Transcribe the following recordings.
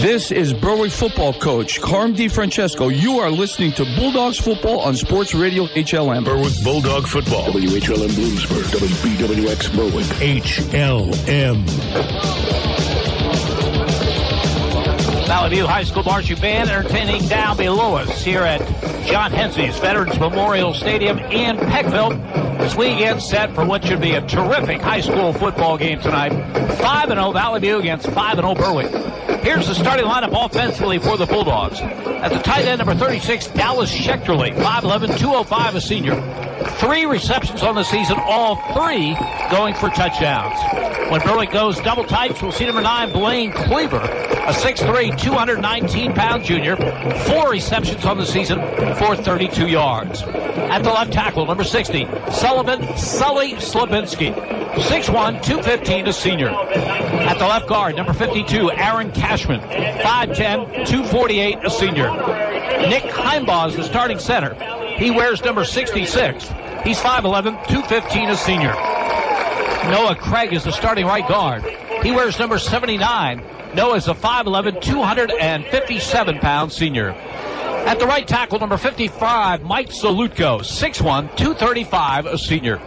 This is Berwick football coach Carm DiFrancesco. You are listening to Bulldogs football on Sports Radio HLM. Berwick Bulldog football. WHLM Bloomsburg, WBWX Berwick. HLM. Valley View High School Marching Band entertaining down below us here at John Hensey's Veterans Memorial Stadium in Peckville as we get set for what should be a terrific high school football game tonight. 5-0 Valley View against 5-0 Berwick. Here's the starting lineup offensively for the Bulldogs. At the tight end, number 36, Dallas Schechterle, 5'11", 205, a senior. 3 receptions on the season, all 3 going for touchdowns. When Berwick goes double types, we'll see number 9, Blaine Cleaver, a 6'3", 219-pound junior. 4 receptions on the season for 32 yards. At the left tackle, number 60, Sully Slabinski, 6'1", 215, a senior. At the left guard, number 52, Aaron Cashman, 5'10", 248, a senior. Nick Heimbaugh is the starting center. He wears number 66. He's 5'11", 215, a senior. Noah Craig is the starting right guard. He wears number 79. Noah's a 5'11", 257-pound senior. At the right tackle, number 55, Mike Zalutko, 6'1", 235, a senior.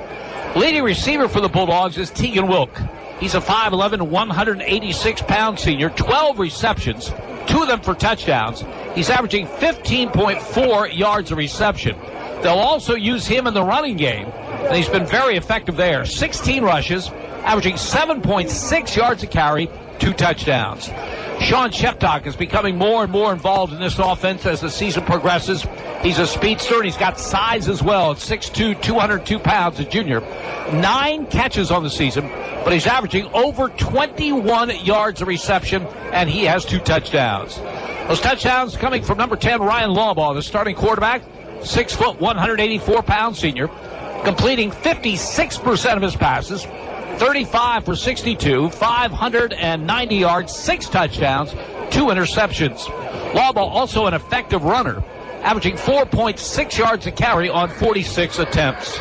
Leading receiver for the Bulldogs is Tegan Wilk. He's a 5'11", 186-pound senior, 12 receptions, 2 of them for touchdowns. He's averaging 15.4 yards a reception. They'll also use him in the running game, and he's been very effective there. 16 rushes, averaging 7.6 yards a carry, 2 touchdowns. Sean Sheptock is becoming more and more involved in this offense as the season progresses. He's a speedster, and he's got size as well. At 6'2", 202 pounds, a junior. 9 catches on the season, but he's averaging over 21 yards a reception, and he has 2 touchdowns. Those touchdowns coming from number 10, Ryan Lawbaugh, the starting quarterback, 6 foot, 184-pound senior, completing 56% of his passes, 35 for 62, 590 yards, 6 touchdowns, 2 interceptions. Lawbaugh also an effective runner, averaging 4.6 yards a carry on 46 attempts.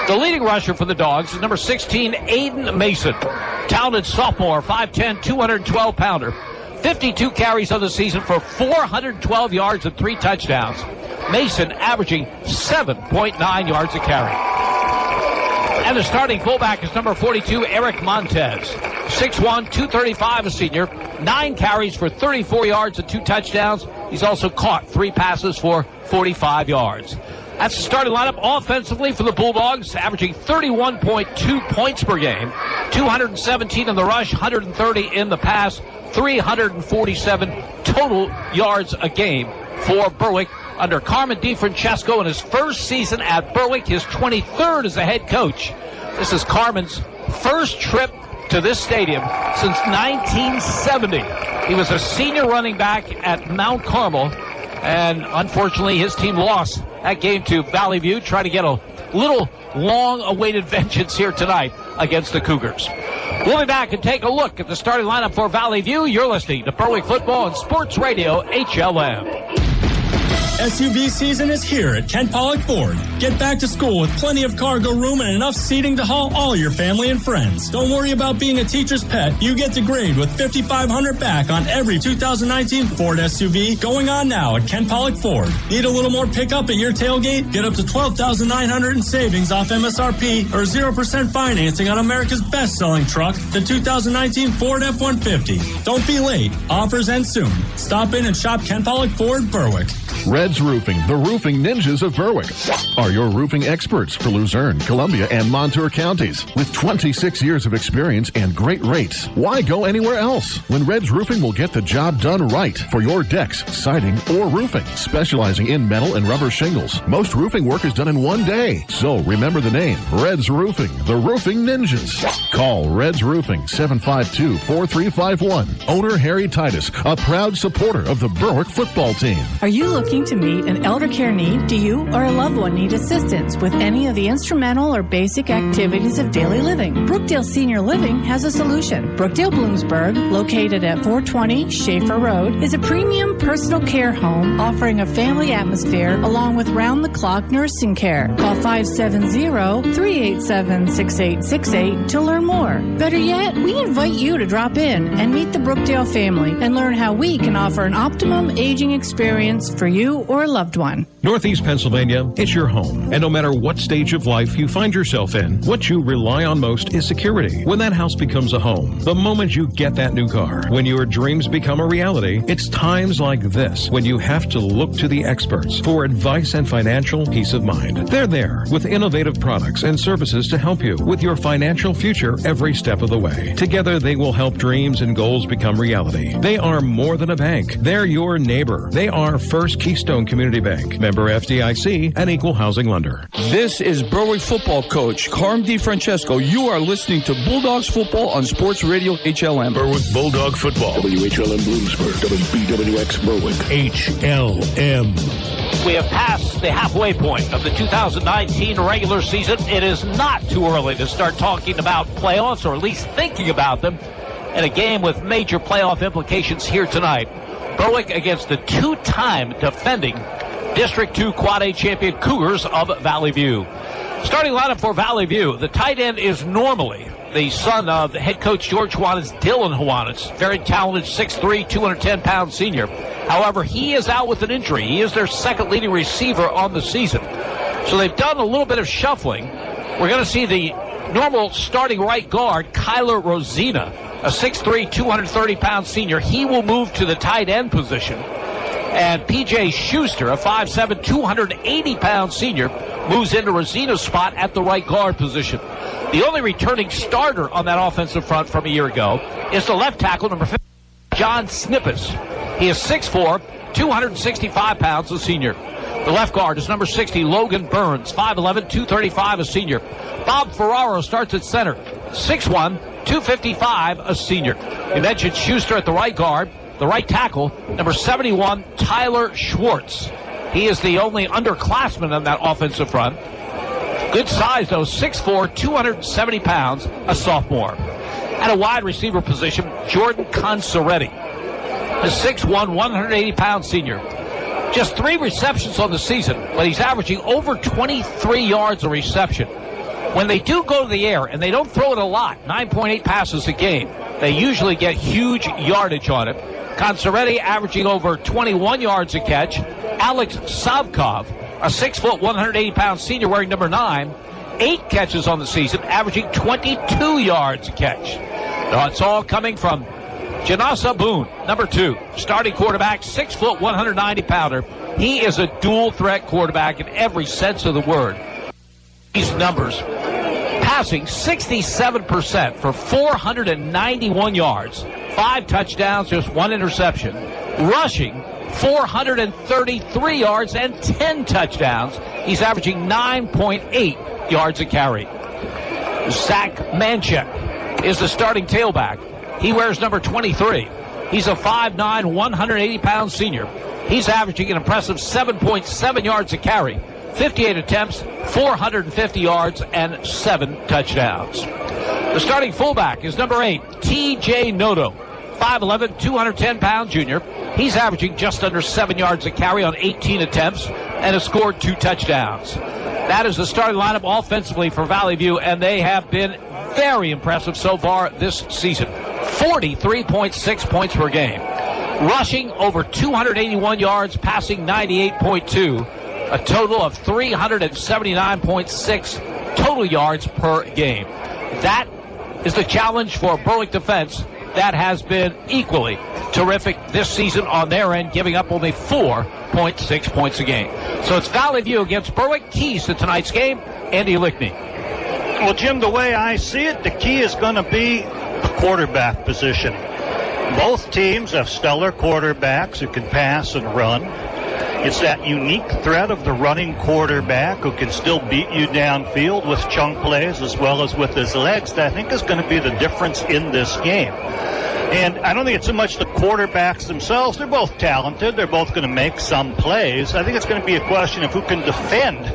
The leading rusher for the Dogs is number 16, Aiden Mason, talented sophomore, 5'10", 212-pounder, 52 carries on the season for 412 yards and 3 touchdowns. Mason averaging 7.9 yards a carry. And the starting fullback is number 42, Eric Montez. 6'1", 235, a senior. 9 carries for 34 yards and 2 touchdowns. He's also caught 3 passes for 45 yards. That's the starting lineup offensively for the Bulldogs, averaging 31.2 points per game. 217 in the rush, 130 in the pass, 347 total yards a game for Berwick under Carmen DiFrancesco in his first season at Berwick, his 23rd as a head coach. This is Carmen's first trip to this stadium since 1970. He was a senior running back at Mount Carmel, and unfortunately his team lost that game to Valley View. Try to get a little long-awaited vengeance here tonight against the Cougars. We'll be back and take a look at the starting lineup for Valley View. You're listening to Berwick Football on Sports Radio HLM. SUV season is here at Kent Pollock Ford. Get back to school with plenty of cargo room and enough seating to haul all your family and friends. Don't worry about being a teacher's pet. You get to grade with $5,500 back on every 2019 Ford SUV going on now at Kent Pollock Ford. Need a little more pickup at your tailgate? Get up to $12,900 in savings off MSRP or 0% financing on America's best-selling truck, the 2019 Ford F-150. Don't be late. Offers end soon. Stop in and shop Kent Pollock Ford, Berwick. Red's Roofing, the roofing ninjas of Berwick, are your roofing experts for Luzerne, Columbia, and Montour counties. With 26 years of experience and great rates, why go anywhere else when Red's Roofing will get the job done right for your decks, siding, or roofing, specializing in metal and rubber shingles. Most roofing work is done in one day, so remember the name, Red's Roofing, the roofing ninjas. Call Red's Roofing, 752-4351. Owner Harry Titus, a proud supporter of the Berwick football team. Are you looking looking to meet an elder care need? Do you or a loved one need assistance with any of the instrumental or basic activities of daily living? Brookdale Senior Living has a solution. Brookdale Bloomsburg, located at 420 Schaefer Road, is a premium personal care home offering a family atmosphere along with round-the-clock nursing care. Call 570-387-6868 to learn more. Better yet, we invite you to drop in and meet the Brookdale family and learn how we can offer an optimum aging experience for you or a loved one. Northeast Pennsylvania, it's your home. And no matter what stage of life you find yourself in, what you rely on most is security. When that house becomes a home, the moment you get that new car, when your dreams become a reality, it's times like this when you have to look to the experts for advice and financial peace of mind. They're there with innovative products and services to help you with your financial future every step of the way. Together, they will help dreams and goals become reality. They are more than a bank. They're your neighbor. They are First Keystone Community Bank, member FDIC, and equal housing lender. This is Berwick football coach Carm DiFrancesco. You are listening to Bulldogs football on Sports Radio HLM. Berwick Bulldog Football. WHLM Bloomsburg, WBWX Berwick. HLM. We have passed the halfway point of the 2019 regular season. It is not too early to start talking about playoffs, or at least thinking about them, in a game with major playoff implications here tonight. Berwick against the two-time defending District 2 Quad A champion Cougars of Valley View. Starting lineup for Valley View. The tight end is normally the son of head coach George Juanes, Dylan Juanes. Very talented, 6'3", 210-pound senior. However, he is out with an injury. He is their second leading receiver on the season. So they've done a little bit of shuffling. We're going to see the normal starting right guard, Kyler Rosina, a 6'3", 230-pound senior. He will move to the tight end position. And P.J. Schuster, a 5'7", 280-pound senior, moves into Rosina's spot at the right guard position. The only returning starter on that offensive front from a year ago is the left tackle, number 50, John Snippas. He is 6'4", 265 pounds, a senior. The left guard is number 60, Logan Burns, 5'11", 235, a senior. Bob Ferraro starts at center, 6'1", 255, a senior. You mentioned Schuster at the right guard. The right tackle, number 71, Tyler Schwartz. He is the only underclassman on that offensive front. Good size, though, 6'4", 270 pounds, a sophomore. At a wide receiver position, Jordan Consoretti, a 6'1", 180-pound senior. Just 3 receptions on the season, but he's averaging over 23 yards a reception. When they do go to the air, and they don't throw it a lot, 9.8 passes a game, they usually get huge yardage on it. Consoretti averaging over 21 yards a catch. Alex Savkov, a 6', 180-pound senior wearing number 9, 8 catches on the season, averaging 22 yards a catch. Now it's all coming from Janasa Boone, number 2, starting quarterback, 6', 190-pounder. He is a dual-threat quarterback in every sense of the word. These numbers: passing 67% for 491 yards, 5 touchdowns, just 1 interception. Rushing 433 yards and 10 touchdowns. He's averaging 9.8 yards a carry. Zach Manchek is the starting tailback. He wears number 23. He's a 5'9", 180-pound senior. He's averaging an impressive 7.7 yards a carry. 58 attempts, 450 yards, and 7 touchdowns. The starting fullback is number 8, T.J. Noto, 5'11", 210-pound junior. He's averaging just under 7 yards a carry on 18 attempts and has scored 2 touchdowns. That is the starting lineup offensively for Valley View, and they have been very impressive so far this season. 43.6 points per game. Rushing over 281 yards, passing 98.2. A total of 379.6 total yards per game. That is the challenge for Berwick defense that has been equally terrific this season on their end, giving up only 4.6 points a game. So it's Valley View against Berwick. Keys to tonight's game, Andy Lickney. Well, Jim, the way I see it, the key is going to be the quarterback position. Both teams have stellar quarterbacks who can pass and run. It's that unique threat of the running quarterback who can still beat you downfield with chunk plays as well as with his legs that I think is going to be the difference in this game. And I don't think it's so much the quarterbacks themselves. They're both talented. They're both going to make some plays. I think it's going to be a question of who can defend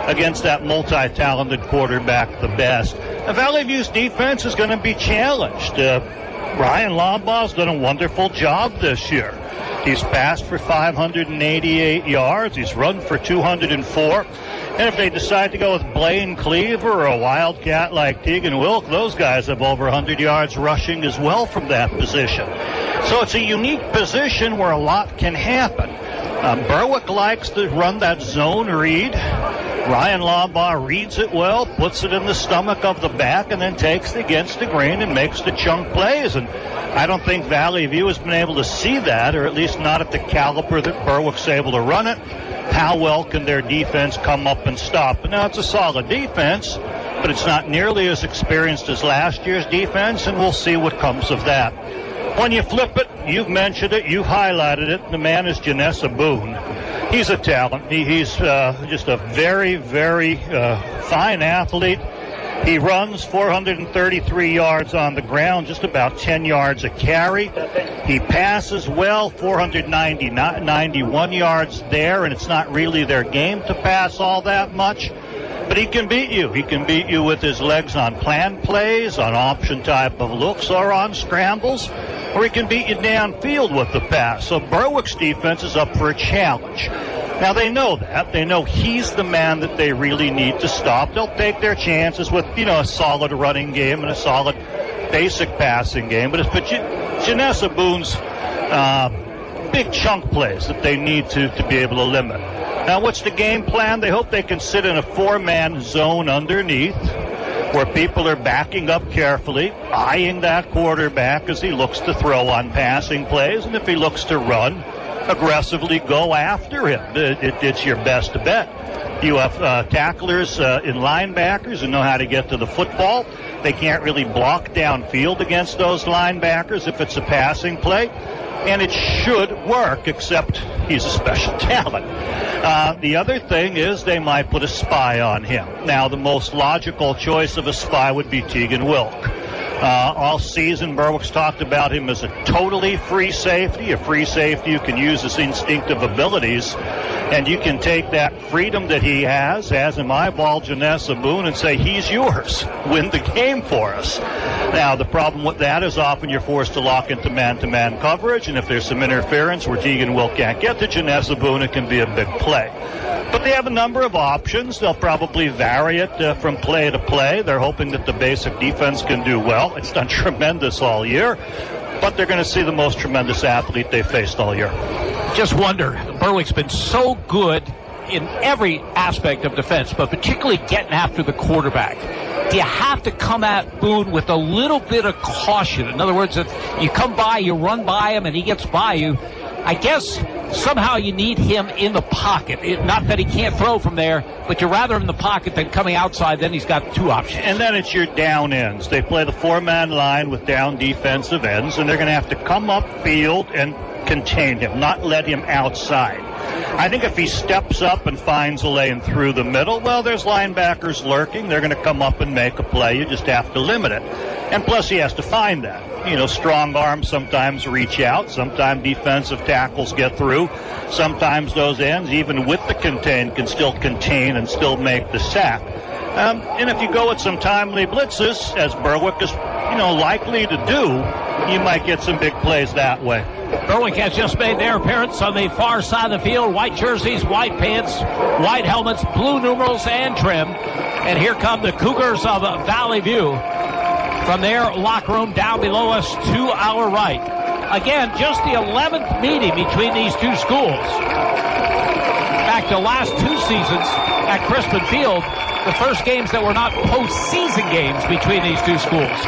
against that multi-talented quarterback the best. Now, Valley View's defense is going to be challenged. Ryan Lombaugh's done a wonderful job this year. He's passed for 588 yards. He's run for 204. And if they decide to go with Blaine Cleaver or a Wildcat like Tegan Wilk, those guys have over 100 yards rushing as well from that position. So it's a unique position where a lot can happen. Berwick likes to run that zone read. Ryan Lombaugh reads it well, puts it in the stomach of the back, and then takes it against the grain and makes the chunk plays. And I don't think Valley View has been able to see that, or at least not at the caliber that Berwick's able to run it. How well can their defense come up and stop? And now it's a solid defense, but it's not nearly as experienced as last year's defense, and we'll see what comes of that. When you flip it, you've mentioned it, you've highlighted it. The man is Janessa Boone. He's a talent. He's just a very, very fine athlete. He runs 433 yards on the ground, just about 10 yards a carry. He passes well, 491 yards there, and it's not really their game to pass all that much. But he can beat you. He can beat you with his legs on plan plays, on option type of looks, or on scrambles, or he can beat you downfield with the pass. So Berwick's defense is up for a challenge. Now, they know that. They know he's the man that they really need to stop. They'll take their chances with, a solid running game and a solid basic passing game. But it's Janessa Boone's big chunk plays that they need to be able to limit. Now, what's the game plan? They hope they can sit in a four-man zone underneath where people are backing up carefully, eyeing that quarterback as he looks to throw on passing plays. And if he looks to run, aggressively go after him. It's your best bet. You have tacklers and linebackers who know how to get to the football. They can't really block downfield against those linebackers if it's a passing play. And it should work, except he's a special talent. The other thing is they might put a spy on him. Now, the most logical choice of a spy would be Tegan Wilk. All season, Berwick's talked about him as a totally free safety who can use his instinctive abilities, and you can take that freedom that he has him eyeball Janessa Boone and say, he's yours, win the game for us. Now, the problem with that is often you're forced to lock into man-to-man coverage, and if there's some interference where Tegan Wilk can't get to Janessa Boone, it can be a big play. But they have a number of options. They'll probably vary it from play to play. They're hoping that the basic defense can do well. It's done tremendous all year, but they're going to see the most tremendous athlete they faced all year. Just wonder, Berwick's been so good in every aspect of defense, but particularly getting after the quarterback. Do you have to come at Boone with a little bit of caution? In other words, if you come by, you run by him, and he gets by you, I guess somehow you need him in the pocket. Not that he can't throw from there, but you're rather in the pocket than coming outside. Then he's got two options. And then it's your down ends. They play the four-man line with down defensive ends, and they're going to have to come upfield and contain him, not let him outside. I think if he steps up and finds a lane through the middle, well, there's linebackers lurking. They're going to come up and make a play. You just have to limit it. And plus, he has to find that. Strong arms sometimes reach out. Sometimes defensive tackles get through. Sometimes those ends, even with the contain, can still contain and still make the sack. And if you go with some timely blitzes, as Berwick is, likely to do, you might get some big plays that way. Berwick has just made their appearance on the far side of the field. White jerseys, white pants, white helmets, blue numerals, and trim. And here come the Cougars of Valley View from their locker room down below us to our right. Again, just the 11th meeting between these two schools. In fact, the last two seasons at Crispin Field, the first games that were not postseason games between these two schools.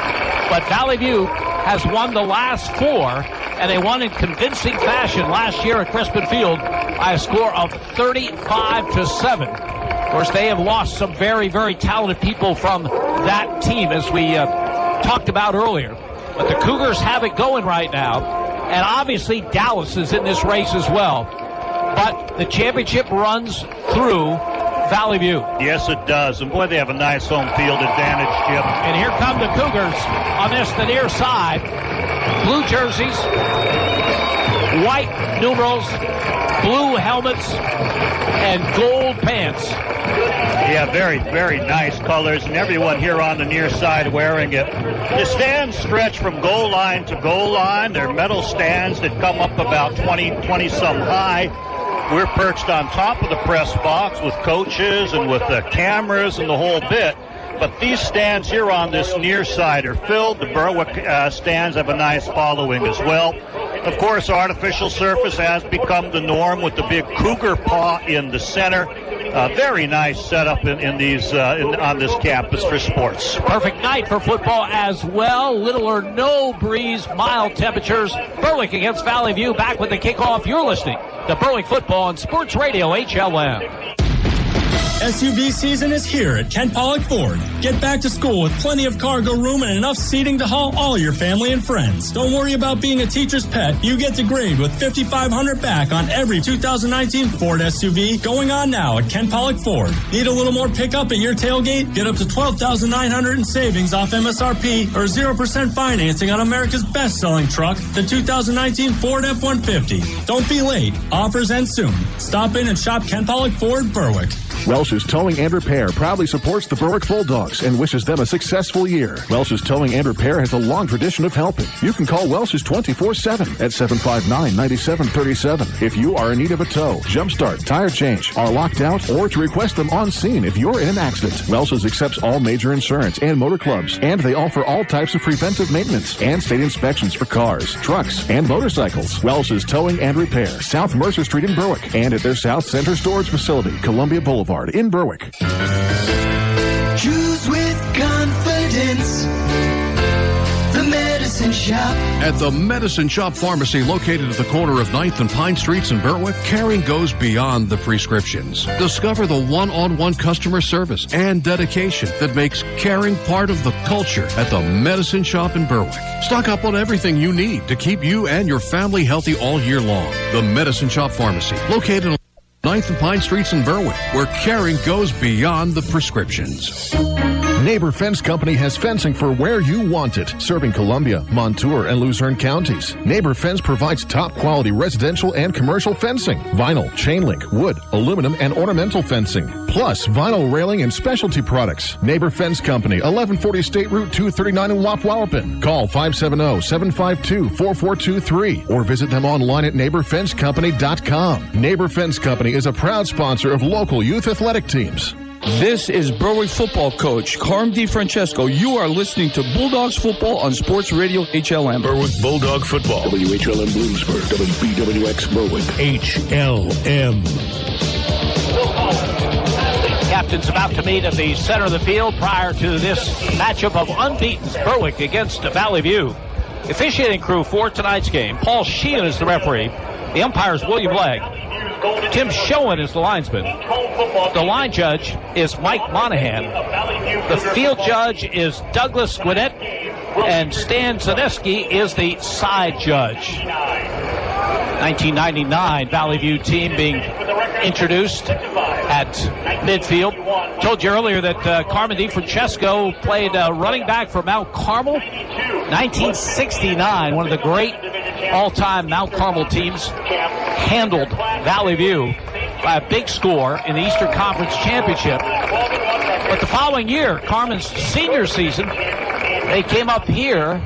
But Valley View has won the last four, and they won in convincing fashion last year at Crispin Field by a score of 35-7. Of course, they have lost some very, very talented people from that team, as we talked about earlier. But the Cougars have it going right now, and obviously Dallas is in this race as well. But the championship runs through Valley View. Yes, it does. And boy, they have a nice home field advantage, Jim. And here come the Cougars on the near side. blue jerseys, white numerals, blue helmets, and gold pants. Yeah, very, very nice colors, and everyone here on the near side wearing it. The stands stretch from goal line to goal line. They're metal stands that come up about 20-some high. We're perched on top of the press box with coaches and with the cameras and the whole bit. But these stands here on this near side are filled. The Berwick stands have a nice following as well. Of course, artificial surface has become the norm with the big cougar paw in the center. Very nice setup in these on this campus for sports. Perfect night for football as well. Little or no breeze, mild temperatures. Berwick against Valley View. Back with the kickoff. You're listening to Berwick Football on Sports Radio HLM. SUV season is here at Kent Pollock Ford. Get back to school with plenty of cargo room and enough seating to haul all your family and friends. Don't worry about being a teacher's pet. You get to grade with $5,500 back on every 2019 Ford SUV going on now at Kent Pollock Ford. Need a little more pickup at your tailgate? Get up to $12,900 in savings off MSRP or 0% financing on America's best-selling truck, the 2019 Ford F-150. Don't be late. Offers end soon. Stop in and shop Kent Pollock Ford, Berwick. Welsh's Towing and Repair proudly supports the Berwick Bulldogs and wishes them a successful year. Welsh's Towing and Repair has a long tradition of helping. You can call Welsh's 24/7 at 759-9737 if you are in need of a tow, jumpstart, tire change, are locked out, or to request them on scene if you're in an accident. Welsh's accepts all major insurance and motor clubs, and they offer all types of preventive maintenance and state inspections for cars, trucks, and motorcycles. Welsh's Towing and Repair, South Mercer Street in Berwick, and at their South Center Storage Facility, Columbia Boulevard in Berwick. Choose with confidence. The Medicine Shop. At the Medicine Shop Pharmacy, located at the corner of 9th and Pine Streets in Berwick, caring goes beyond the prescriptions. Discover the one-on-one customer service and dedication that makes caring part of the culture at the Medicine Shop in Berwick. Stock up on everything you need to keep you and your family healthy all year long. The Medicine Shop Pharmacy, located on 9th and Pine Streets in Berwick, where caring goes beyond the prescriptions. Neighbor Fence Company has fencing for where you want it, serving Columbia, Montour, and Luzerne counties. Neighbor Fence provides top-quality residential and commercial fencing, vinyl, chain link, wood, aluminum, and ornamental fencing, plus vinyl railing and specialty products. Neighbor Fence Company, 1140 State Route 239 in Wapwallopen. Call 570-752-4423 or visit them online at neighborfencecompany.com. Neighbor Fence Company is a proud sponsor of local youth athletic teams. This is Berwick football coach Carm DiFrancesco. You are listening to Bulldogs football on Sports Radio HLM. Berwick Bulldog football. WHLM Bloomsburg, WBWX Berwick. HLM. Captains about to meet at the center of the field prior to this matchup of unbeaten Berwick against Valley View. Officiating crew for tonight's game: Paul Sheehan is the referee. The umpire is William Legg. Tim Schoen is the linesman. The line judge is Mike Monahan. The field judge is Douglas Gwinnett. And Stan Zaneski is the side judge. 1999 Valley View team being introduced at midfield. Told you earlier that Carmen DiFrancesco played running back for Mount Carmel. 1969, one of the great all-time Mount Carmel teams handled Valley View by a big score in the Eastern Conference Championship. But the following year, Carmen's senior season, they came up here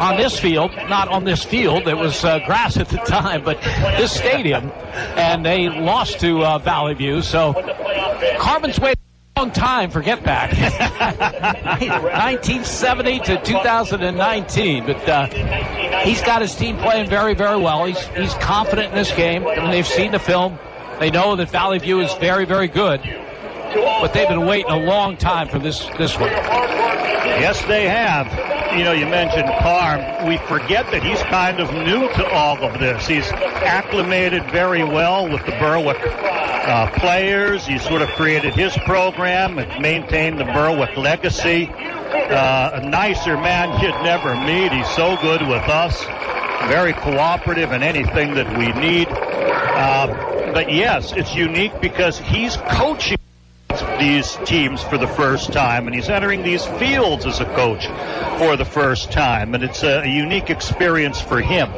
on this field, not on this field, it was grass at the time, but this stadium, and they lost to Valley View. So Carmen's waited a long time for get back. 1970 to 2019, but he's got his team playing very, very well. He's confident in this game. I mean, they've seen the film. They know that Valley View is very, very good, but they've been waiting a long time for this one. Yes, they have. You know, you mentioned Carm. We forget that he's kind of new to all of this. He's acclimated very well with the Berwick players. He sort of created his program and maintained the Berwick legacy. A nicer man you'd never meet. He's so good with us. Very cooperative in anything that we need. But yes, it's unique because he's coaching these teams for the first time, and he's entering these fields as a coach for the first time, and it's a unique experience for him.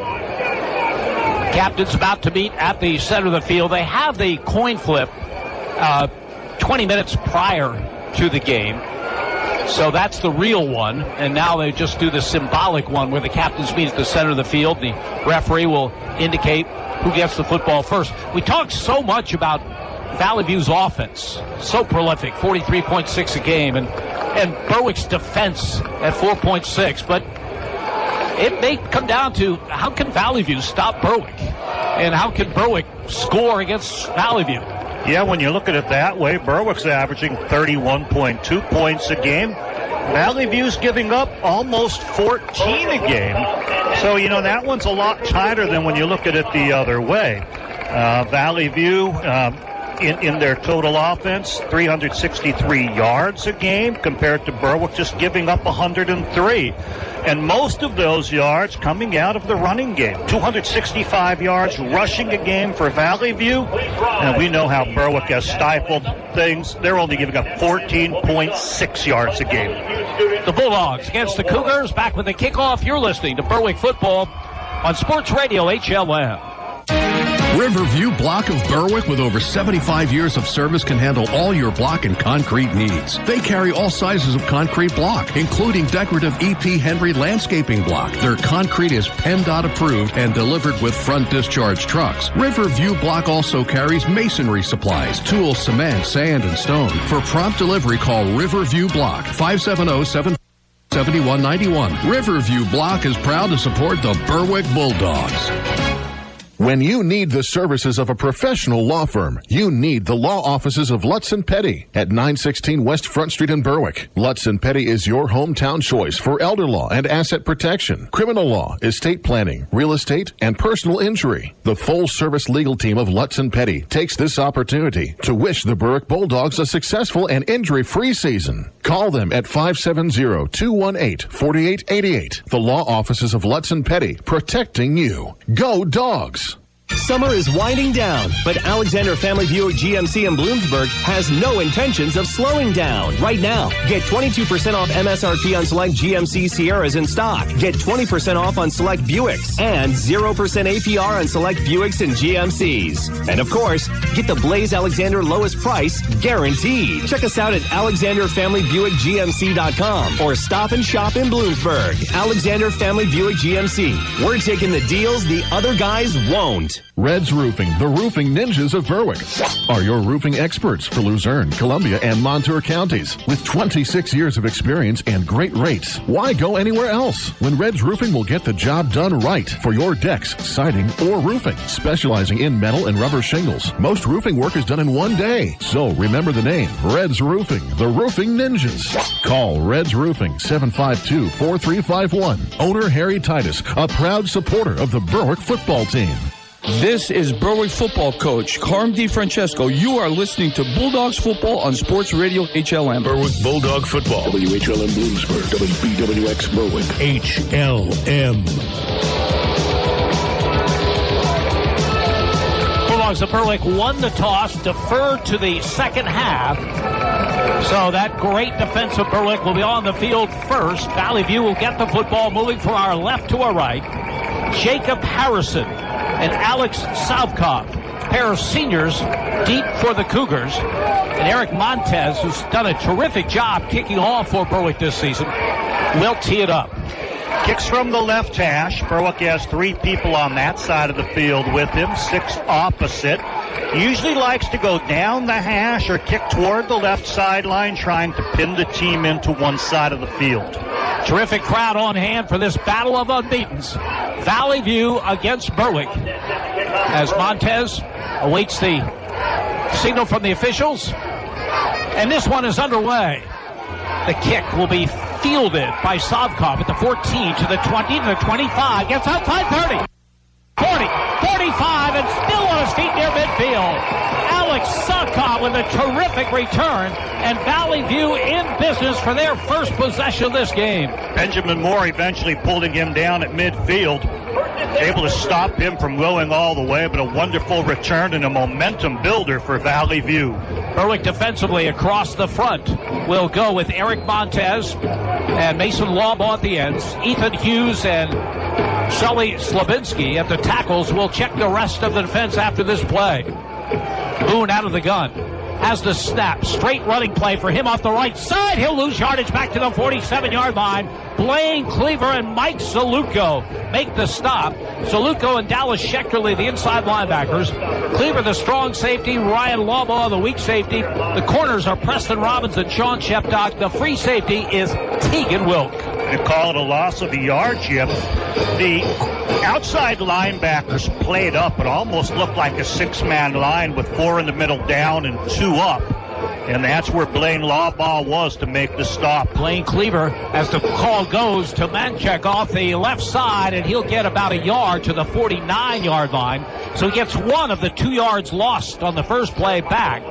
Captain's about to meet at the center of the field. They have the coin flip 20 minutes prior to the game. So that's the real one, and now they just do the symbolic one where the captains meet at the center of the field. The referee will indicate who gets the football first. We talked so much about Valley View's offense, so prolific, 43.6 a game, and Berwick's defense at 4.6, but it may come down to how can Valley View stop Berwick, and how can Berwick score against Valley View? Yeah, when you look at it that way, Berwick's averaging 31.2 points a game. Valley View's giving up almost 14 a game. So, that one's a lot tighter than when you look at it the other way. Valley View, in their total offense, 363 yards a game compared to Berwick just giving up 103. And most of those yards coming out of the running game. 265 yards rushing a game for Valley View. And we know how Berwick has stifled things. They're only giving up 14.6 yards a game. The Bulldogs against the Cougars. Back with the kickoff. You're listening to Berwick Football on Sports Radio HLM. Riverview Block of Berwick, with over 75 years of service, can handle all your block and concrete needs. They carry all sizes of concrete block, including decorative E.P. Henry landscaping block. Their concrete is PennDOT approved and delivered with front discharge trucks. Riverview Block also carries masonry supplies, tools, cement, sand, and stone. For prompt delivery, call Riverview Block, 570-7191. Riverview Block is proud to support the Berwick Bulldogs. When you need the services of a professional law firm, you need the law offices of Lutz & Petty at 916 West Front Street in Berwick. Lutz & Petty is your hometown choice for elder law and asset protection, criminal law, estate planning, real estate, and personal injury. The full-service legal team of Lutz & Petty takes this opportunity to wish the Berwick Bulldogs a successful and injury-free season. Call them at 570-218-4888. The law offices of Lutz & Petty, protecting you. Go Dogs! Summer is winding down, but Alexander Family Buick GMC in Bloomsburg has no intentions of slowing down. Right now, get 22% off MSRP on select GMC Sierras in stock. Get 20% off on select Buicks and 0% APR on select Buicks and GMCs. And of course, get the Blaze Alexander lowest price guaranteed. Check us out at AlexanderFamilyBuickGMC.com or stop and shop in Bloomsburg. Alexander Family Buick GMC. We're taking the deals the other guys won't. Red's Roofing, the roofing ninjas of Berwick, are your roofing experts for Luzerne, Columbia, and Montour counties. With 26 years of experience and great rates, why go anywhere else when Red's Roofing will get the job done right for your decks, siding, or roofing? Specializing in metal and rubber shingles, most roofing work is done in one day. So remember the name, Red's Roofing, the roofing ninjas. Call Red's Roofing, 752-4351. Owner Harry Titus, a proud supporter of the Berwick football team. This is Berwick football coach Carm DiFrancesco. You are listening to Bulldogs football on Sports Radio HLM. Berwick Bulldog football. WHLM Bloomsburg, WBWX Berwick. HLM. Bulldogs of Berwick won the toss, deferred to the second half. So that great defense of Berwick will be on the field first. Valley View will get the football, moving from our left to our right. Jacob Harrison and Alex Savkov, pair of seniors deep for the Cougars. And Eric Montez, who's done a terrific job kicking off for Berwick this season, will tee it up. Kicks from the left hash. Berwick has 3 people on that side of the field with him, 6 opposite. Usually likes to go down the hash or kick toward the left sideline, trying to pin the team into one side of the field. Terrific crowd on hand for this battle of unbeatens. Valley View against Berwick, as Montez awaits the signal from the officials. And this one is underway. The kick will be fielded by Savkov at the 14 to the 20 to the 25. Gets outside 30, 40, 45, and still on his feet near midfield. Alex Savkov with a terrific return, and Valley View in business for their first possession of this game. Benjamin Moore eventually pulling him down at midfield, able to stop him from going all the way, but a wonderful return and a momentum builder for Valley View. Berwick defensively across the front will go with Eric Montez and Mason Lawbaugh at the ends. Ethan Hughes and Shelly Slabinski at the tackles will check the rest of the defense after this play. Boone out of the gun. Has the snap. Straight running play for him off the right side. He'll lose yardage back to the 47-yard line. Blaine Cleaver and Mike Zaluko make the stop. Zaluko and Dallas Schechterly, the inside linebackers. Cleaver, the strong safety. Ryan Lawbaugh, the weak safety. The corners are Preston Robbins and Sean Shepdock. The free safety is Tegan Wilk. You call it a loss of a yard, Jim. The outside linebackers played up. It almost looked like a six-man line with 4 in the middle down and 2 up. And that's where Blaine Lawbaugh was to make the stop. Blaine Cleaver, as the call goes to Manchek off the left side, and he'll get about a yard to the 49-yard line. So he gets 1 of the 2 yards lost on the first play back.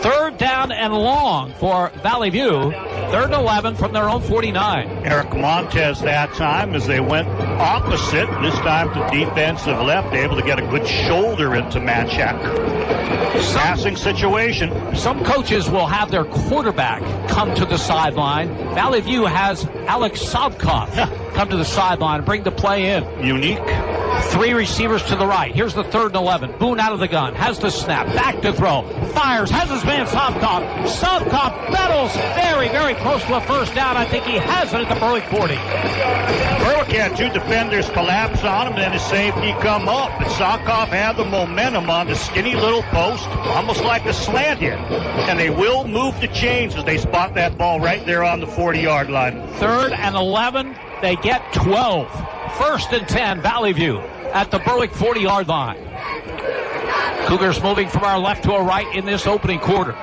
3rd down and long for Valley View. 3rd and 11 from their own 49. Eric Montez that time as they went opposite, this time to defensive left, able to get a good shoulder into Manchek. Passing situation. Some coaches will have their quarterback come to the sideline. Valley View has Alex Savkov come to the sideline and bring the play in. Unique. 3 receivers to the right. Here's the 3rd and 11. Boone out of the gun. Has the snap. Back to throw. Fires. Has his man Savkov. Savkov battles very, very close to a first down. I think he has it at the Berwick 40. Berwick had 2 defenders collapse on him, then his safety come up. But Savkov had the momentum on the skinny little post, almost like a slant in. And they will move the chains as they spot that ball right there on the 40-yard line. 3rd and 11. They get 12. 1st and 10, Valley View at the Berwick 40-yard line. Cougars moving from our left to our right in this opening quarter.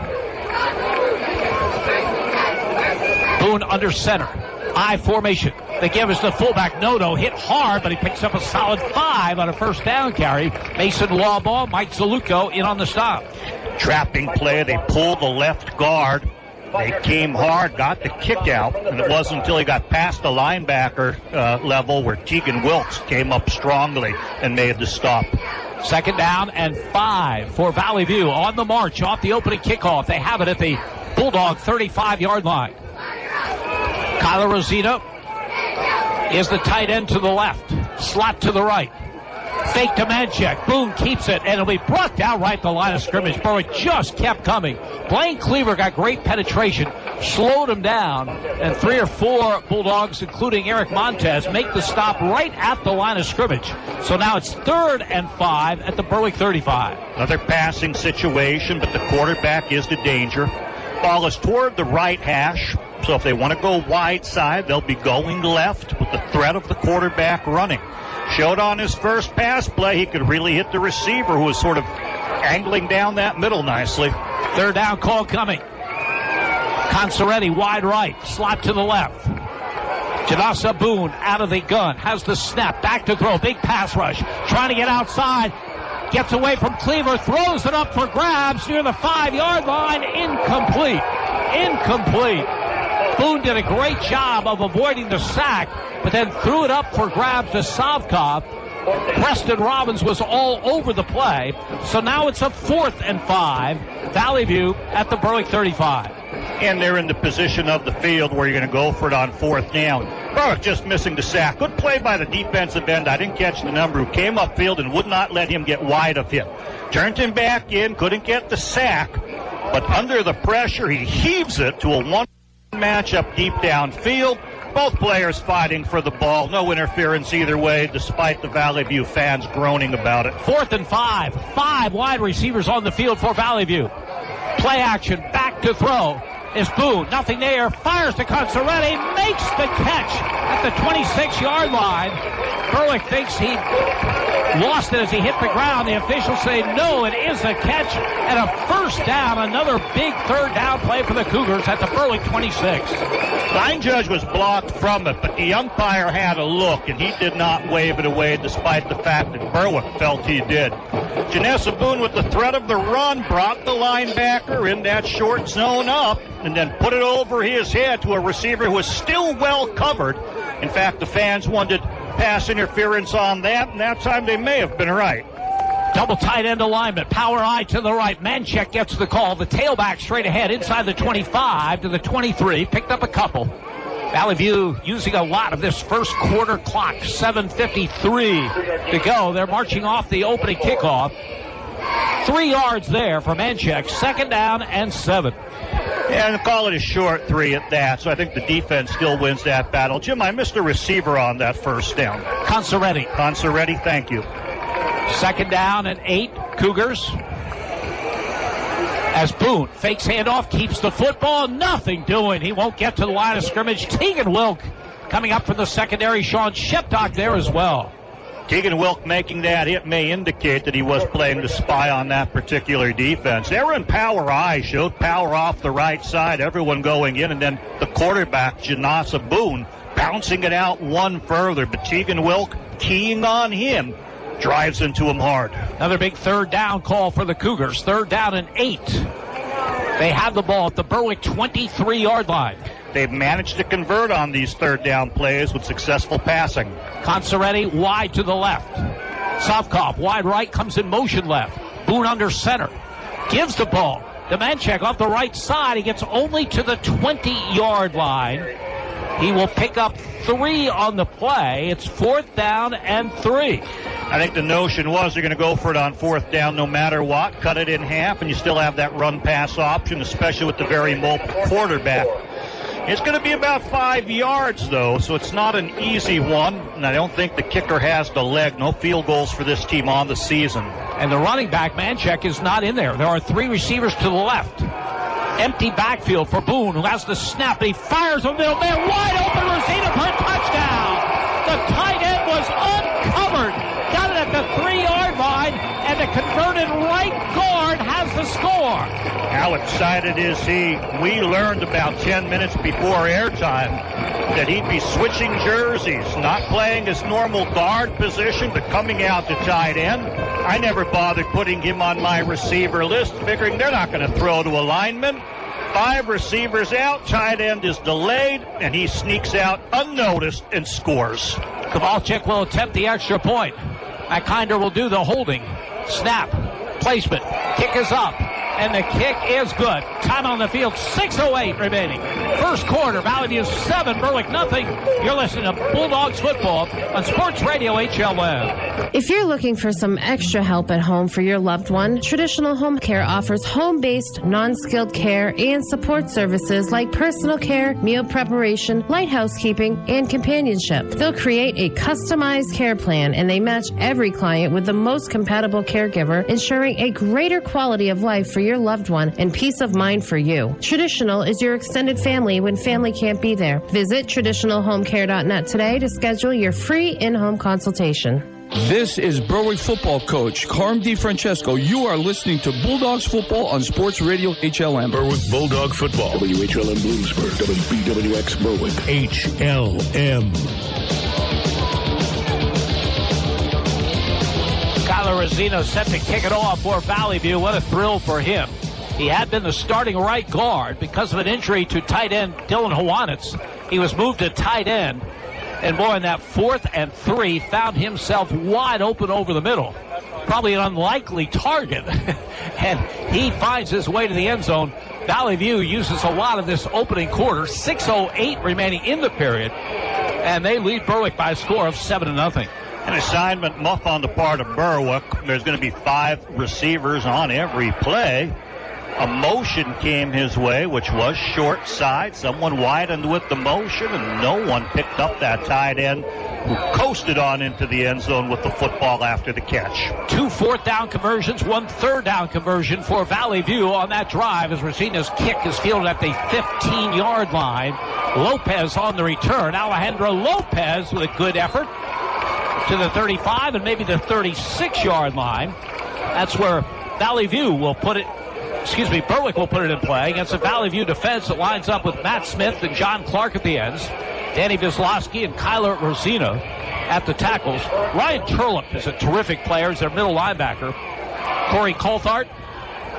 Boone under center. I formation. They give us the fullback. Noto hit hard, but he picks up a solid 5 on a first down carry. Mason Lawbaugh, Mike Zaluko in on the stop. Trapping play. They pulled the left guard. They came hard, got the kick out, and it wasn't until he got past the linebacker level where Tegan Wilkes came up strongly and made the stop. 2nd down and 5 for Valley View on the march off the opening kickoff. They have it at the Bulldog 35-yard line. Kyler Rosita is the tight end to the left. Slot to the right. Fake to Manchek. Boone keeps it, and it'll be brought down right at the line of scrimmage. Berwick just kept coming. Blaine Cleaver got great penetration, slowed him down, and 3 or 4 Bulldogs, including Eric Montez, make the stop right at the line of scrimmage. So now it's 3rd and 5 at the Berwick 35. Another passing situation, but the quarterback is the danger. Ball is toward the right hash, so if they want to go wide side, they'll be going left with the threat of the quarterback running. Showed on his first pass play he could really hit the receiver who was sort of angling down that middle nicely. 3rd down call coming. Consoretti wide right, slot to the left. Janasa Boone out of the gun, has the snap, back to throw, big pass rush, trying to get outside, gets away from Cleaver, throws it up for grabs near the 5-yard line, incomplete. Boone did a great job of avoiding the sack, but then threw it up for grabs to Savkov. Preston Robbins was all over the play. So now it's a 4th and 5. Valley View at the Berwick 35. And they're in the position of the field where you're going to go for it on 4th down. Berwick just missing the sack. Good play by the defensive end. I didn't catch the number, who came upfield and would not let him get wide of him. Turned him back in, couldn't get the sack, but under the pressure, he heaves it to a 1 matchup deep downfield. Both players fighting for the ball. No interference either way, despite the Valley View fans groaning about it. 4th and 5. 5 wide receivers on the field for Valley View. Play action, back to throw is Boone. Nothing there. Fires to Consoretti. Makes the catch at the 26-yard line. Berwick thinks he lost it as he hit the ground. The officials say no, it is a catch and a first down. Another big 3rd down play for the Cougars at the Berwick 26. Line judge was blocked from it, but the umpire had a look, and he did not wave it away despite the fact that Berwick felt he did. Janessa Boone with the threat of the run brought the linebacker in that short zone up and then put it over his head to a receiver who was still well covered. In fact, the fans wanted pass interference on that, and that time they may have been right. Double tight end alignment. Power eye to the right. Manchek gets the call. The tailback straight ahead inside the 25 to the 23. Picked up a couple. Valley View using a lot of this first quarter clock. 7:53 to go. They're marching off the opening kickoff. 3 yards there for Manchek. 2nd down and 7. And call it a short 3 at that, so I think the defense still wins that battle. Jim, I missed a receiver on that first down. Consoretti, thank you. 2nd down and 8, Cougars. As Boone fakes handoff, keeps the football, nothing doing. He won't get to the line of scrimmage. Tegan Wilk coming up from the secondary. Sean Shepdock there as well. Tegan Wilk making that hit may indicate that he was playing the spy on that particular defense. They were in power eye, showed power off the right side, everyone going in, and then the quarterback, Janasa Boone, bouncing it out one further. But Tegan Wilk keying on him. Drives into him hard. Another big 3rd down call for the Cougars. 3rd down and 8. They have the ball at the Berwick 23-yard line. They've managed to convert on these 3rd down plays with successful passing. Consoretti wide to the left. Sovkov wide right, comes in motion left. Boone under center. Gives the ball to Manchek off the right side. He gets only to the 20-yard line. He will pick up 3 on the play. It's 4th down and 3. I think the notion was they're going to go for it on 4th down no matter what, cut it in half, and you still have that run-pass option, especially with the very mobile quarterback. It's going to be about 5 yards, though, so it's not an easy one, and I don't think the kicker has the leg. No field goals for this team on the season. And the running back, Manchek, is not in there. There are 3 receivers to the left. Empty backfield for Boone, who has the snap, and he fires a middle man wide open. Rosina for a touchdown. The tight end was uncovered. Got it at the 3-yard line, and the converted right guard has the score. How excited is he? We learned about 10 minutes before airtime that he'd be switching jerseys, not playing his normal guard position, but coming out to tight end. I never bothered putting him on my receiver list, figuring they're not going to throw to a lineman. 5 receivers out, tight end is delayed, and he sneaks out unnoticed and scores. Kowalczyk will attempt the extra point. McKinder will do the holding. Snap, placement, kick is up, and the kick is good. Time on the field, 6:08 remaining. First quarter, Valley View 7, Berwick nothing. You're listening to Bulldogs football on Sports Radio HLM. If you're looking for some extra help at home for your loved one, Traditional Home Care offers home-based, non-skilled care and support services like personal care, meal preparation, light housekeeping, and companionship. They'll create a customized care plan, and they match every client with the most compatible caregiver, ensuring a greater quality of life for your loved one and peace of mind for you. Traditional is your extended family when family can't be there. Visit traditionalhomecare.net today to schedule your free in-home consultation. This is Berwick football coach Carm DiFrancesco. You are listening to Bulldogs football on Sports Radio HLM. Berwick Bulldog football. WHLM Bloomsburg, WBWX Berwick. HLM. Kyler Rosino set to kick it off for Valley View. What a thrill for him. He had been the starting right guard because of an injury to tight end Dylan Hwanitz. He was moved to tight end. And boy, in that 4th and 3, found himself wide open over the middle. Probably an unlikely target. And he finds his way to the end zone. Valley View uses a lot of this opening quarter. 6:08 remaining in the period. And they lead Berwick by a score of 7-0. An assignment muff on the part of Berwick. There's going to be 5 receivers on every play. A motion came his way, which was short side. Someone widened with the motion, and no one picked up that tight end who coasted on into the end zone with the football after the catch. 2 4th down conversions, 1 3rd down conversion for Valley View on that drive as Rosina's kick is fielded at the 15-yard line. Lopez on the return. Alejandro Lopez with a good effort to the 35 and maybe the 36-yard line. That's where Valley View will put it. Berwick will put it in play against a Valley View defense that lines up with Matt Smith and John Clark at the ends. Danny Vislowski and Kyler Rosina at the tackles. Ryan Turlip is a terrific player as their middle linebacker. Corey Coulthard,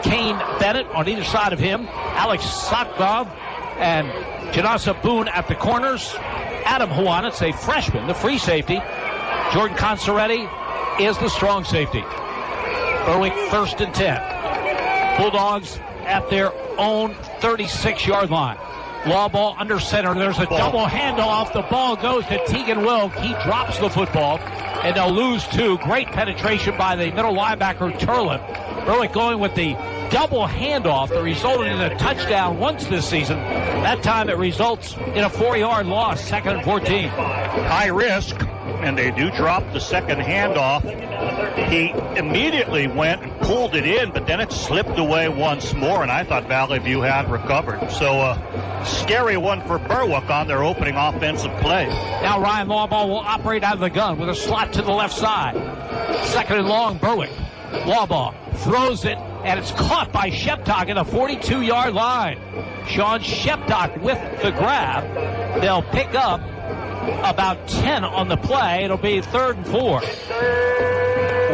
Kane Bennett on either side of him. Alex Sokov and Janasa Boone at the corners. Adam Hwanitz, a freshman, the free safety. Jordan Consoretti is the strong safety. Berwick 1st and 10. Bulldogs at their own 36-yard line. Law ball under center. There's a double handoff. The ball goes to Tegan Wilk. He drops the football, and they'll lose 2. Great penetration by the middle linebacker, Turlip. Berwick going with the double handoff that resulted in a touchdown once this season. That time it results in a 4-yard loss, 2nd and 14. High risk, and they do drop the second handoff. He immediately went and pulled it in, but then it slipped away once more, and I thought Valley View had recovered. So scary one for Berwick on their opening offensive play. Now Ryan Lawball will operate out of the gun with a slot to the left side. 2nd and long, Berwick. Lawball throws it, and it's caught by Sheptock at the 42-yard line. Sean Sheptock with the grab. They'll pick up about 10 on the play. It'll be 3rd and 4.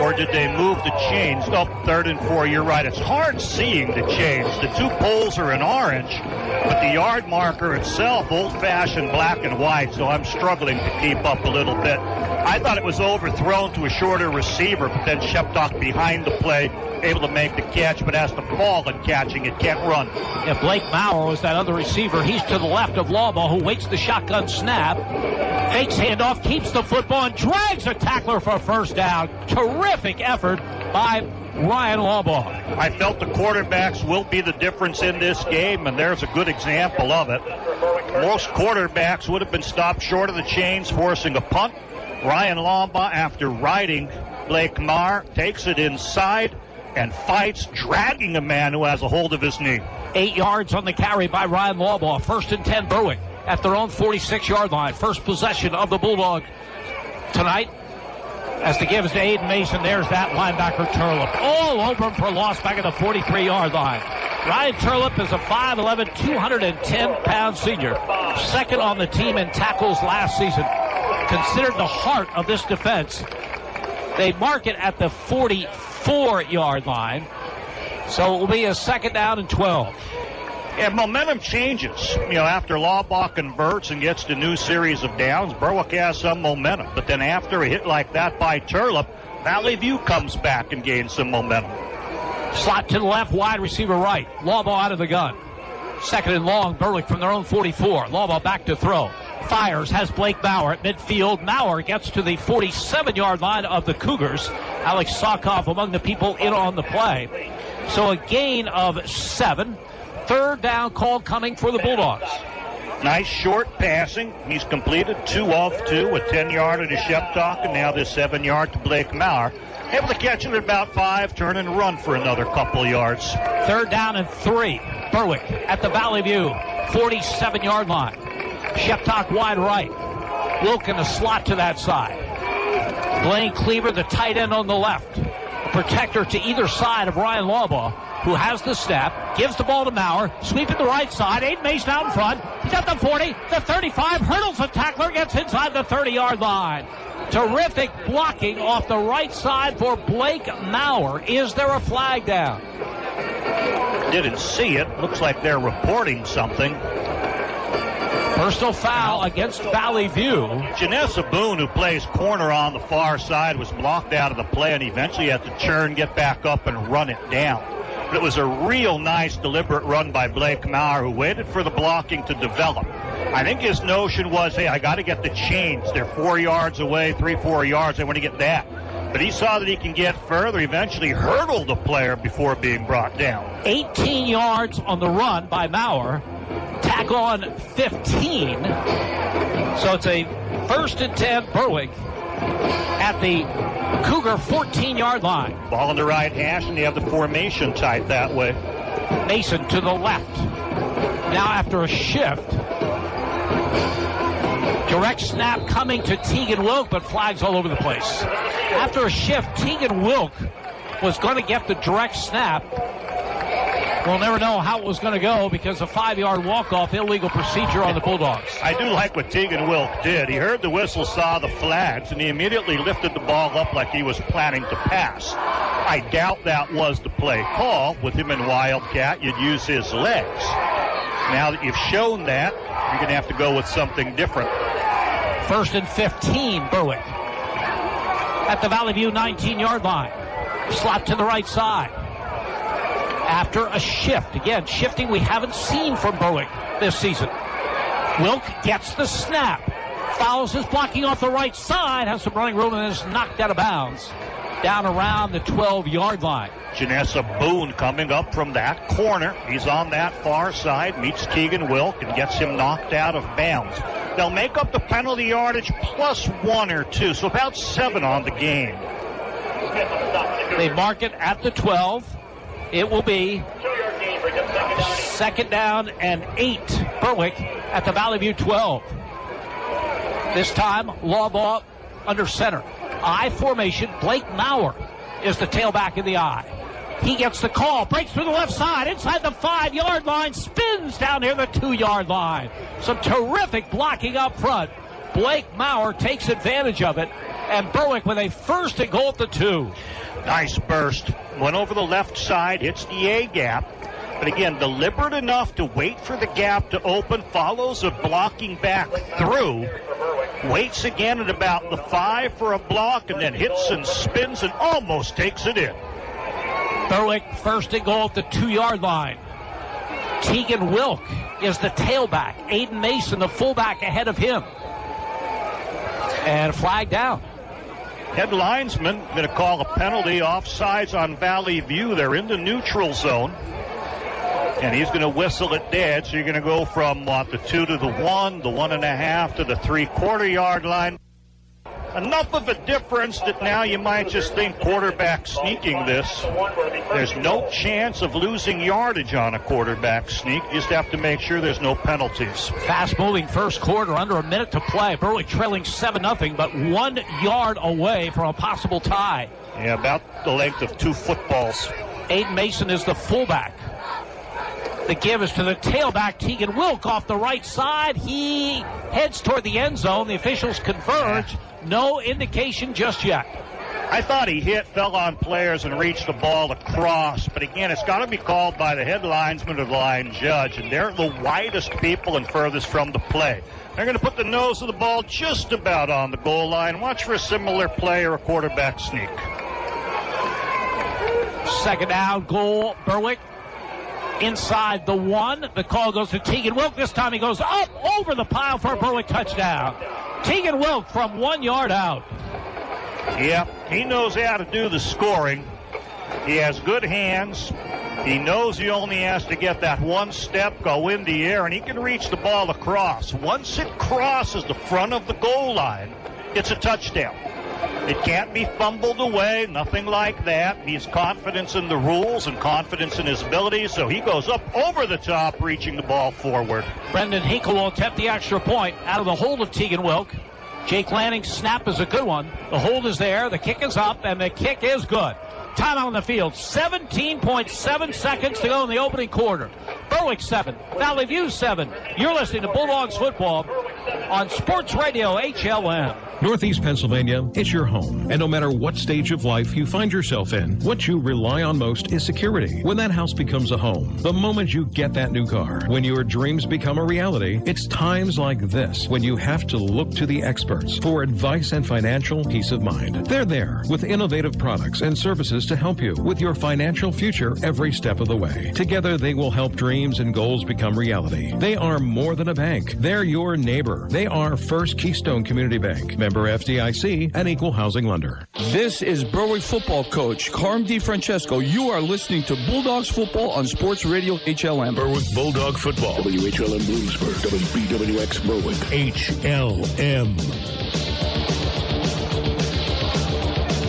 Or did they move the chains? Oh, 3rd and 4, you're right. It's hard seeing the chains. The 2 poles are in orange, but the yard marker itself, old-fashioned black and white, so I'm struggling to keep up a little bit. I thought it was overthrown to a shorter receiver, but then Sheptock behind the play, able to make the catch, but has to fall in catching it, can't run. If Blake Maurer was that other receiver, he's to the left of Lawball, who waits the shotgun snap, fakes handoff, keeps the football, and drags a tackler for a first down. Terrific effort by Ryan Lawball. I felt the quarterbacks will be the difference in this game, and there's a good example of it. Most quarterbacks would have been stopped short of the chains, forcing a punt. Ryan Lawball, after riding Blake Marr, takes it inside and fights, dragging a man who has a hold of his knee. 8 yards on the carry by Ryan Lawball. 1st and 10, Berwick at their own 46-yard line. First possession of the Bulldogs tonight. As the give is to Aiden Mason, there's that linebacker Turlip. All over him for loss back at the 43-yard line. Ryan Turlip is a 5'11", 210-pound senior. 2nd on the team in tackles last season. Considered the heart of this defense. They mark it at the 44-yard line. So it will be a 2nd down and 12. And momentum changes. After Lawbach converts and gets the new series of downs, Berwick has some momentum. But then after a hit like that by Turlip, Valley View comes back and gains some momentum. Slot to the left, wide receiver right. Lawball out of the gun. 2nd and long, Berwick from their own 44. Lawball back to throw. Fires, has Blake Maurer at midfield. Maurer gets to the 47-yard line of the Cougars. Alex Sokoff among the people in on the play. So a gain of 7. 3rd down call coming for the Bulldogs. Nice short passing. He's completed 2 of 2, a 10-yarder to Sheptock, and now this 7-yard to Blake Maurer. Able to catch it at about 5, turn and run for another couple yards. 3rd down and 3. Berwick at the Valley View 47-yard line. Sheptock wide right. Wilk in a slot to that side. Blaine Cleaver, the tight end on the left. A protector to either side of Ryan Lawball, who has the snap, gives the ball to Maurer, sweeping the right side. Aiden Mason out in front. He's at the 40, the 35, hurdles the tackler, gets inside the 30-yard line. Terrific blocking off the right side for Blake Maurer. Is there a flag down? Didn't see it. Looks like they're reporting something. Personal foul against Valley View. Janessa Boone, who plays corner on the far side, was blocked out of the play and eventually had to turn, get back up, and run it down. But it was a real nice, deliberate run by Blake Maurer, who waited for the blocking to develop. I think his notion was, hey, I got to get the chains. They're 4 yards away, 3-4 yards. I want to get that. But he saw that he can get further, eventually hurdled the player before being brought down. 18 yards on the run by Maurer. Tack on 15. So it's a 1st and 10, Berwick at the Cougar 14-yard line. Ball on the right hash, and they have the formation tight that way. Mason to the left. Now after a shift, direct snap coming to Tegan Wilk, but flags all over the place. After a shift, Tegan Wilk was going to get the direct snap. We'll never know how it was going to go because a 5-yard walk-off, illegal procedure on the Bulldogs. I do like what Tegan Wilk did. He heard the whistle, saw the flags, and he immediately lifted the ball up like he was planning to pass. I doubt that was the play call. With him in Wildcat, you'd use his legs. Now that you've shown that, you're going to have to go with something different. 1st and 15, Berwick at the Valley View 19-yard line. Slot to the right side. After a shift. Again, shifting we haven't seen from Berwick this season. Wilk gets the snap. Fouls his blocking off the right side. Has some running room and is knocked out of bounds. Down around the 12-yard line. Janessa Boone coming up from that corner. He's on that far side, meets Keegan Wilk and gets him knocked out of bounds. They'll make up the penalty yardage plus 1 or 2, so about 7 on the game. They mark it at the 12. It will be 2nd down and 8. Berwick at the Valley View 12. This time, Lawbaugh under center. I formation. Blake Maurer is the tailback in the I. He gets the call, breaks through the left side, inside the 5-yard line, spins down near the 2-yard line. Some terrific blocking up front. Blake Maurer takes advantage of it, and Berwick with a 1st and goal at the 2. Nice burst. Went over the left side, hits the A gap. But again, deliberate enough to wait for the gap to open, follows a blocking back through, waits again at about the 5 for a block, and then hits and spins and almost takes it in. Berwick 1st and goal at the 2-yard line. Tegan Wilk is the tailback. Aiden Mason, the fullback, ahead of him. And flag down. Head linesman going to call a penalty, offsides on Valley View. They're in the neutral zone. And he's going to whistle it dead. So you're going to go from the 2 to the 1, the 1.5 to the 3/4 yard line. Enough of a difference that now you might just think quarterback sneaking this. There's no chance of losing yardage on a quarterback sneak. You just have to make sure there's no penalties. Fast-moving first quarter, under a minute to play. Berwick trailing 7-0, but 1 yard away from a possible tie. Yeah, about the length of 2 footballs. Aiden Mason is the fullback. The give is to the tailback, Tegan Wilk, off the right side. He heads toward the end zone. The officials converge. No indication just yet. I thought he fell on players and reached the ball across. But again, it's got to be called by the head linesman or the line judge. And they're the widest people and furthest from the play. They're going to put the nose of the ball just about on the goal line. Watch for a similar play or a quarterback sneak. 2nd down, goal, Berwick. Inside the 1. The call goes to Tegan Wilk. This time he goes up over the pile for a Berwick touchdown. Tegan Wilk from 1 yard out. Yeah, he knows how to do the scoring. He has good hands. He knows he only has to get that 1 step, go in the air, and he can reach the ball across. Once it crosses the front of the goal line, it's a touchdown. It can't be fumbled away, nothing like that. He has confidence in the rules and confidence in his abilities, so he goes up over the top, reaching the ball forward. Brendan Hinkle will attempt the extra point out of the hold of Tegan Wilk. Jake Lanning's snap is a good one. The hold is there, the kick is up, and the kick is good. Timeout on the field. 17.7 seconds to go in the opening quarter. Berwick 7, Valley View 7. You're listening to Bulldogs football on Sports Radio HLM. Northeast Pennsylvania, it's your home. And no matter what stage of life you find yourself in, what you rely on most is security. When that house becomes a home, the moment you get that new car, when your dreams become a reality, it's times like this when you have to look to the experts for advice and financial peace of mind. They're there with innovative products and services to help you with your financial future every step of the way. Together, they will help dreams and goals become reality. They are more than a bank. They're your neighbor. They are First Keystone Community Bank, member FDIC, and equal housing lender. This is Berwick football coach Carm DiFrancesco. You are listening to Bulldogs football on Sports Radio HLM. Berwick Bulldog football. WHLM Bloomsburg, WBWX Berwick. HLM.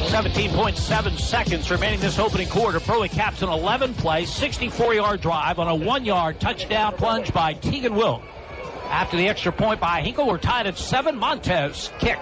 17.7 seconds remaining this opening quarter. Berwick caps an 11-play, 64-yard drive on a 1-yard touchdown plunge by Tegan Wilk. After the extra point by Hinkle, we're tied at 7. Montez kick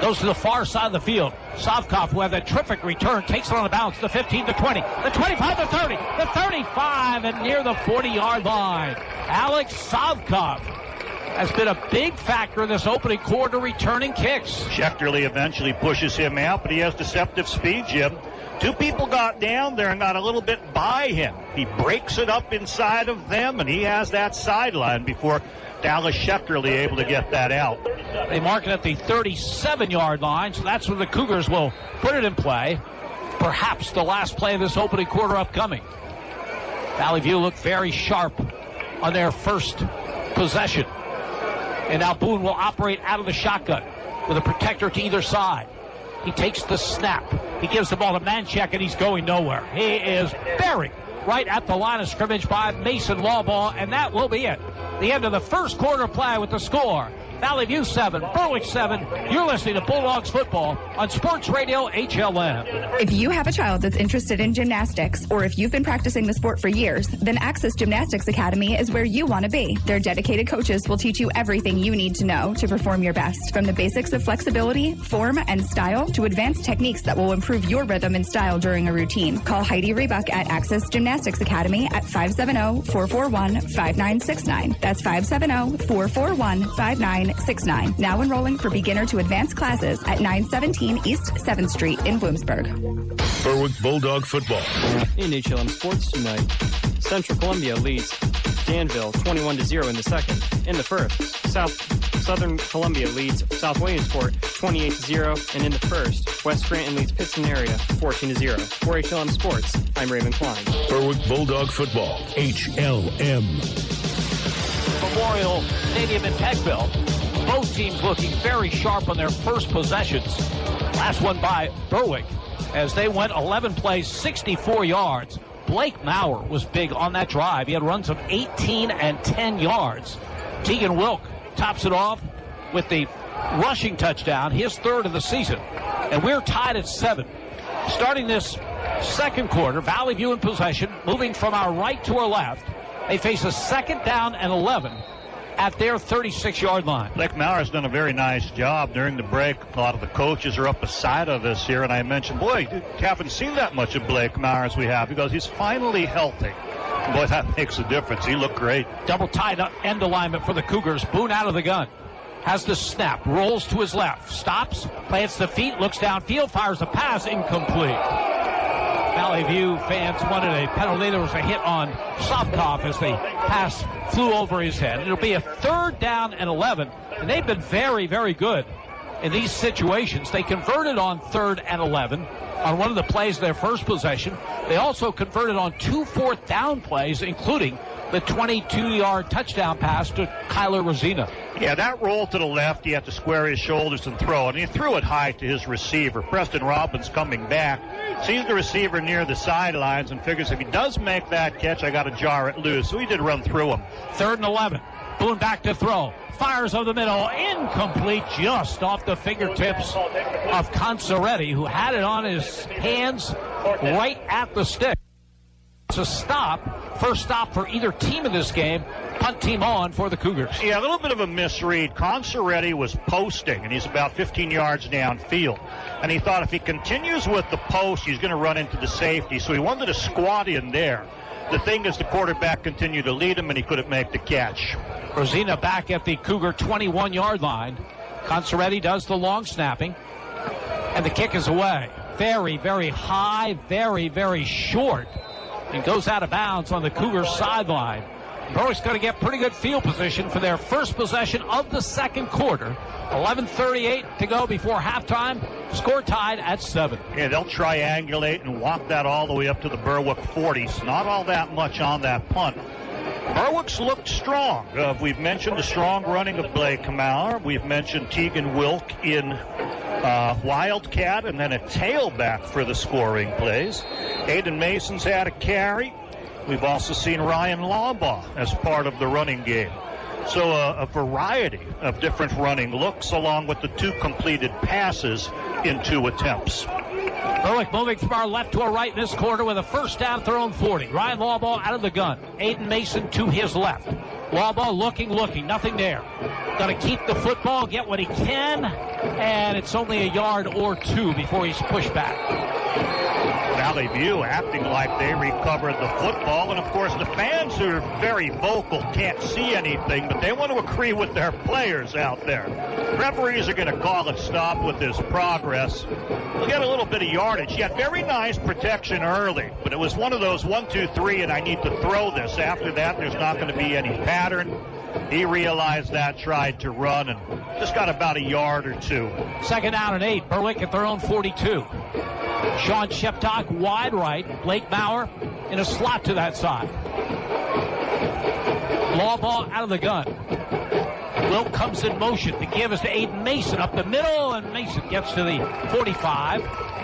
goes to the far side of the field. Sovkov, who had a terrific return, takes it on the bounce, the 15 to 20, the 25 to 30, the 35, and near the 40-yard line. Alex Sovkov has been a big factor in this opening quarter, returning kicks. Schechterly eventually pushes him out, but he has deceptive speed, Jim. 2 people got down there and got a little bit by him. He breaks it up inside of them, and he has that sideline before Dallas Schechterly able to get that out. They mark it at the 37-yard line, so that's where the Cougars will put it in play. perhaps the last play of this opening quarter upcoming. Valley View looked very sharp on their first possession. And now Boone will operate out of the shotgun with a protector to either side. He takes the snap. He gives the ball to Manchek, and he's going nowhere. He is buried right at the line of scrimmage by Mason Lawball, and that will be it. The end of the first quarter play with the score. Valley View 7, Berwick 7. You're listening to Bulldogs football on Sports Radio HLM. If you have a child that's interested in gymnastics, or if you've been practicing the sport for years, then Access Gymnastics Academy is where you want to be. Their dedicated coaches will teach you everything you need to know to perform your best, from the basics of flexibility, form, and style to advanced techniques that will improve your rhythm and style during a routine. Call Heidi Rebuck at Access Gymnastics Academy at 570-441-5969. That's 570-441-5969. Now enrolling for beginner to advanced classes at 917 East 7th Street in Bloomsburg. Berwick Bulldog football. In HLM Sports tonight, Central Columbia leads Danville 21-0 in the second. In the first, Southern Columbia leads South Williamsport 28-0, and in the first, West Scranton leads Pittston area 14-0. For HLM Sports, I'm Raven Klein. Berwick Bulldog football. HLM. Memorial Stadium in Peckville. Both teams looking very sharp on their first possessions. Last one by Berwick as they went 11 plays, 64 yards. Blake Maurer was big on that drive. He had runs of 18 and 10 yards. Tegan Wilk tops it off with the rushing touchdown, his third of the season. And we're tied at 7. Starting this second quarter, Valley View in possession, moving from our right to our left. They face a second down and 11 at their 36-yard line. Blake Maurer's done a very nice job during the break. A lot of the coaches are up beside of us here, and I mentioned, boy, haven't seen that much of Blake Maurer as we have, because he's finally healthy. Boy, that makes a difference. He looked great. Double tight end alignment for the Cougars. Boone out of the gun. Has the snap, rolls to his left, stops, plants the feet, looks downfield, fires a pass, incomplete. Valley View fans wanted a penalty. There was a hit on Sopkoff as the pass flew over his head. It'll be a third down and 11, and they've been very, very good in these situations. They converted on third and 11 on one of the plays of their first possession. They also converted on 2 fourth down plays, including the 22-yard touchdown pass to Kyler Rosina. Yeah, that roll to the left, he had to square his shoulders and throw it. And he threw it high to his receiver. Preston Robbins coming back, sees the receiver near the sidelines and figures if he does make that catch, I got to jar it loose. So he did run through him. Third and 11. Boone back to throw. Fires over the middle. Incomplete, just off the fingertips of Consoretti, who had it on his hands right at the stick. It's a stop. First stop for either team in this game. Punt team on for the Cougars. Yeah, a little bit of a misread. Consoretti was posting, and he's about 15 yards downfield. And he thought if he continues with the post, he's going to run into the safety. So he wanted to squat in there. The thing is, the quarterback continued to lead him, and he couldn't make the catch. Rosina back at the Cougar 21-yard line. Consoretti does the long snapping, and the kick is away. Very, very high, very, very short, and goes out of bounds on the Cougars sideline. Berwick's going to get pretty good field position for their first possession of the second quarter. 11:38 to go before halftime. Score tied at 7. Yeah, they'll triangulate and walk that all the way up to the Berwick 40s. Not all that much on that punt. Berwick's looked strong. We've mentioned the strong running of Blake Maurer. We've mentioned Tegan Wilk in Wildcat, and then a tailback for the scoring plays. Aiden Mason's had a carry. We've also seen Ryan Lawbaugh as part of the running game. So a variety of different running looks, along with the 2 completed passes in 2 attempts. Berwick moving from our left to our right in this quarter with a first down at their own 40. Ryan Lawbaugh out of the gun. Aiden Mason to his left. Lawbaugh looking, nothing there. Going to keep the football, get what he can, and it's only a yard or 2 before he's pushed back. Valley View acting like they recovered the football, and of course the fans who are very vocal can't see anything, but they want to agree with their players out there. Referees are going to call it stop with this progress. We'll get a little bit of yardage. He had very nice protection early, but it was one of those 1, 2, 3, and I need to throw this. After that, there's not going to be any pattern. He realized that, tried to run, and just got about a yard or 2. Second down and 8. Berwick at their own 42. Sean Sheptock wide right. Blake Bauer in a slot to that side. Law ball out of the gun. Wilk comes in motion. The give is to Aiden Mason up the middle, and Mason gets to the 45,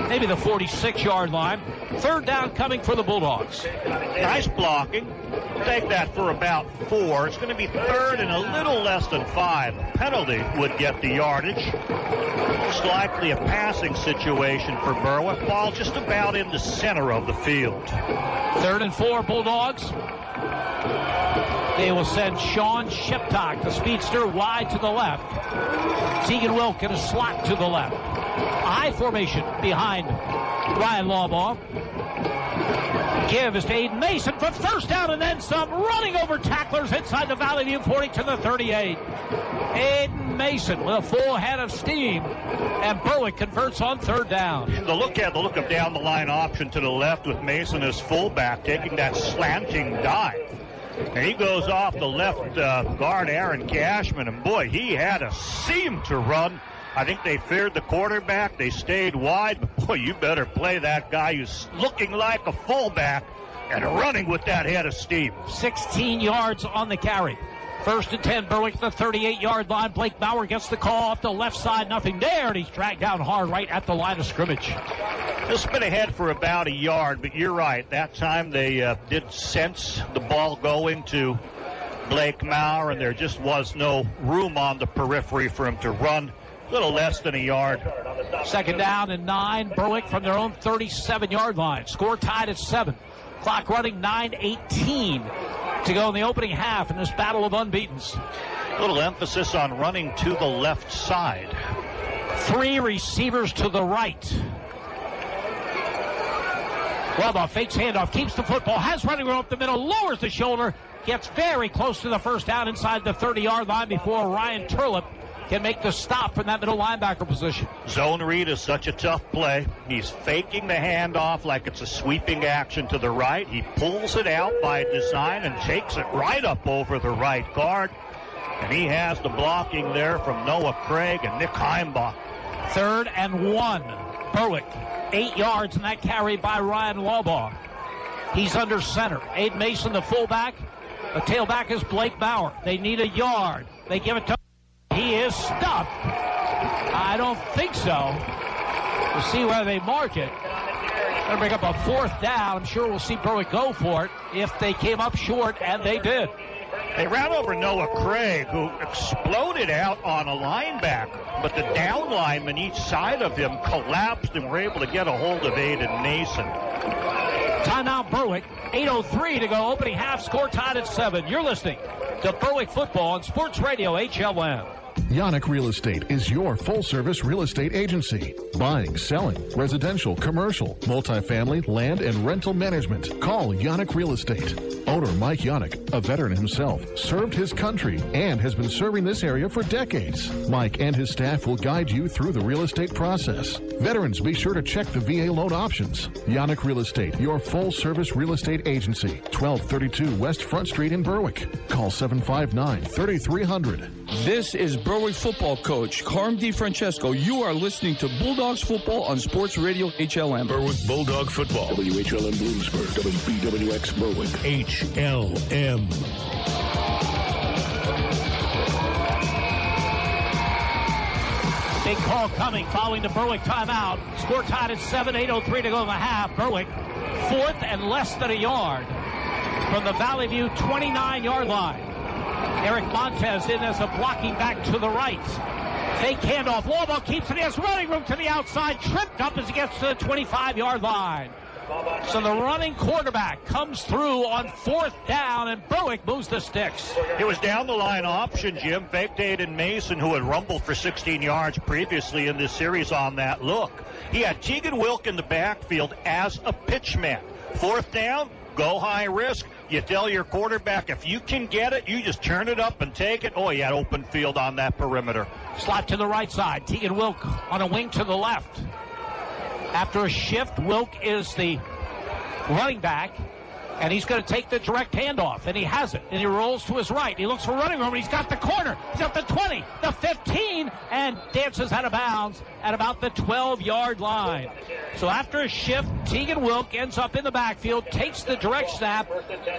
maybe the 46-yard line. Third down coming for the Bulldogs. Nice blocking. Take that for about 4. It's going to be third and a little less than 5. Penalty would get the yardage. Most likely a passing situation for Berwick. Ball just about in the center of the field. 3rd and 4 Bulldogs. They will send Sean Sheptock, the speedster, wide to the left. Tegan Wilk in a slot to the left. I formation behind Ryan Lawbaugh. Give is to Aiden Mason for first down and then some, running over tacklers inside the Valley View 40 to the 38. Aiden Mason with a full head of steam, and Berwick converts on third down. The look of down the line option to the left with Mason as fullback, taking that slanting dive. And he goes off the left guard, Aaron Cashman, and boy, he had a seam to run. I think they feared the quarterback. They stayed wide, but boy, you better play that guy who's looking like a fullback and running with that head of steam. 16 yards on the carry. 1st and 10, Berwick at the 38-yard line. Blake Bauer gets the call off the left side. Nothing there, and he's dragged down hard right at the line of scrimmage. He'll spin ahead for about a yard, but you're right. That time they did sense the ball going to Blake Maurer, and there just was no room on the periphery for him to run. A little less than a yard. 2nd down and 9. Berwick from their own 37-yard line. Score tied at 7. Clock running 9:18 to go in the opening half in this battle of unbeatens. A little emphasis on running to the left side. 3 receivers to the right. Lawbaugh fakes handoff, keeps the football, has running room up the middle, lowers the shoulder, gets very close to the first down inside the 30-yard line before Ryan Turlip can make the stop from that middle linebacker position. Zone read is such a tough play. He's faking the handoff like it's a sweeping action to the right. He pulls it out by design and takes it right up over the right guard. And he has the blocking there from Noah Craig and Nick Heimbach. 3rd and 1. Berwick, 8 yards in that carry by Ryan Lawbaugh. He's under center. Aiden Mason, the fullback. The tailback is Blake Bauer. They need a yard. They give it to... He is stuffed. I don't think so. We'll see whether they mark it. Going to bring up a 4th down. I'm sure we'll see Berwick go for it if they came up short, and they did. They ran over Noah Craig, who exploded out on a linebacker, but the down linemen each side of him collapsed and were able to get a hold of Aiden Mason. Timeout Berwick. 8:03 to go. Opening half. Score tied at 7. You're listening to Berwick Football on Sports Radio HLM. Yannick Real Estate is your full-service real estate agency. Buying, selling, residential, commercial, multifamily, land, and rental management. Call Yannick Real Estate. Owner Mike Yannick, a veteran himself, served his country and has been serving this area for decades. Mike and his staff will guide you through the real estate process. Veterans, be sure to check the VA loan options. Yannick Real Estate, your full-service real estate agency. 1232 West Front Street in Berwick. Call 759-3300. This is Berwick football coach Carm DiFrancesco. You are listening to Bulldogs football on Sports Radio HLM. Berwick Bulldog football. WHLM Bloomsburg, WBWX Berwick. HLM. Big call coming following the Berwick timeout. Score tied at 7, 8:03 to go in the half. Berwick 4th and less than a yard from the Valley View 29-yard line. Eric Montez in as a blocking back to the right. Fake handoff. Lawbaugh keeps it. He has running room to the outside. Tripped up as he gets to the 25-yard line. So the running quarterback comes through on 4th down, and Berwick moves the sticks. It was down the line option, Jim. Faked Aiden Mason, who had rumbled for 16 yards previously in this series on that look. He had Tegan Wilk in the backfield as a pitchman. 4th down, go high risk. You tell your quarterback, if you can get it, you just turn it up and take it. Oh, he had open field on that perimeter. Slot to the right side. Tegan Wilk on a wing to the left. After a shift, Wilk is the running back. And he's going to take the direct handoff, and he has it. And he rolls to his right. He looks for running room, and he's got the corner. He's up the 20, the 15, and dances out of bounds at about the 12-yard line. So after a shift, Tegan Wilk ends up in the backfield, takes the direct snap,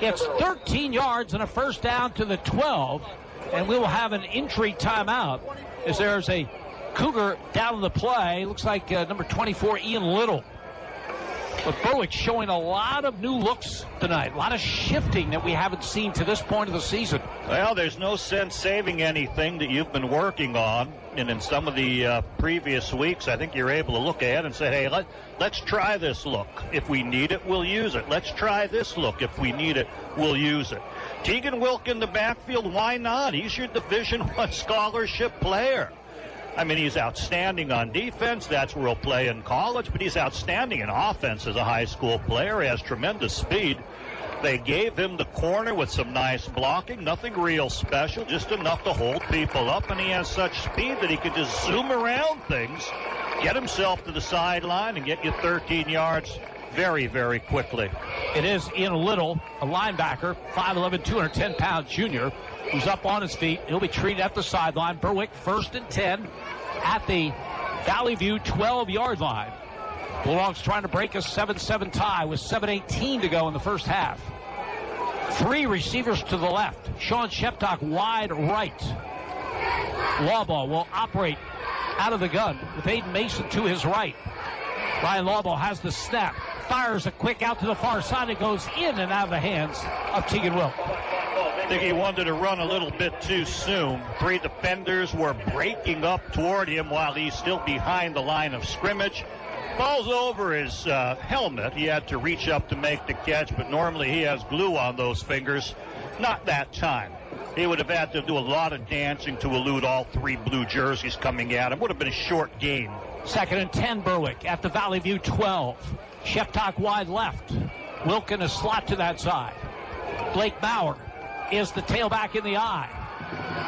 gets 13 yards and a first down to the 12, and we will have an injury timeout as there's a Cougar down in the play. Looks like number 24, Ian Little. But Berwick showing a lot of new looks tonight, a lot of shifting that we haven't seen to this point of the season. Well, there's no sense saving anything that you've been working on. And in some of the previous weeks, I think you're able to look ahead and say, hey, let's try this look. If we need it, we'll use it. Let's try this look. If we need it, we'll use it. Tegan Wilk in the backfield, why not? He's your Division I scholarship player. I mean, he's outstanding on defense. That's where he'll play in college. But he's outstanding in offense as a high school player. He has tremendous speed. They gave him the corner with some nice blocking. Nothing real special, just enough to hold people up. And he has such speed that he can just zoom around things, get himself to the sideline, and get you 13 yards very, very quickly. It is Ian Little, a linebacker, 5'11", 210-pound junior, who's up on his feet. He'll be treated at the sideline. Berwick 1st and 10 at the Valley View 12-yard line. Bulldogs trying to break a 7-7 tie with 7:18 to go in the first half. 3 receivers to the left. Sean Sheptock wide right. Lawball will operate out of the gun with Aiden Mason to his right. Ryan Lawball has the snap. Fires a quick out to the far side. It goes in and out of the hands of Tegan Wilk. I think he wanted to run a little bit too soon. 3 defenders were breaking up toward him while he's still behind the line of scrimmage. Falls over his helmet. He had to reach up to make the catch, but normally he has glue on those fingers. Not that time. He would have had to do a lot of dancing to elude all 3 blue jerseys coming at him. Would have been a short game. 2nd and 10, Berwick at the Valley View 12. Sheptock wide left. Wilk in a slot to that side. Blake Bauer is the tailback in the eye.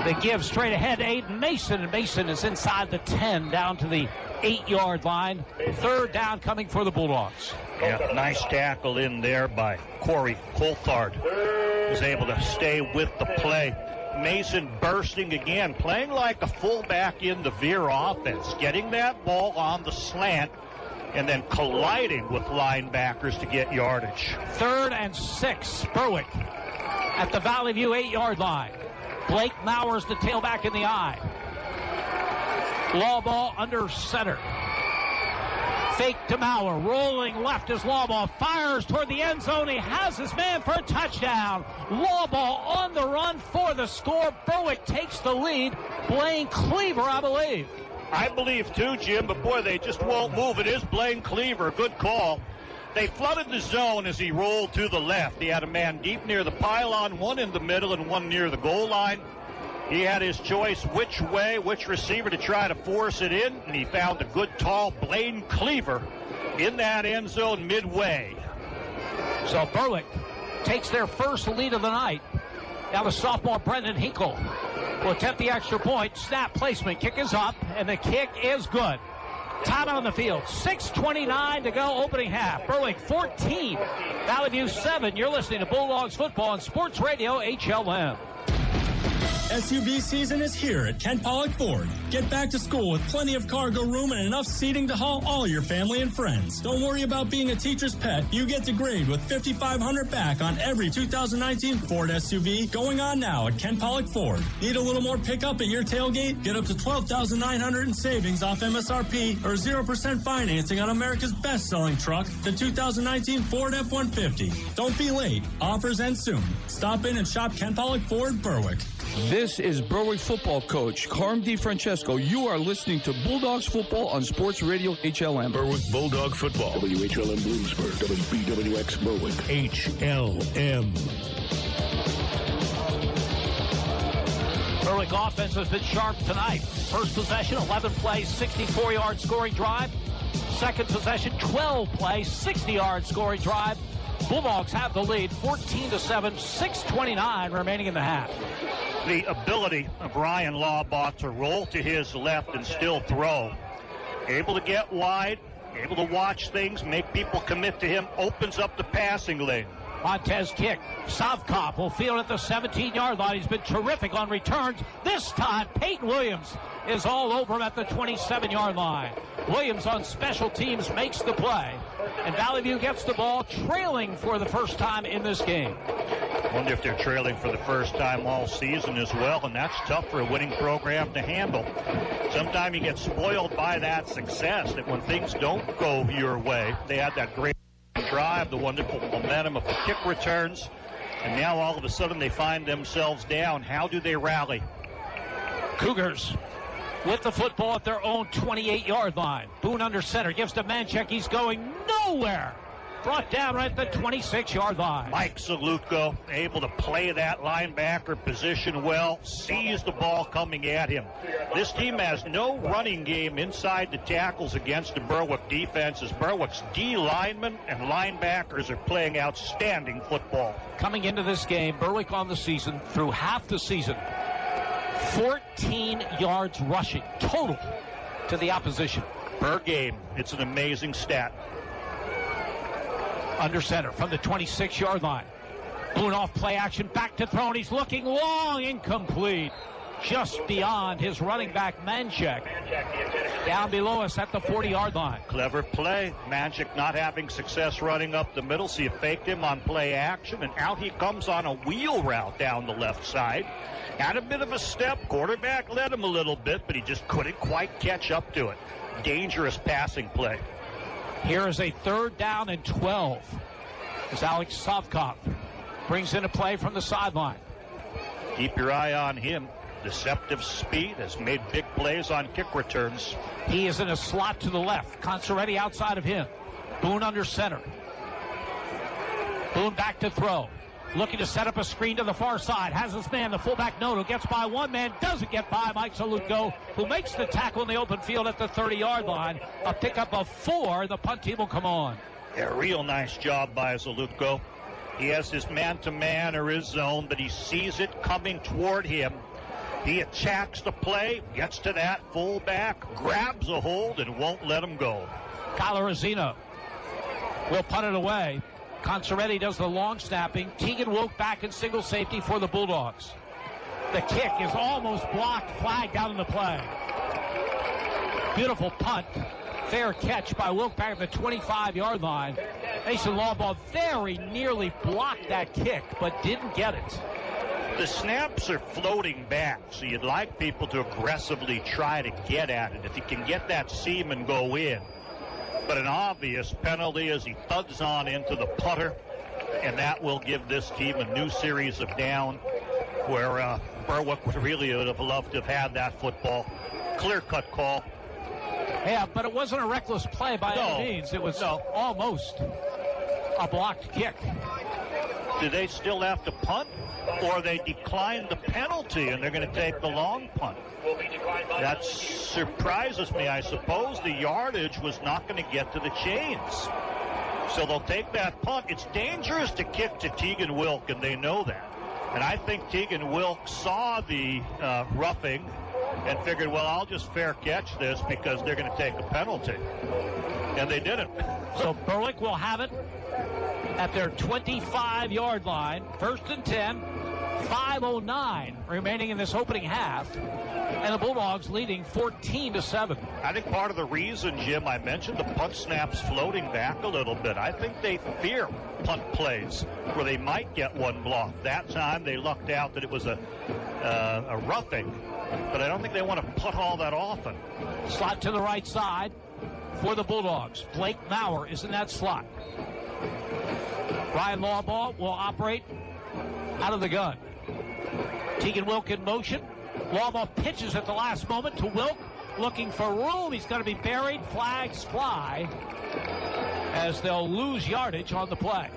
They give straight ahead to Aiden Mason, and Mason is inside the 10 down to the 8-yard line. 3rd down coming for the Bulldogs. Yeah, nice tackle in there by Corey Coulthard. Was able to stay with the play. Mason bursting again, playing like a fullback in the veer offense, getting that ball on the slant and then colliding with linebackers to get yardage. 3rd and 6, Berwick at the Valley View 8-yard line. Blake Mowers, the tailback in the eye. Lawball under center. Fake to Maurer, rolling left as Lawball fires toward the end zone. He has his man for a touchdown. Lawball on the run for the score. Berwick takes the lead. Blaine Cleaver, I believe. I believe too, Jim, but boy, they just won't move. It is Blaine Cleaver. Good call. They flooded the zone as he rolled to the left. He had a man deep near the pylon, one in the middle and one near the goal line. He had his choice which way, which receiver to try to force it in, and he found a good, tall Blaine Cleaver in that end zone midway. So Berwick takes their first lead of the night. Now the sophomore Brendan Hinkle will attempt the extra point. Snap placement. Kick is up, and the kick is good. Timeout on the field. 6:29 to go, opening half. Berwick 14, Valley View 7. You're listening to Bulldogs football on Sports Radio HLM. SUV season is here at Kent Pollock Ford. Get back to school with plenty of cargo room and enough seating to haul all your family and friends. Don't worry about being a teacher's pet. You get to grade with $5,500 back on every 2019 Ford SUV going on now at Kent Pollock Ford. Need a little more pickup at your tailgate? Get up to $12,900 in savings off MSRP or 0% financing on America's best-selling truck, the 2019 Ford F-150. Don't be late. Offers end soon. Stop in and shop Kent Pollock Ford, Berwick. This is Berwick football coach Carm DiFrancesco. You are listening to Bulldogs football on Sports Radio HLM. Berwick Bulldog football. WHLM Bloomsburg, WBWX Berwick. HLM. Berwick offense has been sharp tonight. First possession, 11 plays, 64-yard scoring drive. Second possession, 12 plays, 60-yard scoring drive. Bulldogs have the lead, 14-7, 6:29 remaining in the half. The ability of Ryan Lawbott to roll to his left and still throw. Able to get wide, able to watch things, make people commit to him, opens up the passing lane. Montez kick. Sovkop will field at the 17-yard line. He's been terrific on returns. This time, Peyton Williams is all over him at the 27-yard line. Williams on special teams makes the play. And Valley View gets the ball, trailing for the first time in this game. Wonder if they're trailing for the first time all season as well, and that's tough for a winning program to handle. Sometimes you get spoiled by that success, that when things don't go your way, they had that great drive, the wonderful momentum of the kick returns, and now all of a sudden they find themselves down. How do they rally? Cougars with the football at their own 28-yard line. Boone under center, gives to Manchek. He's going nowhere. Brought down right at the 26-yard line. Mike Salutko able to play that linebacker position well, sees the ball coming at him. This team has no running game inside the tackles against the Berwick defense, as Berwick's D linemen and linebackers are playing outstanding football. Coming into this game, Berwick on the season, through half the season, 14 yards rushing total to the opposition. Per game. It's an amazing stat. Under center from the 26-yard line. Boone off play action, back to throw, and he's looking long, incomplete. Just beyond his running back, Manchek. Down below us at the 40-yard line. Clever play. Manchek not having success running up the middle, so you faked him on play action, and out he comes on a wheel route down the left side. Had a bit of a step. Quarterback led him a little bit, but he just couldn't quite catch up to it. Dangerous passing play. Here is a 3rd down and 12. As Alex Sovkop brings in a play from the sideline. Keep your eye on him. Deceptive speed, has made big plays on kick returns. He is in a slot to the left. Consoretti outside of him. Boone under center. Boone back to throw. Looking to set up a screen to the far side. Has his man, the fullback Noto, gets by one man, doesn't get by Mike Salutko, who makes the tackle in the open field at the 30-yard line. A pickup of 4. The punt team will come on. A real nice job by Salutko. He has his man-to-man or his zone, but he sees it coming toward him. He attacks the play, gets to that fullback, grabs a hold, and won't let him go. Colorazino will punt it away. Consoretti does the long snapping. Tegan Wilk back in single safety for the Bulldogs. The kick is almost blocked, flagged out in the play. Beautiful punt. Fair catch by Wilk back at the 25-yard line. Mason Lawball very nearly blocked that kick, but didn't get it. The snaps are floating back, so you'd like people to aggressively try to get at it. If you can get that seam and go in. But an obvious penalty as he thuds on into the punter, and that will give this team a new series of down, where Berwick would really have loved to have had that football. Clear-cut call. Yeah, but it wasn't a reckless play by any means. It was almost a blocked kick. Do they still have to punt, or they declined the penalty and they're going to take the long punt? That surprises me. I suppose the yardage was not going to get to the chains. So they'll take that punt. It's dangerous to kick to Tegan Wilk, and they know that. And I think Tegan Wilk saw the roughing and figured, well, I'll just fair catch this because they're going to take a penalty. And they didn't. So Berwick will have it at their 25-yard line. 1st and 10. 5:09 remaining in this opening half. And the Bulldogs leading 14-7. I think part of the reason, Jim, I mentioned the punt snaps floating back a little bit. I think they fear punt plays where they might get one block. That time they lucked out that it was a roughing. But I don't think they want to punt all that often. Slot to the right side for the Bulldogs. Blake Maurer is in that slot. Ryan Lawball will operate out of the gun. Tegan Wilk in motion. Lawball pitches at the last moment to Wilk. Looking for room. He's going to be buried. Flags fly as they'll lose yardage on the play.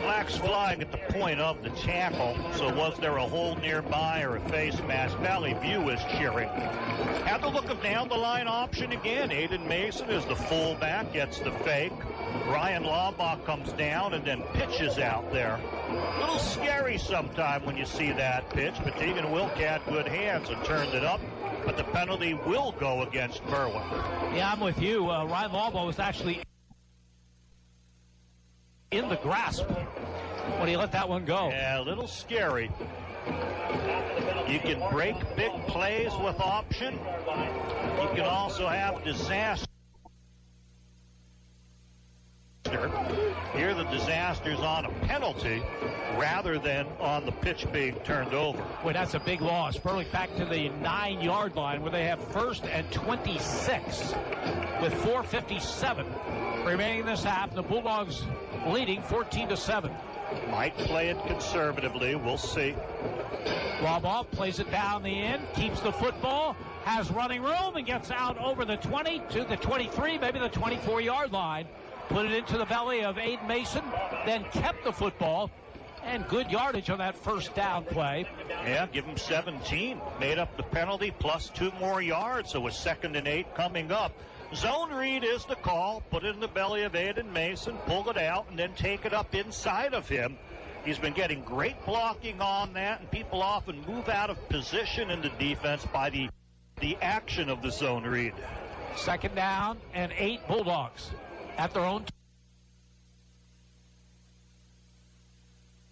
Flags flying at the point of the tackle. So was there a hole nearby or a face mask? Valley View is cheering. Had the look of down the line option again. Aiden Mason is the fullback, gets the fake. Ryan Lawbach comes down and then pitches out there. A little scary sometime when you see that pitch, but Tegan Wilk had good hands and turned it up. But the penalty will go against Berwick. Yeah, I'm with you. Ryan Lawbach was actually in the grasp when he let that one go. Yeah, a little scary. You can break big plays with option. You can also have disaster. Here the disaster's on a penalty rather than on the pitch being turned over. Well, that's a big loss. Berwick back to the 9-yard line where they have 1st and 26 with 4:57 remaining in this half. The Bulldogs leading 14-7. Might play it conservatively. We'll see. Law plays it down the end, keeps the football, has running room, and gets out over the 20 to the 23, maybe the 24-yard line. Put it into the belly of Aiden Mason, then kept the football, and good yardage on that first down play. Yeah, give him 17. Made up the penalty plus 2 more yards, so a 2nd and 8 coming up. Zone read is the call. Put it in the belly of Aiden Mason, pull it out, and then take it up inside of him. He's been getting great blocking on that, and people often move out of position in the defense by the action of the zone read. 2nd down and 8 Bulldogs at their own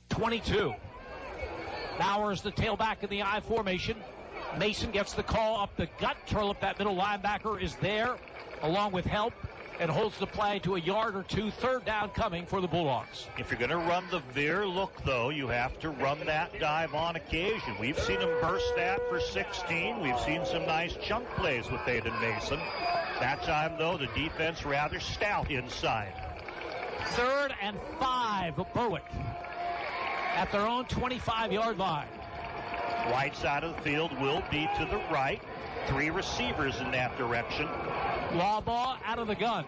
22. Bowers the tailback in the I formation. Mason gets the call up the gut. Turlip, that middle linebacker, is there along with help and holds the play to a yard or 2. 3rd down coming for the Bulldogs. If you're going to run the veer look, though, you have to run that dive on occasion. We've seen him burst that for 16. We've seen some nice chunk plays with Aiden Mason. That time, though, the defense rather stout inside. 3rd and 5 Berwick at their own 25-yard line. Right side of the field will be to the right. 3 receivers in that direction. Lawbaugh out of the gun.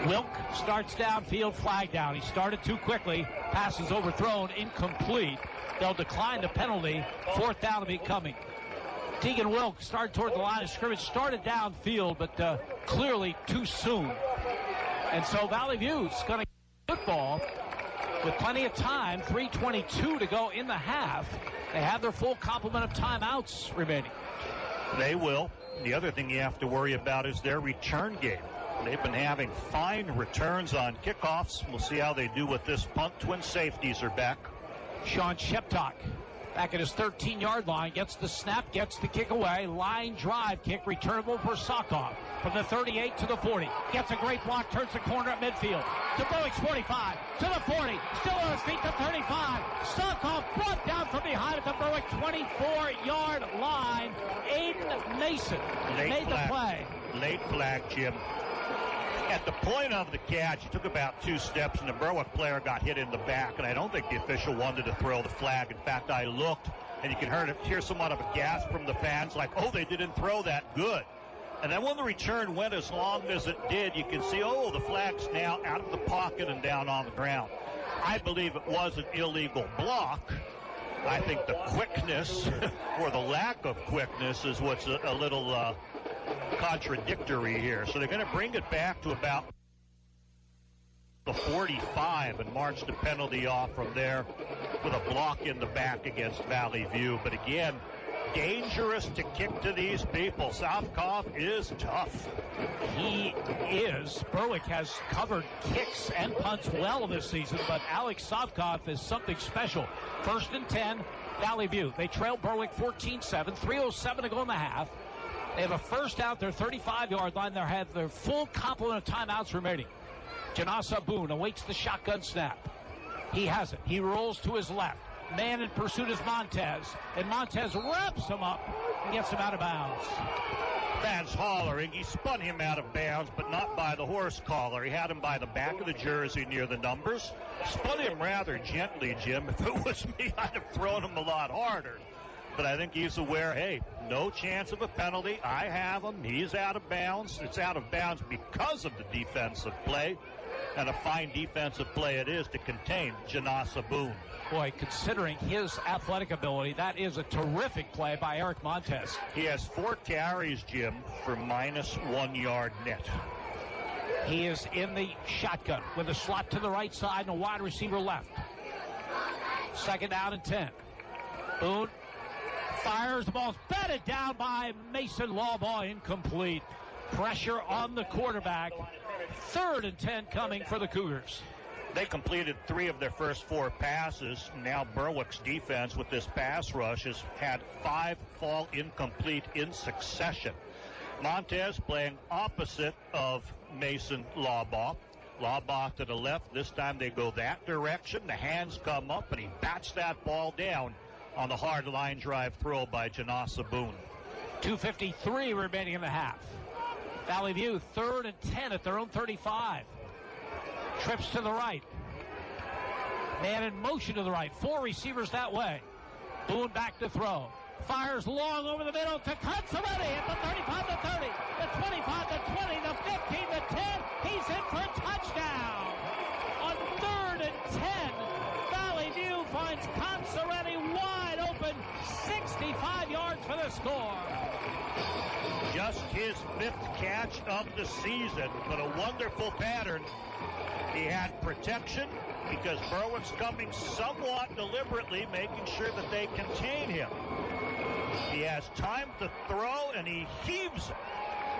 Wilk starts downfield, flag down. He started too quickly. Pass is overthrown, incomplete. They'll decline the penalty. 4th down to be coming. Tegan Wilk started toward the line of scrimmage, started downfield, but clearly too soon. And so Valley View's going to get football with plenty of time, 3:22 to go in the half. They have their full complement of timeouts remaining. They will. The other thing you have to worry about is their return game. They've been having fine returns on kickoffs. We'll see how they do with this punt. Twin safeties are back. Sean Sheptock back at his 13-yard line, gets the snap, gets the kick away. Line drive kick, returnable for Sokoff. From the 38 to the 40. Gets a great block, turns the corner at midfield. To Berwick's 45, to the 40. Still on his feet to 35. Sokoff brought down from behind at the Berwick 24-yard line. Aiden Mason made the play. Late flag, Jim. At the point of the catch, he took about 2 steps, and the Berwick player got hit in the back, and I don't think the official wanted to throw the flag. In fact, I looked, and you can hear somewhat of a gasp from the fans, like, oh, they didn't throw that good. And then when the return went as long as it did, you can see, oh, the flag's now out of the pocket and down on the ground. I believe it was an illegal block. I think the quickness, or the lack of quickness, is what's a little contradictory here. So they're going to bring it back to about the 45 and march the penalty off from there with a block in the back against Valley View. But again, dangerous to kick to these people. Sokoff is tough. He is. Berwick has covered kicks and punts well this season, but Alex Sokoff is something special. 1st and 10, Valley View. They trail Berwick 14-7, 3:07 to go in the half. They have a first out their 35-yard line. They have their full complement of timeouts remaining. Janasa Boone awaits the shotgun snap. He has it. He rolls to his left. Man in pursuit is Montez. And Montez wraps him up and gets him out of bounds. Fans hollering. He spun him out of bounds, but not by the horse collar. He had him by the back of the jersey near the numbers. Spun him rather gently, Jim. If it was me, I'd have thrown him a lot harder. But I think he's aware, hey, no chance of a penalty. I have him. He's out of bounds. It's out of bounds because of the defensive play. And a fine defensive play it is to contain Janasa Boone. Boy, considering his athletic ability, that is a terrific play by Eric Montez. He has 4 carries, Jim, for -1 yard net. He is in the shotgun with a slot to the right side and a wide receiver left. 2nd down and 10. Boone fires, the ball's batted down by Mason. Lawbaugh incomplete. Pressure on the quarterback. 3rd and 10 coming for the Cougars. They completed 3 of their first 4 passes. Now Berwick's defense with this pass rush has had 5 fall incomplete in succession. Montez playing opposite of Mason Lawbaugh. Lawbaugh to the left. This time they go that direction. The hands come up, and he bats that ball down on the hard line drive throw by Janasa Boone. 2:53 remaining in the half. Valley View 3rd and 10 at their own 35. Trips to the right. Man in motion to the right. 4 receivers that way. Boone back to throw. Fires long over the middle to Consoletti at the 35 to 30, the 25 to 20, the 15 to 10. He's in for a touchdown. On 3rd and 10, Valley View finds Consoletti wide open, 65 yards for the score. Just his 5th catch of the season, but a wonderful pattern. He had protection because Berwick's coming somewhat deliberately, making sure that they contain him. He has time to throw, and he heaves it.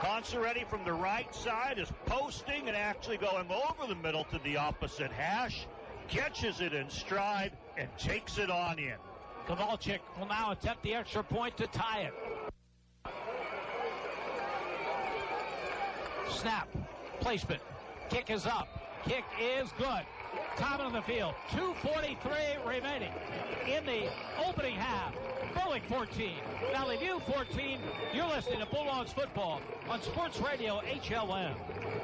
Consoletti from the right side is posting and actually going over the middle to the opposite hash, catches it in stride, and takes it on in. Kowalczyk will now attempt the extra point to tie it. Snap. Placement. Kick is up. Kick is good. Time on the field. 2:43 remaining in the opening half. Berwick 14, Valley View 14. You're listening to Bulldogs football on Sports Radio HLM.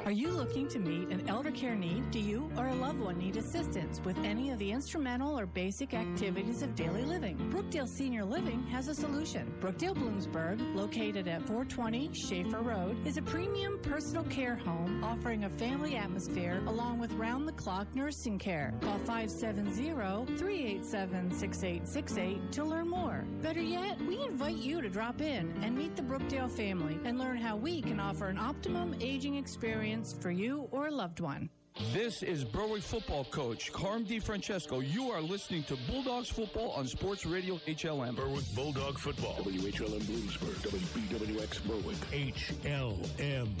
Are you looking to meet an elder care need? Do you or a loved one need assistance with any of the instrumental or basic activities of daily living? Brookdale Senior Living has a solution. Brookdale Bloomsburg, located at 420 Schaefer Road, is a premium personal care home offering a family atmosphere along with round-the-clock nursing care. Call 570-387-6868 to learn more. Better yet, we invite you to drop in and meet the Brookdale family and learn how we can offer an optimum aging experience for you or a loved one. This is Berwick football coach Carm DiFrancesco. You are listening to Bulldogs football on Sports Radio HLM. Berwick Bulldog football. WHLM Bloomsburg, WBWX Berwick. HLM.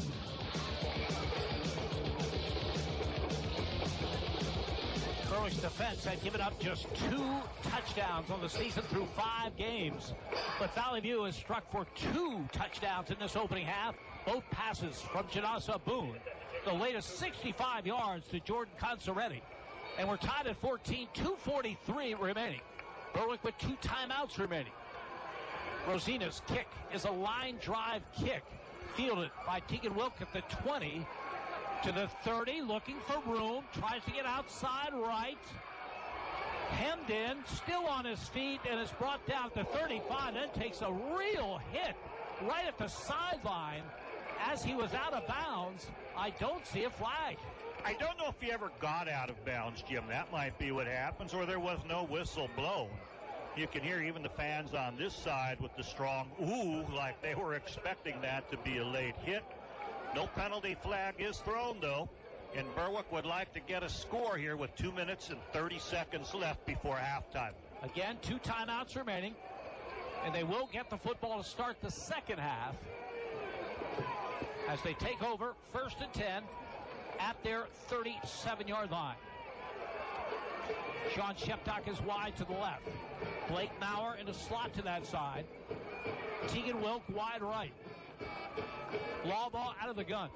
Berwick's defense had given up just 2 touchdowns on the season through 5 games. But Valley View has struck for 2 touchdowns in this opening half. Both passes from Janasa Boone. The latest 65 yards to Jordan Consoletti. And we're tied at 14, 2:43 remaining. Berwick with 2 timeouts remaining. Rosina's kick is a line drive kick. Fielded by Tegan Wilk at the 20. To the 30, looking for room, tries to get outside right. Hemmed in, still on his feet, and is brought down at the 35, then takes a real hit right at the sideline. As he was out of bounds, I don't see a flag. I don't know if he ever got out of bounds, Jim. That might be what happens, or there was no whistle blown. You can hear even the fans on this side with the strong ooh, like they were expecting that to be a late hit. No penalty flag is thrown, though, and Berwick would like to get a score here with 2 minutes and 30 seconds left before halftime. Again, 2 timeouts remaining, and they will get the football to start the second half as they take over 1st and 10 at their 37-yard line. Sean Sheptock is wide to the left. Blake Maurer in a slot to that side. Tegan Wilk wide right. Lawbaugh out of the gun.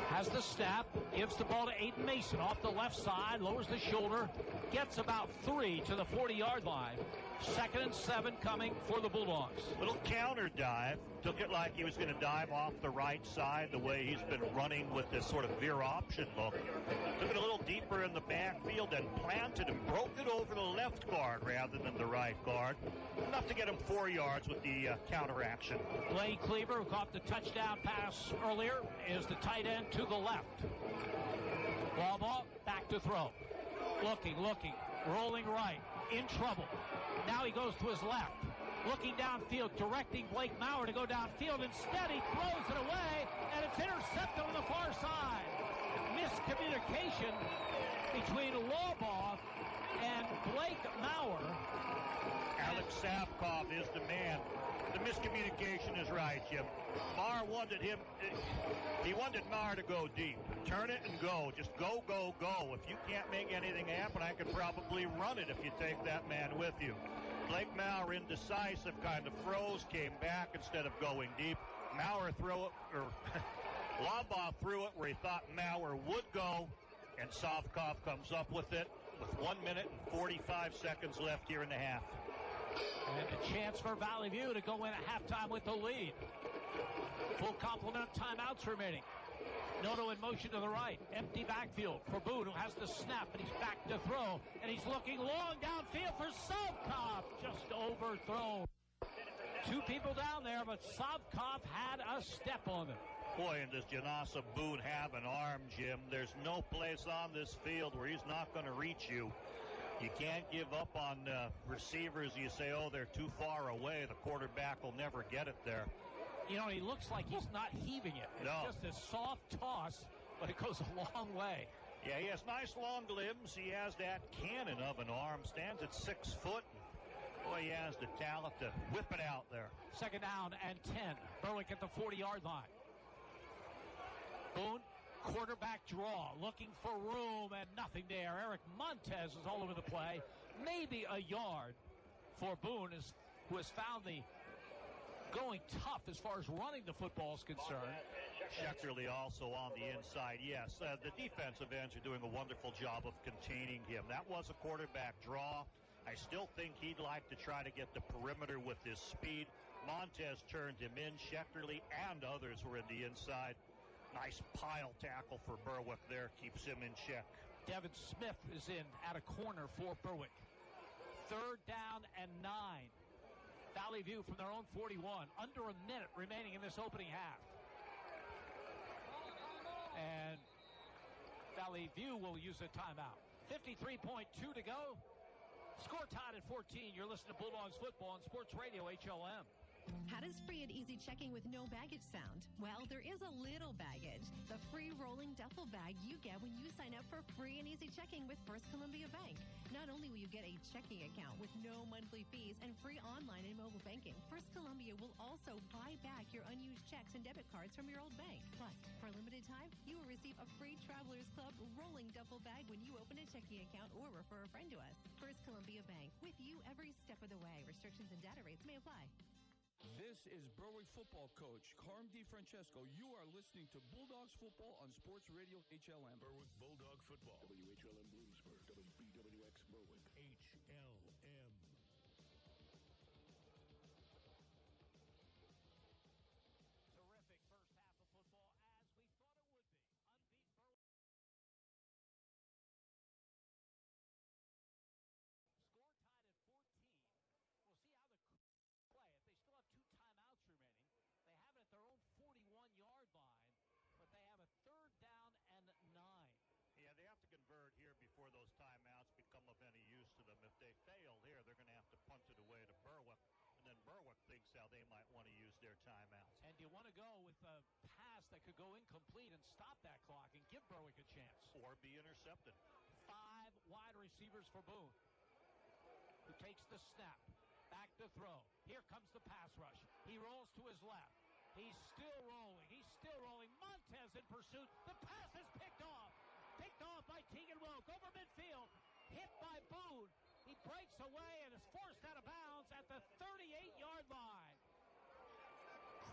Has the snap, gives the ball to Aiden Mason off the left side, lowers the shoulder, gets about 3 to the 40-yard line. 2nd and 7 coming for the Bulldogs. Little counter dive. Took it like he was going to dive off the right side, the way he's been running with this sort of veer option look. Took it a little deeper in the backfield and planted and broke it over the left guard rather than the right guard. Enough to get him 4 yards with the counter action. Blaine Cleaver, who caught the touchdown pass earlier, is the tight end to the left. Lawbaugh back to throw. Looking, rolling right, in trouble. Now he goes to his left. Looking downfield, directing Blake Maurer to go downfield. Instead, he throws it away, and it's intercepted on the far side. miscommunication between Lawbaugh and Blake Maurer. Alex Safkoff is the man. The miscommunication is right, Jim. Maurer wanted he wanted Maurer to go deep. Turn it and go. Just go, go, go. If you can't make anything happen, I could probably run it if you take that man with you. Blake Maurer, indecisive, kind of froze, came back instead of going deep. Maurer Lawbaugh threw it where he thought Maurer would go, and Safkoff comes up with it with 1 minute and 45 seconds left here in the half. And a chance for Valley View to go in at halftime with the lead. Full complement of timeouts remaining. Noto in motion to the right. Empty backfield for Boone, who has the snap, and he's back to throw. And he's looking long downfield for Safkoff. Just overthrown. Two people down there, but Safkoff had a step on them. Boy, and does Janasa Boone have an arm, Jim. There's no place on this field where he's not going to reach you. You can't give up on receivers. You say, oh, they're too far away. The quarterback will never get it there. You know, he looks like he's not heaving it. It's just a soft toss, but it goes a long way. Yeah, he has nice long limbs. He has that cannon of an arm. Stands at 6 foot. Boy, he has the talent to whip it out there. 2nd down and 10. Berwick at the 40-yard line. Boone, quarterback draw, looking for room and nothing there. Eric Montez is all over the play. Maybe a yard for Boone, who has found the going tough as far as running the football is concerned. Schecterle also on the inside. Yes, the defensive ends are doing a wonderful job of containing him. That was a quarterback draw. I still think he'd like to try to get the perimeter with his speed. Montez turned him in. Schecterle and others were in the inside. Nice pile tackle for Berwick there. Keeps him in check. Devin Smith is in at a corner for Berwick. 3rd down and 9. Valley View from their own 41. Under a minute remaining in this opening half. And Valley View will use a timeout. 53.2 to go. Score tied at 14. You're listening to Bulldogs football on Sports Radio HLM. How does free and easy checking with no baggage sound? Well, there is a little baggage. The free rolling duffel bag you get when you sign up for free and easy checking with First Columbia Bank. Not only will you get a checking account with no monthly fees and free online and mobile banking, First Columbia will also buy back your unused checks and debit cards from your old bank. Plus, for a limited time, you will receive a free Travelers Club rolling duffel bag when you open a checking account or refer a friend to us. First Columbia Bank, with you every step of the way. Restrictions and data rates may apply. This is Berwick football coach Carm DiFrancesco. You are listening to Bulldogs football on Sports Radio HLM. Berwick Bulldog football. WHLM Bloomsburg, WBWX Berwick. HLM. Terrific first half of football, as we thought it would be. Unbeaten Berwick. Score tied at 14. We'll see how the play it. They still have 2 timeouts remaining. They have it at their own 41-yard line, but they have a 3rd down and 9. Yeah, they have to convert here before those timeouts become of any use to them. If they fail here, they're going to have to punt it away to Berwick, and then Berwick thinks how they might want to use their timeouts. And you want to go with a pass that could go incomplete and stop that clock and give Berwick a chance. Or be intercepted. 5 wide receivers for Boone, who takes the snap. Back to throw. Here comes the pass rush. He rolls to his left. He's still rolling. Montez in pursuit. The pass is picked off. Picked off by Tegan Wilk over midfield. Hit by Boone. He breaks away and is forced out of bounds at the 38-yard line.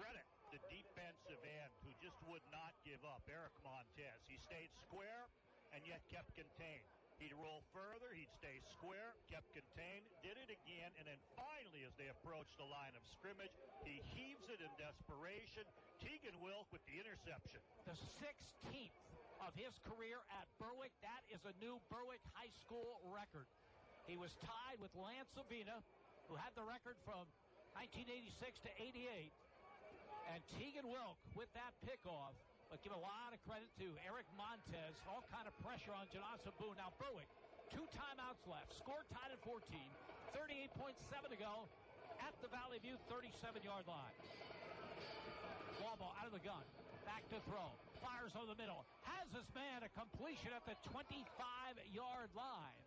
Credit the defensive end who just would not give up, Eric Montez. He stayed square and yet kept contained. He'd roll further, he'd stay square, kept contained, did it again, and then finally, as they approached the line of scrimmage, he heaves it in desperation. Tegan Wilk with the interception. The 16th of his career at Berwick. That is a new Berwick High School record. He was tied with Lance Avina, who had the record from 1986 to 88. And Tegan Wilk with that pickoff. But give a lot of credit to Eric Montez. All kind of pressure on Janasa Boone. Now Berwick, 2 timeouts left. Score tied at 14. 38.7 to go at the Valley View 37-yard line. Ball out of the gun. Back to throw. Fires over the middle. Has his man a completion at the 25-yard line.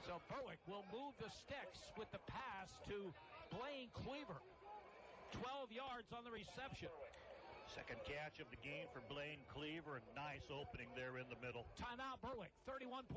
So Berwick will move the sticks with the pass to Blaine Cleaver. 12 yards on the reception. Second catch of the game for Blaine Cleaver. Nice opening there in the middle. Timeout Berwick. 31.7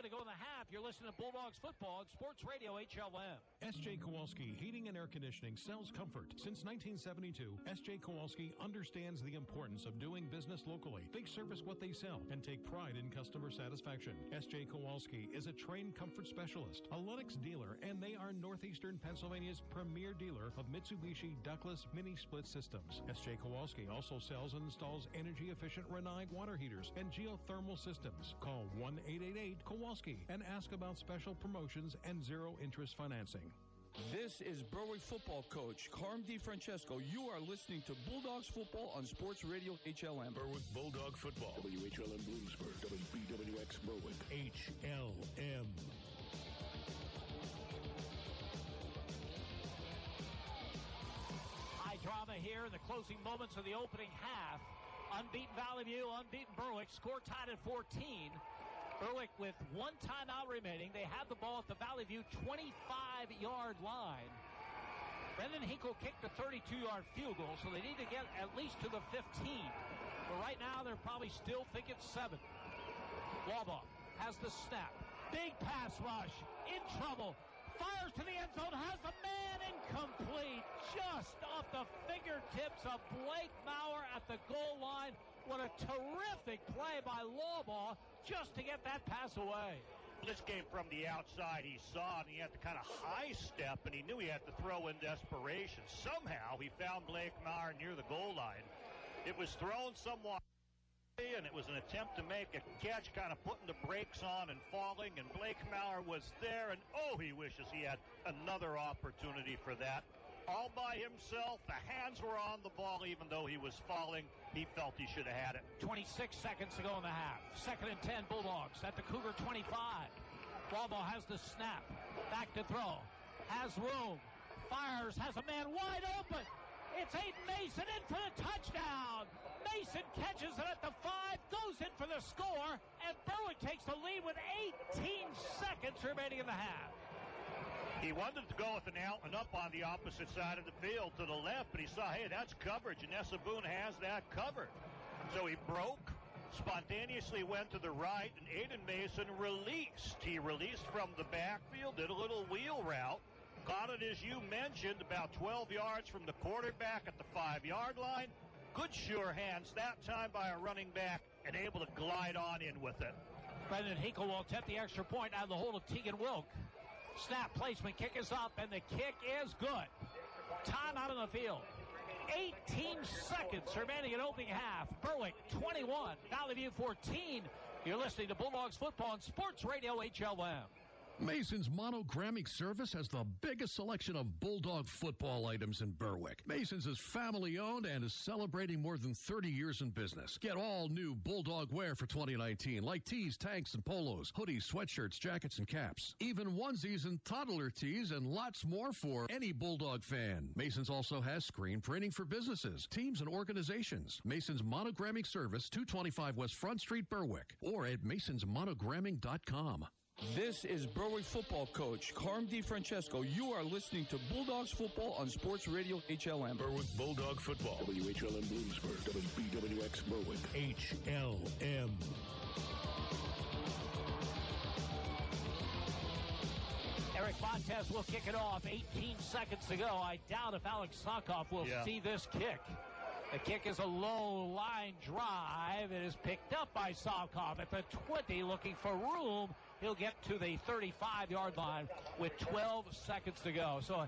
to go in the half. You're listening to Bulldogs football on Sports Radio HLM. S.J. Kowalski Heating and Air Conditioning sells comfort. Since 1972, S.J. Kowalski understands the importance of doing business locally. They service what they sell and take pride in customer satisfaction. S.J. Kowalski is a trained comfort specialist, a Lennox dealer, and they are Northeastern Pennsylvania's premier dealer of Mitsubishi ductless mini-split systems. S.J. Kowalski also sells and installs energy-efficient Renai water heaters and geothermal systems. Call 1-888-KOWALSKI and ask about special promotions and zero-interest financing. This is Berwick football coach Carm DiFrancesco. You are listening to Bulldogs football on Sports Radio HLM. Berwick Bulldog football. WHLM Bloomsburg, WBWX Berwick. HLM. High drama here in the closing moments of the opening half. Unbeaten Valley View, unbeaten Berwick. Score tied at 14. Berwick with one timeout remaining. They have the ball at the Valley View 25-yard line. Brendan Hinkle kicked a 32-yard field goal, so they need to get at least to the 15. But right now, they're probably still thinking 7. Walbaugh has the snap. Big pass rush. In trouble. Fires to the end zone. Has the man incomplete. Just off the fingertips of Blake Maurer at the goal line. What a terrific play by Lawbaugh just to get that pass away. This came from the outside. He saw it, and he had to kind of high step, and he knew he had to throw in desperation. Somehow, he found Blake Maurer near the goal line. It was thrown somewhat, and it was an attempt to make a catch, kind of putting the brakes on and falling, and Blake Maurer was there, and oh, he wishes he had another opportunity for that. All by himself, the hands were on the ball, even though he was falling. He felt he should have had it. 26 seconds to go in the half. 2nd and 10, Bulldogs at the Cougar 25. Walbaugh has the snap. Back to throw. Has room. Fires. Has a man wide open. It's Aiden Mason in for the touchdown. Mason catches it at the 5, goes in for the score, and Berwick takes the lead with 18 seconds remaining in the half. He wanted to go with an out and up on the opposite side of the field to the left, but he saw, hey, that's coverage, and Nessa Boone has that covered. So he broke, spontaneously went to the right, and Aiden Mason released. He released from the backfield, did a little wheel route, caught it, as you mentioned, about 12 yards from the quarterback at the 5-yard line. Good sure hands that time by a running back, and able to glide on in with it. Brendan Hinkle will attempt the extra point out of the hold of Tegan Wilk. Snap placement, kick is up, and the kick is good. Time out on the field. 18 seconds remaining in opening half. Berwick 21, Valley View 14. You're listening to Bulldogs football on Sports Radio HLM. Mason's Monogrammic Service has the biggest selection of Bulldog football items in Berwick. Mason's is family-owned and is celebrating more than 30 years in business. Get all new Bulldog wear for 2019, like tees, tanks, and polos, hoodies, sweatshirts, jackets, and caps. Even onesies and toddler tees and lots more for any Bulldog fan. Mason's also has screen printing for businesses, teams, and organizations. Mason's Monogrammic Service, 225 West Front Street, Berwick, or at masonsmonogramming.com. This is Berwick football coach Carm DiFrancesco. You are listening to Bulldogs football on Sports Radio HLM. Berwick Bulldog football. WHLM Bloomsburg, WBWX Berwick. HLM. Eric Montes will kick it off. 18 seconds to go. I doubt if Alex Sokoff will see this kick. The kick is a low line drive. It is picked up by Sokoff at the 20, looking for room. He'll get to the 35-yard line with 12 seconds to go. So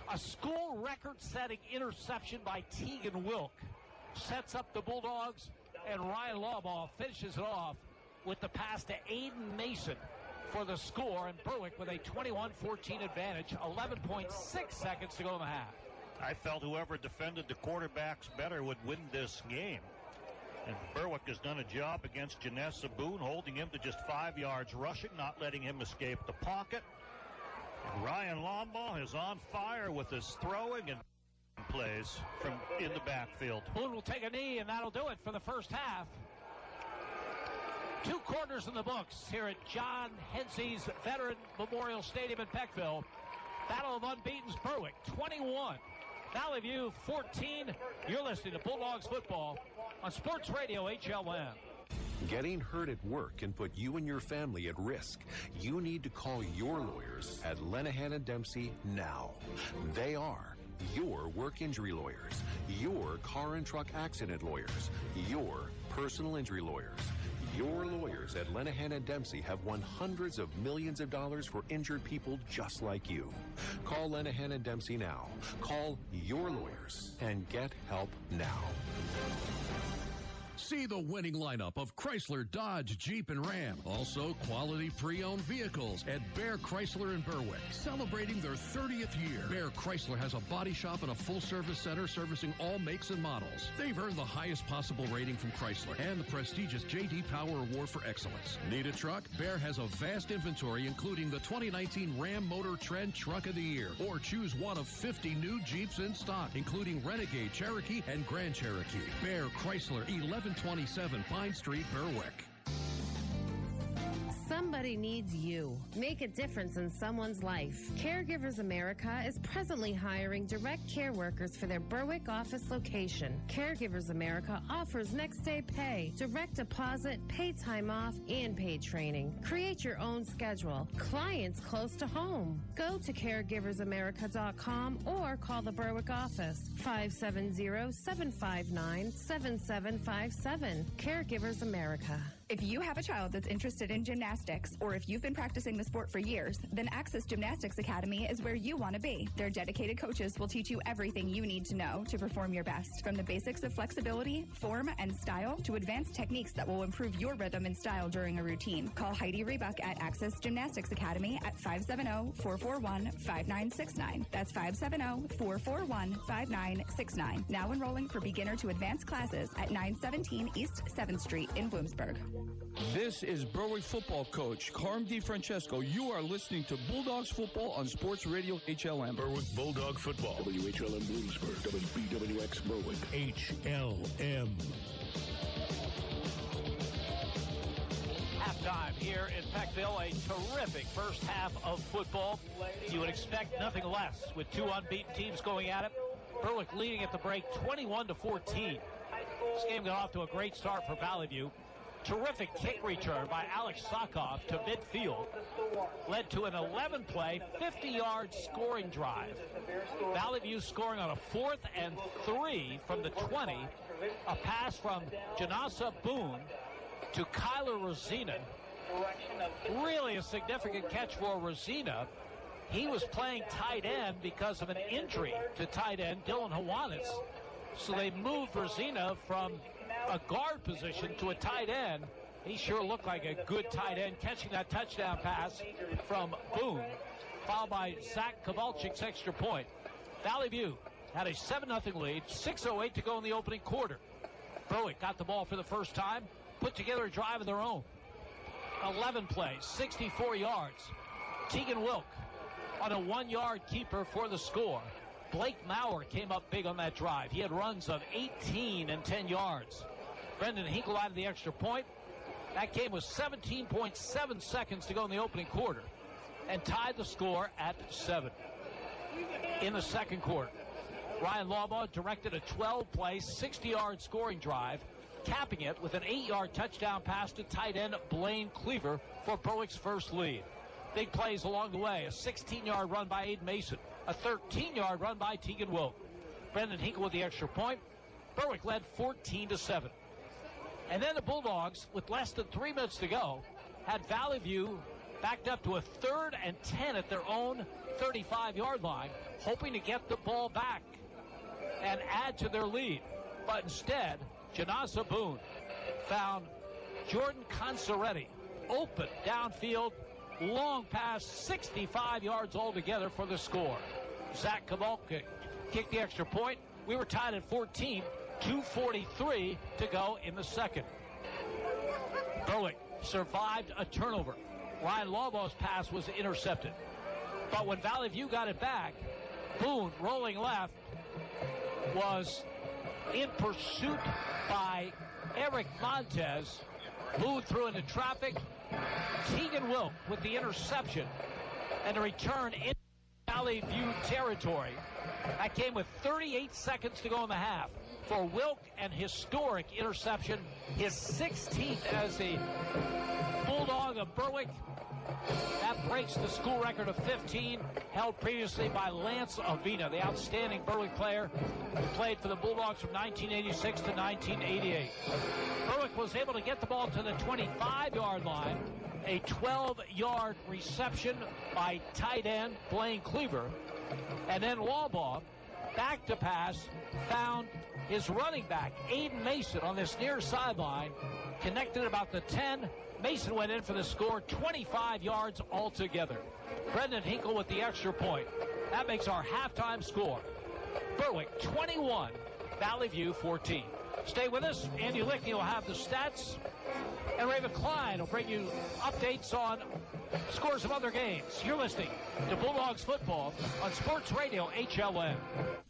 a school record-setting interception by Tegan Wilk sets up the Bulldogs, and Ryan Lawbaugh finishes it off with the pass to Aiden Mason for the score, and Berwick with a 21-14 advantage. 11.6 seconds to go in the half. I felt whoever defended the quarterbacks better would win this game. And Berwick has done a job against Janessa Boone, holding him to just 5 yards rushing, not letting him escape the pocket. And Ryan Lawbaugh is on fire with his throwing and plays from in the backfield. Boone will take a knee, and that'll do it for the first half. 2 quarters in the books here at John Hensey's Veteran Memorial Stadium in Peckville. Battle of Unbeaten's Berwick, 21. Valley View, 14. You're listening to Bulldogs football on Sports Radio HLN. Getting hurt at work can put you and your family at risk. You need to call your lawyers at Lenahan & Dempsey now. They are your work injury lawyers, your car and truck accident lawyers, your personal injury lawyers. Your lawyers at Lenahan & Dempsey have won hundreds of millions of dollars for injured people just like you. Call Lenahan & Dempsey now. Call your lawyers and get help now. See the winning lineup of Chrysler, Dodge, Jeep, and Ram. Also, quality pre-owned vehicles at Bear Chrysler in Berwick. Celebrating their 30th year, Bear Chrysler has a body shop and a full-service center servicing all makes and models. They've earned the highest possible rating from Chrysler and the prestigious J.D. Power Award for Excellence. Need a truck? Bear has a vast inventory, including the 2019 Ram Motor Trend Truck of the Year. Or choose one of 50 new Jeeps in stock, including Renegade, Cherokee, and Grand Cherokee. Bear Chrysler, 1127 Pine Street, Berwick. Somebody needs you. Make a difference in someone's life. Caregivers America is presently hiring direct care workers for their Berwick office location. Caregivers America offers next day pay, direct deposit, paid time off, and paid training. Create your own schedule. Clients close to home. Go to caregiversamerica.com or call the Berwick office, 570-759-7757. Caregivers America. If you have a child that's interested in gymnastics, or if you've been practicing the sport for years, then Access Gymnastics Academy is where you want to be. Their dedicated coaches will teach you everything you need to know to perform your best, from the basics of flexibility, form, and style, to advanced techniques that will improve your rhythm and style during a routine. Call Heidi Rebuck at Access Gymnastics Academy at 570-441-5969. That's 570-441-5969. Now enrolling for beginner to advanced classes at 917 East 7th Street in Bloomsburg. This is Berwick football coach Carm DiFrancesco. You are listening to Bulldogs football on Sports Radio HLN. Berwick Bulldog football. WHLM Bloomsburg, WBWX Berwick. HLM. Halftime here in Peckville, a terrific first half of football. You would expect nothing less with 2 unbeaten teams going at it. Berwick leading at the break 21-14. This game got off to a great start for Valley View. Terrific kick return by Alex Sokoff to midfield led to an 11-play, 50-yard scoring drive. Valley View scoring on a 4th and 3 from the 20. A pass from Janasa Boone to Kyler Rosina. Really a significant catch for Rosina. He was playing tight end because of an injury to tight end Dylan Hawanis. So they moved Rosina from a guard position to a tight end. He sure looked like a good tight end, catching that touchdown pass from Boone, followed by Zach Kowalczyk's extra point. Valley View had a 7-0 lead, 6:08 to go in the opening quarter. Berwick got the ball for the first time, put together a drive of their own. 11 plays, 64 yards. Tegan Wilk on a 1-yard keeper for the score. Blake Maurer came up big on that drive. He had runs of 18 and 10 yards. Brendan Hinkle added the extra point. That game was 17.7 seconds to go in the opening quarter and tied the score at 7. In the second quarter, Ryan Lawbaugh directed a 12-play, 60-yard scoring drive, capping it with an 8-yard touchdown pass to tight end Blaine Cleaver for Berwick's first lead. Big plays along the way, a 16-yard run by Aiden Mason, a 13-yard run by Tegan Wilk. Brendan Hinkle with the extra point. Berwick led 14-7. And then the Bulldogs, with less than 3 minutes to go, had Valley View backed up to a 3rd and 10 at their own 35-yard line, hoping to get the ball back and add to their lead. But instead, Janasa Boone found Jordan Consoretti open downfield, long pass, 65 yards altogether for the score. Zach Kowalczyk kicked the extra point. We were tied at 14, 2:43 to go in the second. Berwick survived a turnover. Ryan Lawbaugh's pass was intercepted. But when Valley View got it back, Boone rolling left, was in pursuit by Eric Montez, moved through into traffic. Keegan Wilk with the interception and a return in Valley View territory. That came with 38 seconds to go in the half. For Wilk, an historic interception, his 16th as a Bulldog of Berwick. That breaks the school record of 15, held previously by Lance Avina, the outstanding Berwick player who played for the Bulldogs from 1986 to 1988. Berwick was able to get the ball to the 25-yard line. A 12-yard reception by tight end Blaine Cleaver. And then Walbaugh, back to pass, found his running back, Aiden Mason, on this near sideline, connected about the 10. Mason went in for the score, 25 yards altogether. Brendan Hinkle with the extra point. That makes our halftime score. Berwick 21, Valley View 14. Stay with us. Andy Lickney will have the stats. And Raven Klein will bring you updates on scores of other games. You're listening to Bulldogs football on Sports Radio HLN.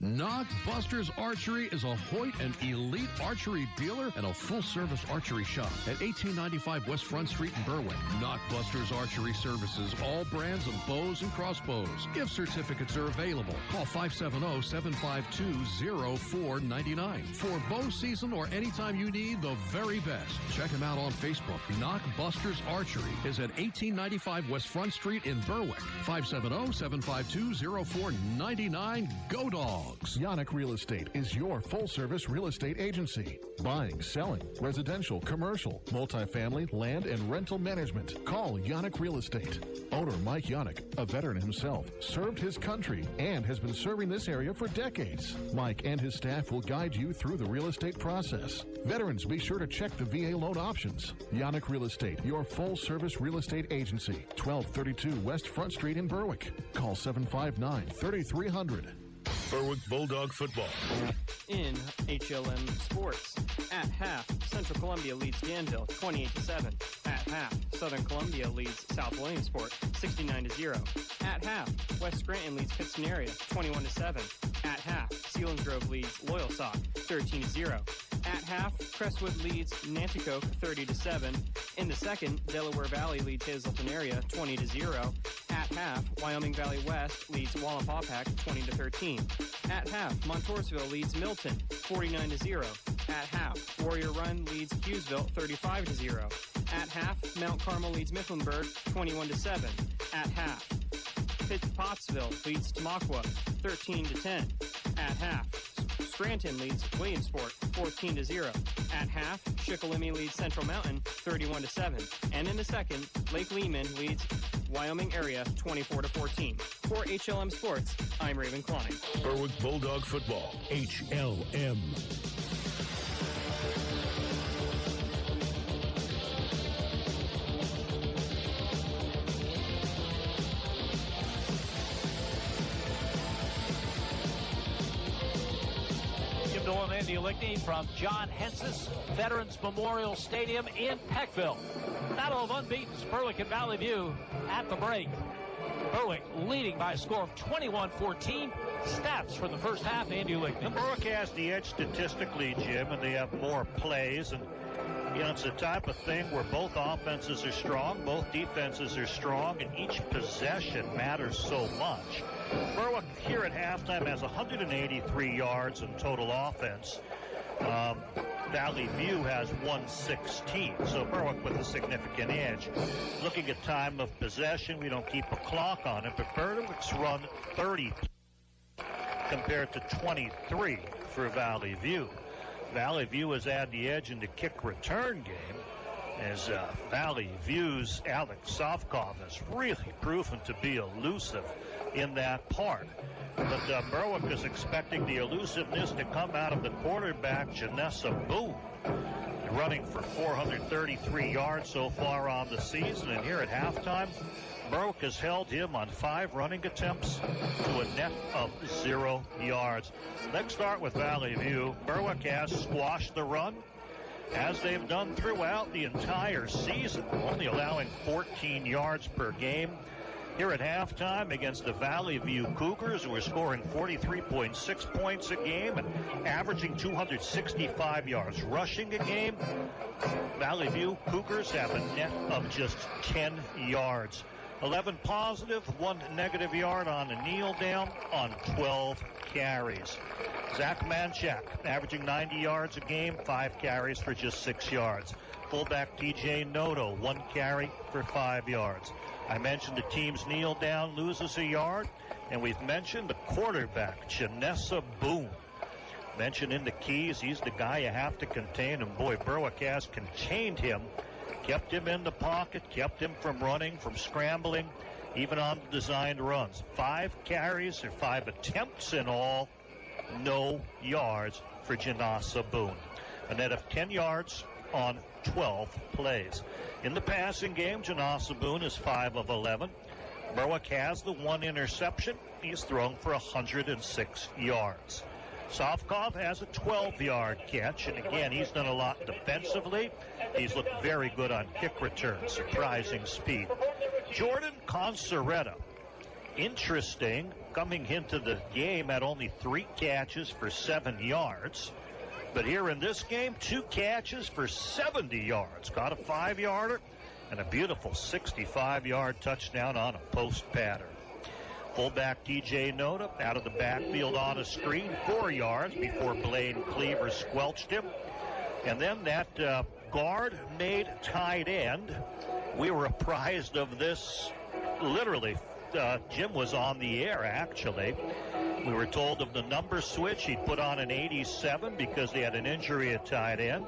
Knockbusters Archery is a Hoyt and elite archery dealer and a full-service archery shop at 1895 West Front Street in Berwick. Knockbusters Archery services all brands of bows and crossbows. Gift certificates are available. Call 570-752-0499 for bow season or anytime you need the very best. Check them out on Facebook. Knockbusters Archery is at 1895 West Front Street in Berwick. 570-752-0499. Go Dogs! Yannick Real Estate is your full-service real estate agency. Buying, selling, residential, commercial, multifamily, land, and rental management. Call Yannick Real Estate. Owner Mike Yannick, a veteran himself, served his country and has been serving this area for decades. Mike and his staff will guide you through the real estate process. Veterans, be sure to check the VA loan options. Yannick Real Estate, your full-service real estate agency. 1232 West Front Street in Berwick. Call 759-3300. Berwick Bulldog football. In HLM sports, at half, Central Columbia leads Danville 28-7. At half, Southern Columbia leads South Williamsport 69-0. At half, West Scranton leads Pittston area 21-7. At half, Selinsgrove leads Loyalsock 13-0. At half, Crestwood leads Nanticoke 30-7. In the second, Delaware Valley leads Hazleton area 20-0. At half, Wyoming Valley West leads Wallenpaupack 20-13. At half, Montoursville leads Milton 49-0. At half, Warrior Run leads Hughesville 35-0. At half, Mount Carmel leads Mifflinburg 21-7. At half, Pottsville leads Tamaqua 13-10. At half, Scranton leads Williamsport 14-0. At half, Shikellamy leads Central Mountain 31-7. And in the second, Lake Lehman leads Wyoming area 24-14. For HLM Sports, I'm Raven Klein. Berwick Bulldog football. HLM. Andy Lickney from John Hence's Veterans Memorial Stadium in Peckville. Battle of unbeaten Berwick and Valley View at the break. Berwick leading by a score of 21-14. Stats for the first half, Andy Lickney. And Berwick has the edge statistically, Jim, and they have more plays. And, you know, it's the type of thing where both offenses are strong, both defenses are strong, and each possession matters so much. Berwick here at halftime has 183 yards in total offense. Valley View has 116, so Berwick with a significant edge. Looking at time of possession, we don't keep a clock on it, but Berwick's run 30 compared to 23 for Valley View. Valley View has had the edge in the kick return game, as Valley View's Alex Sovkov has really proven to be elusive in that part. But Berwick is expecting the elusiveness to come out of the quarterback, Janessa Boone, running for 433 yards so far on the season. And here at halftime, Berwick has held him on 5 running attempts to a net of 0 yards. Let's start with Valley View. Berwick has squashed the run, as they've done throughout the entire season, only allowing 14 yards per game. here at halftime against the Valley View Cougars, who are scoring 43.6 points a game and averaging 265 yards rushing a game. Valley View Cougars have a net of just 10 yards. 11 positive, 1 negative yard on a kneel down on 12 carries. Zach Manchak averaging 90 yards a game, 5 carries for just 6 yards. Fullback TJ Noto, 1 carry for 5 yards. I mentioned the team's kneel down loses a yard, and we've mentioned the quarterback, Janessa Boone. Mentioned in the keys, he's the guy you have to contain, and boy, Berwick has contained him. Kept him in the pocket, kept him from running, from scrambling, even on the designed runs. 5 carries or 5 attempts in all, no yards for Janassa Boone. A net of 10 yards on 12 plays. In the passing game, Janassa Boone is 5 of 11. Berwick has the 1 interception. He's thrown for 106 yards. Sovkov has a 12-yard catch, and again, he's done a lot defensively. He's looked very good on kick returns, surprising speed. Jordan Conceretta, interesting, coming into the game at only 3 catches for 7 yards. But here in this game, 2 catches for 70 yards. Got a 5-yarder and a beautiful 65-yard touchdown on a post pattern. Fullback DJ Noda out of the backfield on a screen, 4 yards before Blaine Cleaver squelched him. And then that guard made tight end. We were apprised of this literally. Jim was on the air, actually. We were told of the number switch. He put on an 87 because he had an injury at tight end.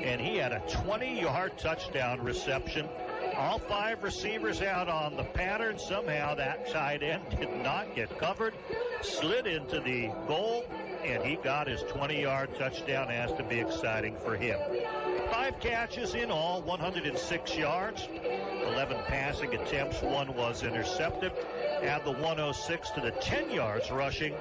And he had a 20-yard touchdown reception. All 5 receivers out on the pattern. Somehow that tight end did not get covered. Slid into the goal, and he got his 20-yard touchdown. Has to be exciting for him. 5 catches in all, 106 yards. 11 passing attempts, 1 was intercepted. Add the 106 to the 10 yards rushing,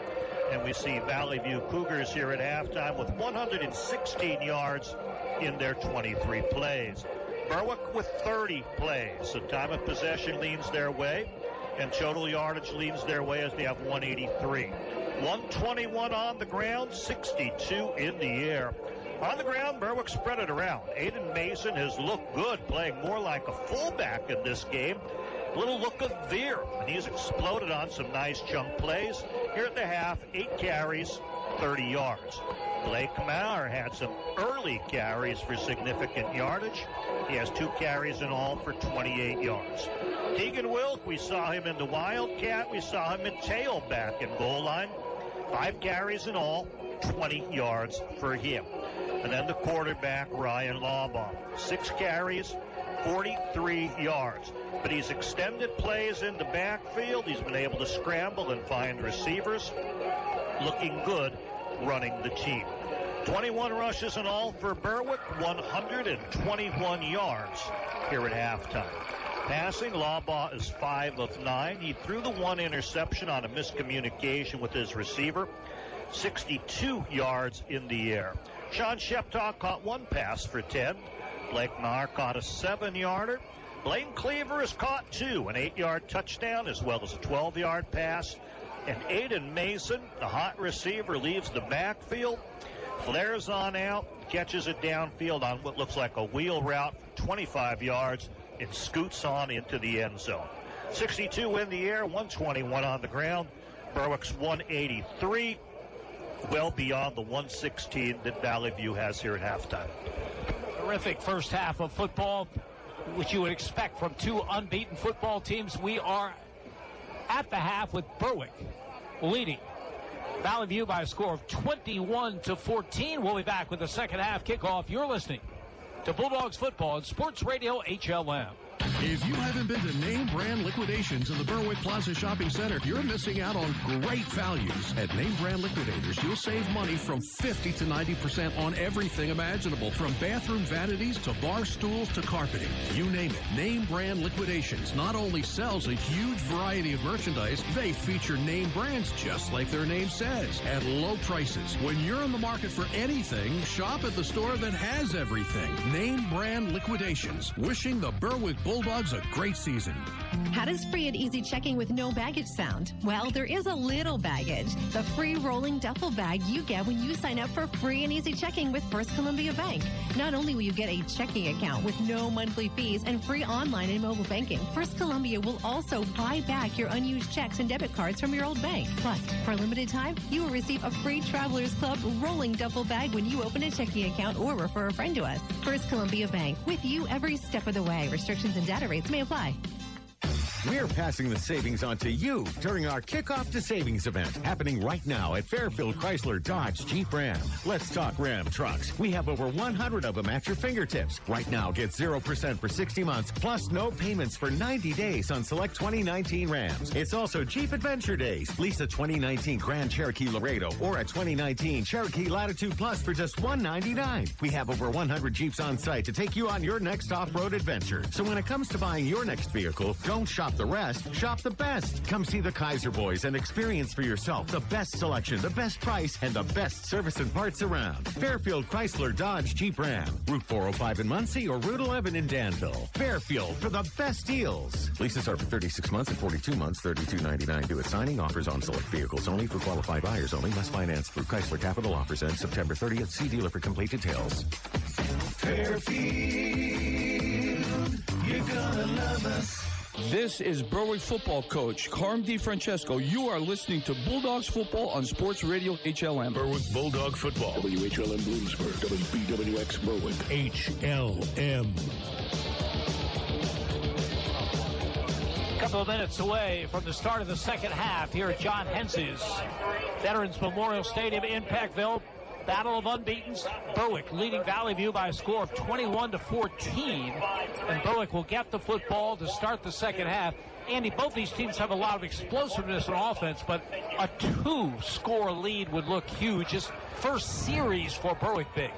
and we see Valley View Cougars here at halftime with 116 yards in their 23 plays. Berwick with 30 plays, so time of possession leans their way, and total yardage leans their way as they have 183. 121 on the ground, 62 in the air. On the ground, Berwick spread it around. Aiden Mason has looked good, playing more like a fullback in this game. A little look of veer, and he's exploded on some nice chunk plays. Here at the half, 8 carries, 30 yards. Blake Maurer had some early carries for significant yardage. He has 2 carries in all for 28 yards. Keegan Wilk, we saw him in the Wildcat. We saw him in tailback in goal line. 5 carries in all, 20 yards for him. And then the quarterback, Ryan Lawbaugh. 6 carries, 43 yards. But he's extended plays in the backfield. He's been able to scramble and find receivers. Looking good running the team. 21 rushes in all for Berwick, 121 yards here at halftime. Passing, Lawbaugh is 5 of 9. He threw the 1 interception on a miscommunication with his receiver. 62 yards in the air. Sean Sheptock caught 1 pass for 10. Blake Maher caught a 7-yarder. Blaine Cleaver has caught 2, an 8-yard touchdown as well as a 12-yard pass. And Aiden Mason, the hot receiver, leaves the backfield, flares on out, catches it downfield on what looks like a wheel route for 25 yards, and scoots on into the end zone. 62 in the air, 121 on the ground. Berwick's 183, well beyond the 116 that Valley View has here at halftime. Terrific first half of football, which you would expect from 2 unbeaten football teams. We are at the half with Berwick leading Valley View by a score of 21-14. We'll be back with the second half kickoff. You're listening to Bulldogs football on Sports Radio HLM. If you haven't been to Name Brand Liquidations in the Berwick Plaza Shopping Center, you're missing out on great values. At Name Brand Liquidators, you'll save money from 50 to 90% on everything imaginable, from bathroom vanities to bar stools to carpeting. You name it. Name Brand Liquidations not only sells a huge variety of merchandise, they feature name brands just like their name says, at low prices. When you're in the market for anything, shop at the store that has everything. Name Brand Liquidations. Wishing the Berwick Bulldogs Bulldogs a great season. How does free and easy checking with no baggage sound? Well, there is a little baggage. The free rolling duffel bag you get when you sign up for free and easy checking with First Columbia Bank. Not only will you get a checking account with no monthly fees and free online and mobile banking, First Columbia will also buy back your unused checks and debit cards from your old bank. Plus, for a limited time, you will receive a free Travelers Club rolling duffel bag when you open a checking account or refer a friend to us. First Columbia Bank, with you every step of the way. Restrictions and data rates may apply. We're passing the savings on to you during our Kickoff to Savings event happening right now at Fairfield Chrysler Dodge Jeep Ram. Let's talk Ram trucks. We have over 100 of them at your fingertips. Right now, get 0% for 60 months, plus no payments for 90 days on select 2019 Rams. It's also Jeep Adventure Days. Lease a 2019 Grand Cherokee Laredo or a 2019 Cherokee Latitude Plus for just $199. We have over 100 Jeeps on site to take you on your next off-road adventure. So when it comes to buying your next vehicle, don't shop the rest, shop the best. Come see the Kaiser Boys and experience for yourself the best selection, the best price, and the best service and parts around. Fairfield Chrysler Dodge Jeep Ram. Route 405 in Muncie or Route 11 in Danville. Fairfield for the best deals. Leases are for 36 months and 42 months, $32.99 due at signing. Offers on select vehicles only for qualified buyers only. Must finance through Chrysler Capital. Offers end September 30th. See dealer for complete details. Fairfield, you're gonna love us. This is Berwick football coach Carm DiFrancesco. You are listening to Bulldogs football on Sports Radio HLM. Berwick Bulldog football. WHLM Bloomsburg, WBWX Berwick. HLM. A couple of minutes away from the start of the second half here at John Hence's Veterans Memorial Stadium in Peckville. Battle of unbeatens. Berwick leading Valley View by a score of 21-14. And Berwick will get the football to start the second half. Andy, both these teams have a lot of explosiveness on offense, but a 2-score lead would look huge. Just first series for Berwick big.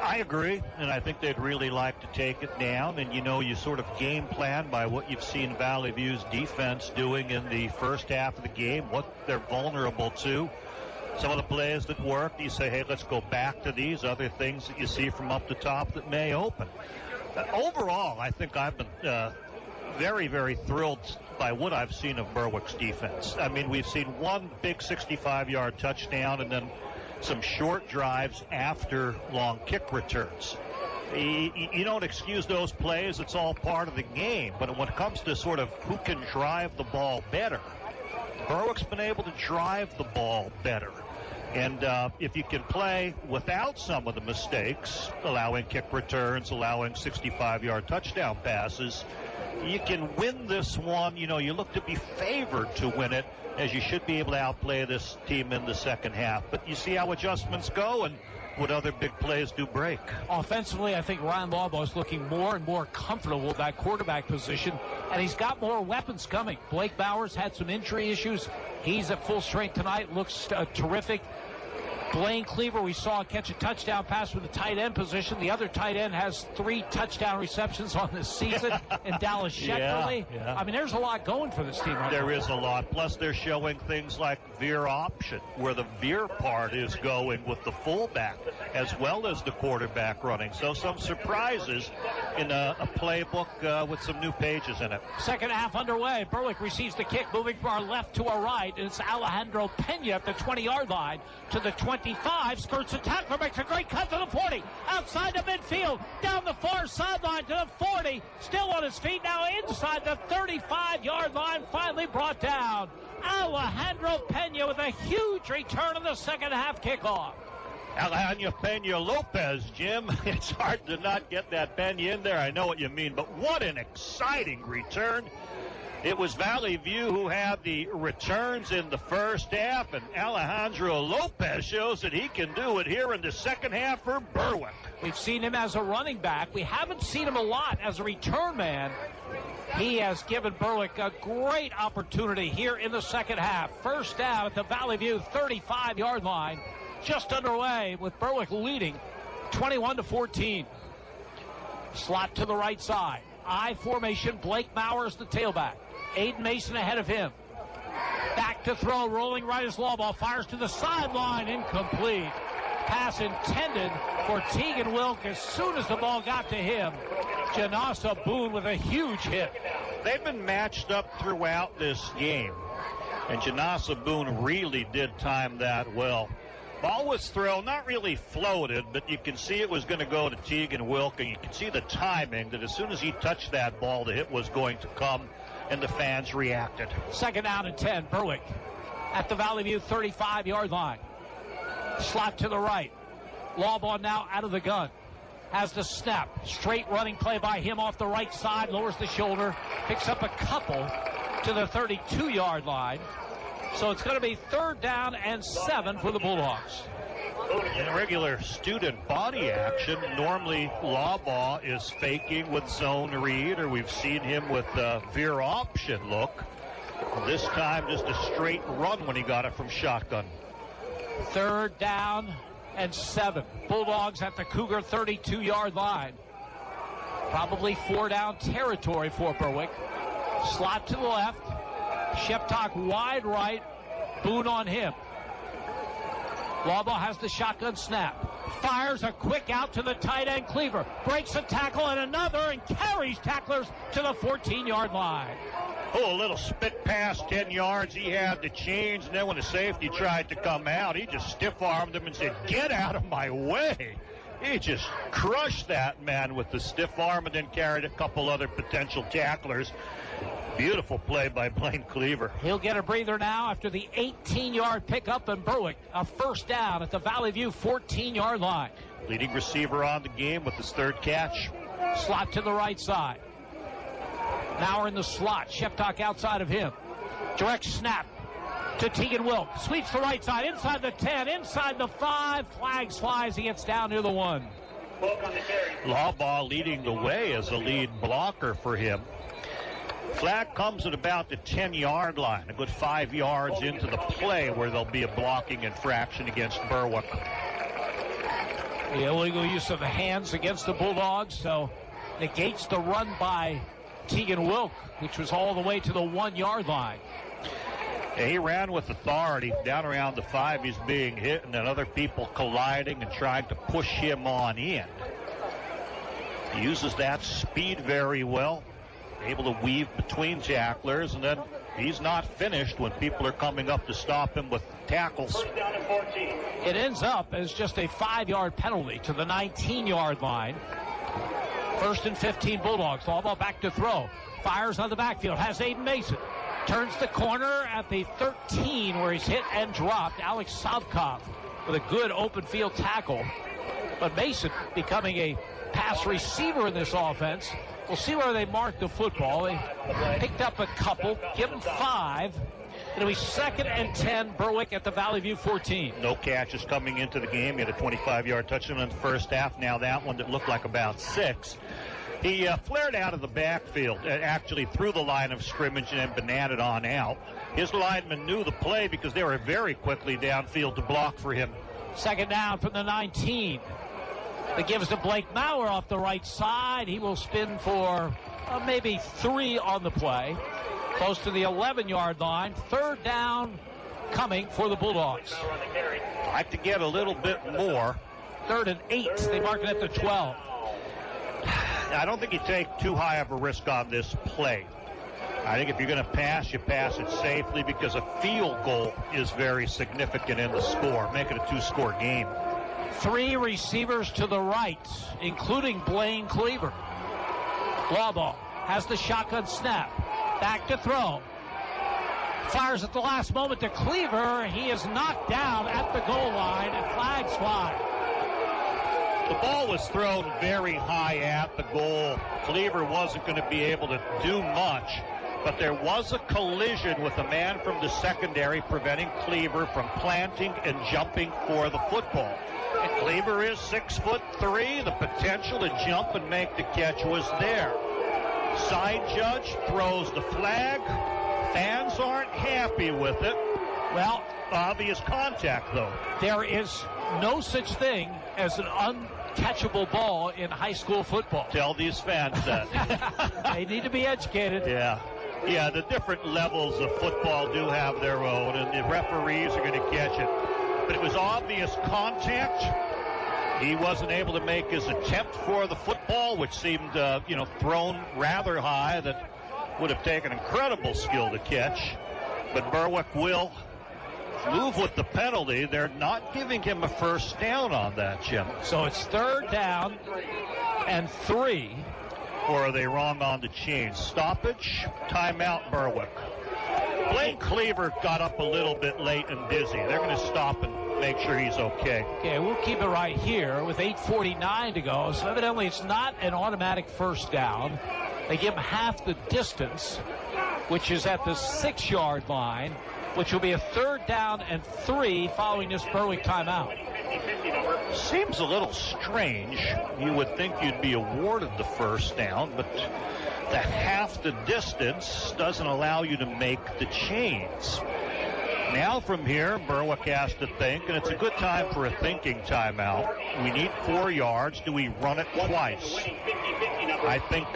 I agree, and I think they'd really like to take it down. And, you sort of game plan by what you've seen Valley View's defense doing in the first half of the game, what they're vulnerable to. Some of the plays that work, you say, hey, let's go back to these. Other things that you see from up the top that may open. Overall, I think I've been very, very thrilled by what I've seen of Berwick's defense. I mean, we've seen one big 65-yard touchdown and then some short drives after long kick returns. You don't excuse those plays. It's all part of the game. But when it comes to sort of who can drive the ball better, Berwick's been able to drive the ball better. And if you can play without some of the mistakes, allowing kick returns, allowing 65-yard touchdown passes, you can win this one. You look to be favored to win it, as you should be able to outplay this team in the second half. But you see how adjustments go and what other big plays do break. Offensively, I think Ryan Lawbaugh is looking more and more comfortable with that quarterback position, and he's got more weapons coming. Blake Bowers had some injury issues. He's at full strength tonight, looks terrific. Blaine Cleaver, we saw catch a touchdown pass with the tight end position. The other tight end has 3 touchdown receptions on this season in Dallas Sheckley. Yeah. I mean, there's a lot going for this team right now. There is a lot. Plus, they're showing things like veer option, where the veer part is going with the fullback as well as the quarterback running. So some surprises in a playbook with some new pages in it. Second half underway. Berwick receives the kick, moving from our left to our right. And it's Alejandro Pena at the 20-yard line to the 25, skirts the tackler, makes a great cut to the 40, outside the midfield, down the far sideline to the 40, still on his feet, now inside the 35-yard line, finally brought down. Alejandro Pena with a huge return on the second half kickoff. Alejandro Pena Lopez, Jim. It's hard to not get that Pena in there. I know what you mean, but what an exciting return. It was Valley View who had the returns in the first half, and Alejandro Lopez shows that he can do it here in the second half for Berwick. We've seen him as a running back. We haven't seen him a lot as a return man. He has given Berwick a great opportunity here in the second half. First down at the Valley View 35-yard line. Just underway with Berwick leading 21-14. Slot to the right side. I formation, Blake Bowers the tailback. Aiden Mason ahead of him. Back to throw, rolling right as Lawbaugh fires to the sideline, incomplete. Pass intended for Tegan Wilk as soon as the ball got to him. Janasa Boone with a huge hit. They've been matched up throughout this game, and Janasa Boone really did time that well. Ball was thrown, not really floated, but you can see it was going to go to Tegan Wilk, and you can see the timing that as soon as he touched that ball, the hit was going to come, and the fans reacted. Second down and 10, Berwick at the Valley View 35-yard line. Slot to the right. Lawbaugh now out of the gun. Has the snap. Straight running play by him off the right side. Lowers the shoulder. Picks up a couple to the 32-yard line. So it's going to be third down and 7 for the Bulldogs. In regular student body action, normally Lawbaugh is faking with zone read, or we've seen him with veer option look. This time just a straight run when he got it from shotgun. Third down and 7. Bulldogs at the Cougar 32-yard line. Probably 4-down territory for Berwick. Slot to the left. Sheptock wide right. Boone on him. Lawbaugh has the shotgun snap. Fires a quick out to the tight end Cleaver. Breaks a tackle and another and carries tacklers to the 14-yard line. Oh, a little spit pass, 10 yards. He had to change, and then when the safety tried to come out, he just stiff-armed him and said, "Get out of my way." He just crushed that man with the stiff arm and then carried a couple other potential tacklers. Beautiful play by Blaine Cleaver. He'll get a breather now after the 18-yard pickup in Berwick. A first down at the Valley View 14-yard line. Leading receiver on the game with his third catch. Slot to the right side. Now in the slot. Sheptock outside of him. Direct snap to Tegan Wilk. Sweeps the right side. Inside the 10. Inside the 5. Flags flies. He gets down near the 1. Lawbaugh leading the way as a lead blocker for him. Flag comes at about the 10-yard line. A good 5 yards into the play where there'll be a blocking infraction against Berwick. The illegal use of the hands against the Bulldogs, so negates the run by Tegan Wilk, which was all the way to the 1-yard line. Yeah, he ran with authority. Down around the 5, he's being hit, and then other people colliding and trying to push him on in. He uses that speed very well, able to weave between tacklers, and then he's not finished when people are coming up to stop him with tackles. It ends up as just a 5-yard penalty to the 19-yard line. First and 15 Bulldogs. Lawbaugh back to throw. Fires on the backfield. Has Aiden Mason. Turns the corner at the 13 where he's hit and dropped. Alex Savkov with a good open field tackle. But Mason becoming a pass receiver in this offense. We'll see where they mark the football. They picked up a couple, given 5. It'll be second and 10, Berwick at the Valley View 14. No catches coming into the game. He had a 25-yard touchdown in the first half. Now that one that looked like about 6. He flared out of the backfield, actually through the line of scrimmage and then bananaed on out. His linemen knew the play because they were very quickly downfield to block for him. Second down from the 19. That gives to Blake Maurer off the right side. He will spin for maybe 3 on the play. Close to the 11-yard line. Third down coming for the Bulldogs. Like to get a little bit more. Third and 8. They mark it at the 12. I don't think you take too high of a risk on this play. I think if you're going to pass, you pass it safely because a field goal is very significant in the score. Make it a 2-score game. 3 receivers to the right, including Blaine Cleaver. Lawbaugh has the shotgun snap. Back to throw. Fires at the last moment to Cleaver. He is knocked down at the goal line, and flags fly. The ball was thrown very high at the goal. Cleaver wasn't going to be able to do much, but there was a collision with a man from the secondary preventing Cleaver from planting and jumping for the football. And Cleaver is 6'3". The potential to jump and make the catch was there. Side judge throws the flag. Fans aren't happy with it. Well, obvious contact, though. There is no such thing as an uncatchable ball in high school football. Tell these fans that. They need to be educated. Yeah, the different levels of football do have their own, and the referees are going to catch it. But it was obvious contact. He wasn't able to make his attempt for the football, which seemed, thrown rather high. That would have taken incredible skill to catch. But Berwick will move with the penalty. They're not giving him a first down on that, Jim. So it's 3rd down and 3. Or are they wrong on the chain? Stoppage, timeout, Berwick. Blaine Cleaver got up a little bit late and dizzy. They're going to stop and make sure he's okay. Okay, we'll keep it right here with 8:49 to go. So evidently it's not an automatic first down. They give him half the distance, which is at the 6-yard line, which will be a 3rd down and 3 following this Berwick timeout. Seems a little strange. You would think you'd be awarded the first down, but that half the distance doesn't allow you to make the chains. Now from here, Berwick has to think, and it's a good time for a thinking timeout. We need 4 yards. Do we run it twice? I think,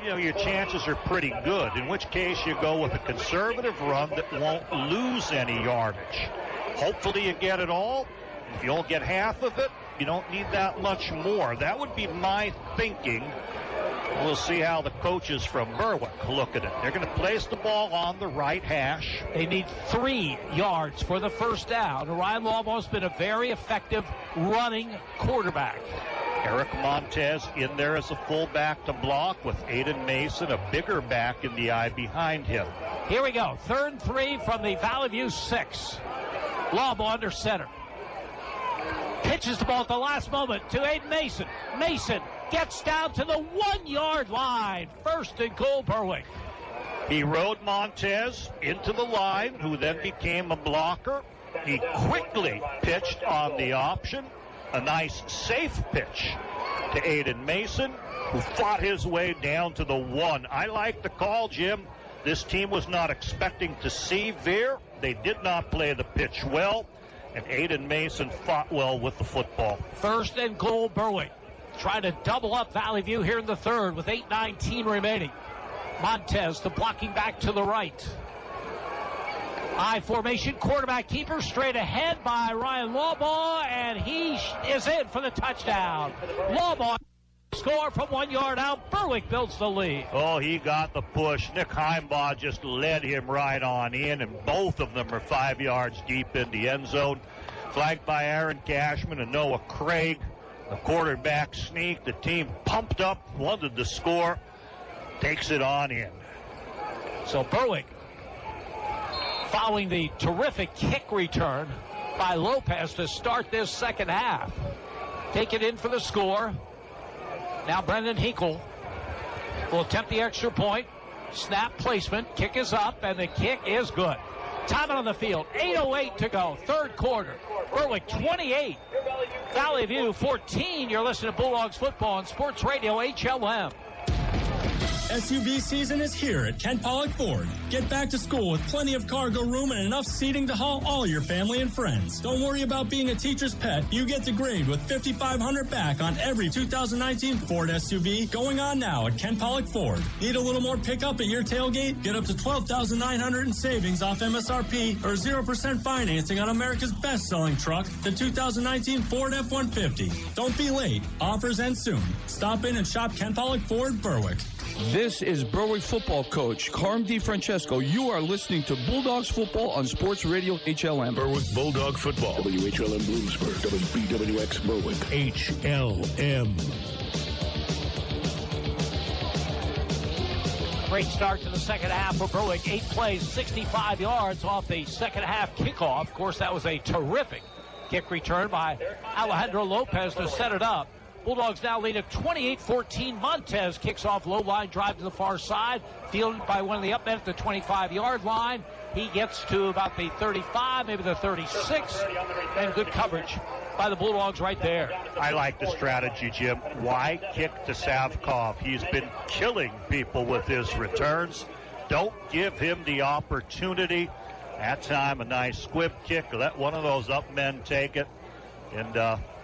your chances are pretty good, in which case you go with a conservative run that won't lose any yardage. Hopefully you get it all. If you only get half of it, you don't need that much more. That would be my thinking. We'll see how the coaches from Berwick look at it. They're going to place the ball on the right hash. They need 3 yards for the first down. Ryan Lawball's been a very effective running quarterback. Eric Montez in there as a fullback to block with Aiden Mason, a bigger back in the eye behind him. Here we go. 3rd and 3 from the Valley View 6. Lawball under center. Pitches the ball at the last moment to Aiden Mason. Mason gets down to the 1-yard line. 1st and goal, Berwick. He rode Montez into the line, who then became a blocker. He quickly pitched on the option. A nice, safe pitch to Aiden Mason, who fought his way down to the 1. I like the call, Jim. This team was not expecting to see Veer. They did not play the pitch well, and Aiden Mason fought well with the football. 1st and goal, Berwick. Trying to double up Valley View here in the 3rd with 8:19 remaining. Montez, the blocking back to the right. I formation, quarterback keeper, straight ahead by Ryan Lawball, and he is in for the touchdown. Lawball score from 1 yard out. Berwick builds the lead. Oh, he got the push. Nick Heimbaugh just led him right on in, and both of them are 5 yards deep in the end zone. Flanked by Aaron Cashman and Noah Craig. The quarterback sneak. The team pumped up, wanted to score, takes it on in. So Berwick, following the terrific kick return by Lopez to start this second half, take it in for the score. Now Brendan Hinkle will attempt the extra point. Snap placement, kick is up, and the kick is good. Time on the field, 8:08 to go, 3rd quarter. Berwick 28, Valley View 14. You're listening to Bulldogs football on Sports Radio HLM. SUV season is here at Kent Pollock Ford. Get back to school with plenty of cargo room and enough seating to haul all your family and friends. Don't worry about being a teacher's pet. You get to grade with $5,500 back on every 2019 Ford SUV going on now at Kent Pollock Ford. Need a little more pickup at your tailgate? Get up to $12,900 in savings off MSRP or 0% financing on America's best-selling truck, the 2019 Ford F-150. Don't be late. Offers end soon. Stop in and shop Kent Pollock Ford, Berwick. This is Berwick football coach Carm DiFrancesco. You are listening to Bulldogs football on Sports Radio HLM. Berwick Bulldog football. WHLM Bloomsburg, WBWX Berwick. HLM. Great start to the second half for Berwick. 8 plays, 65 yards off the second half kickoff. Of course, that was a terrific kick return by Alejandro Lopez to set it up. Bulldogs now lead at 28-14. Montez kicks off low line drive to the far side, fielded by one of the up men at the 25-yard line. He gets to about the 35, maybe the 36, and good coverage by the Bulldogs right there. I like the strategy, Jim. Why kick to Savkov? He's been killing people with his returns. Don't give him the opportunity. That time, a nice squib kick. Let one of those up men take it, and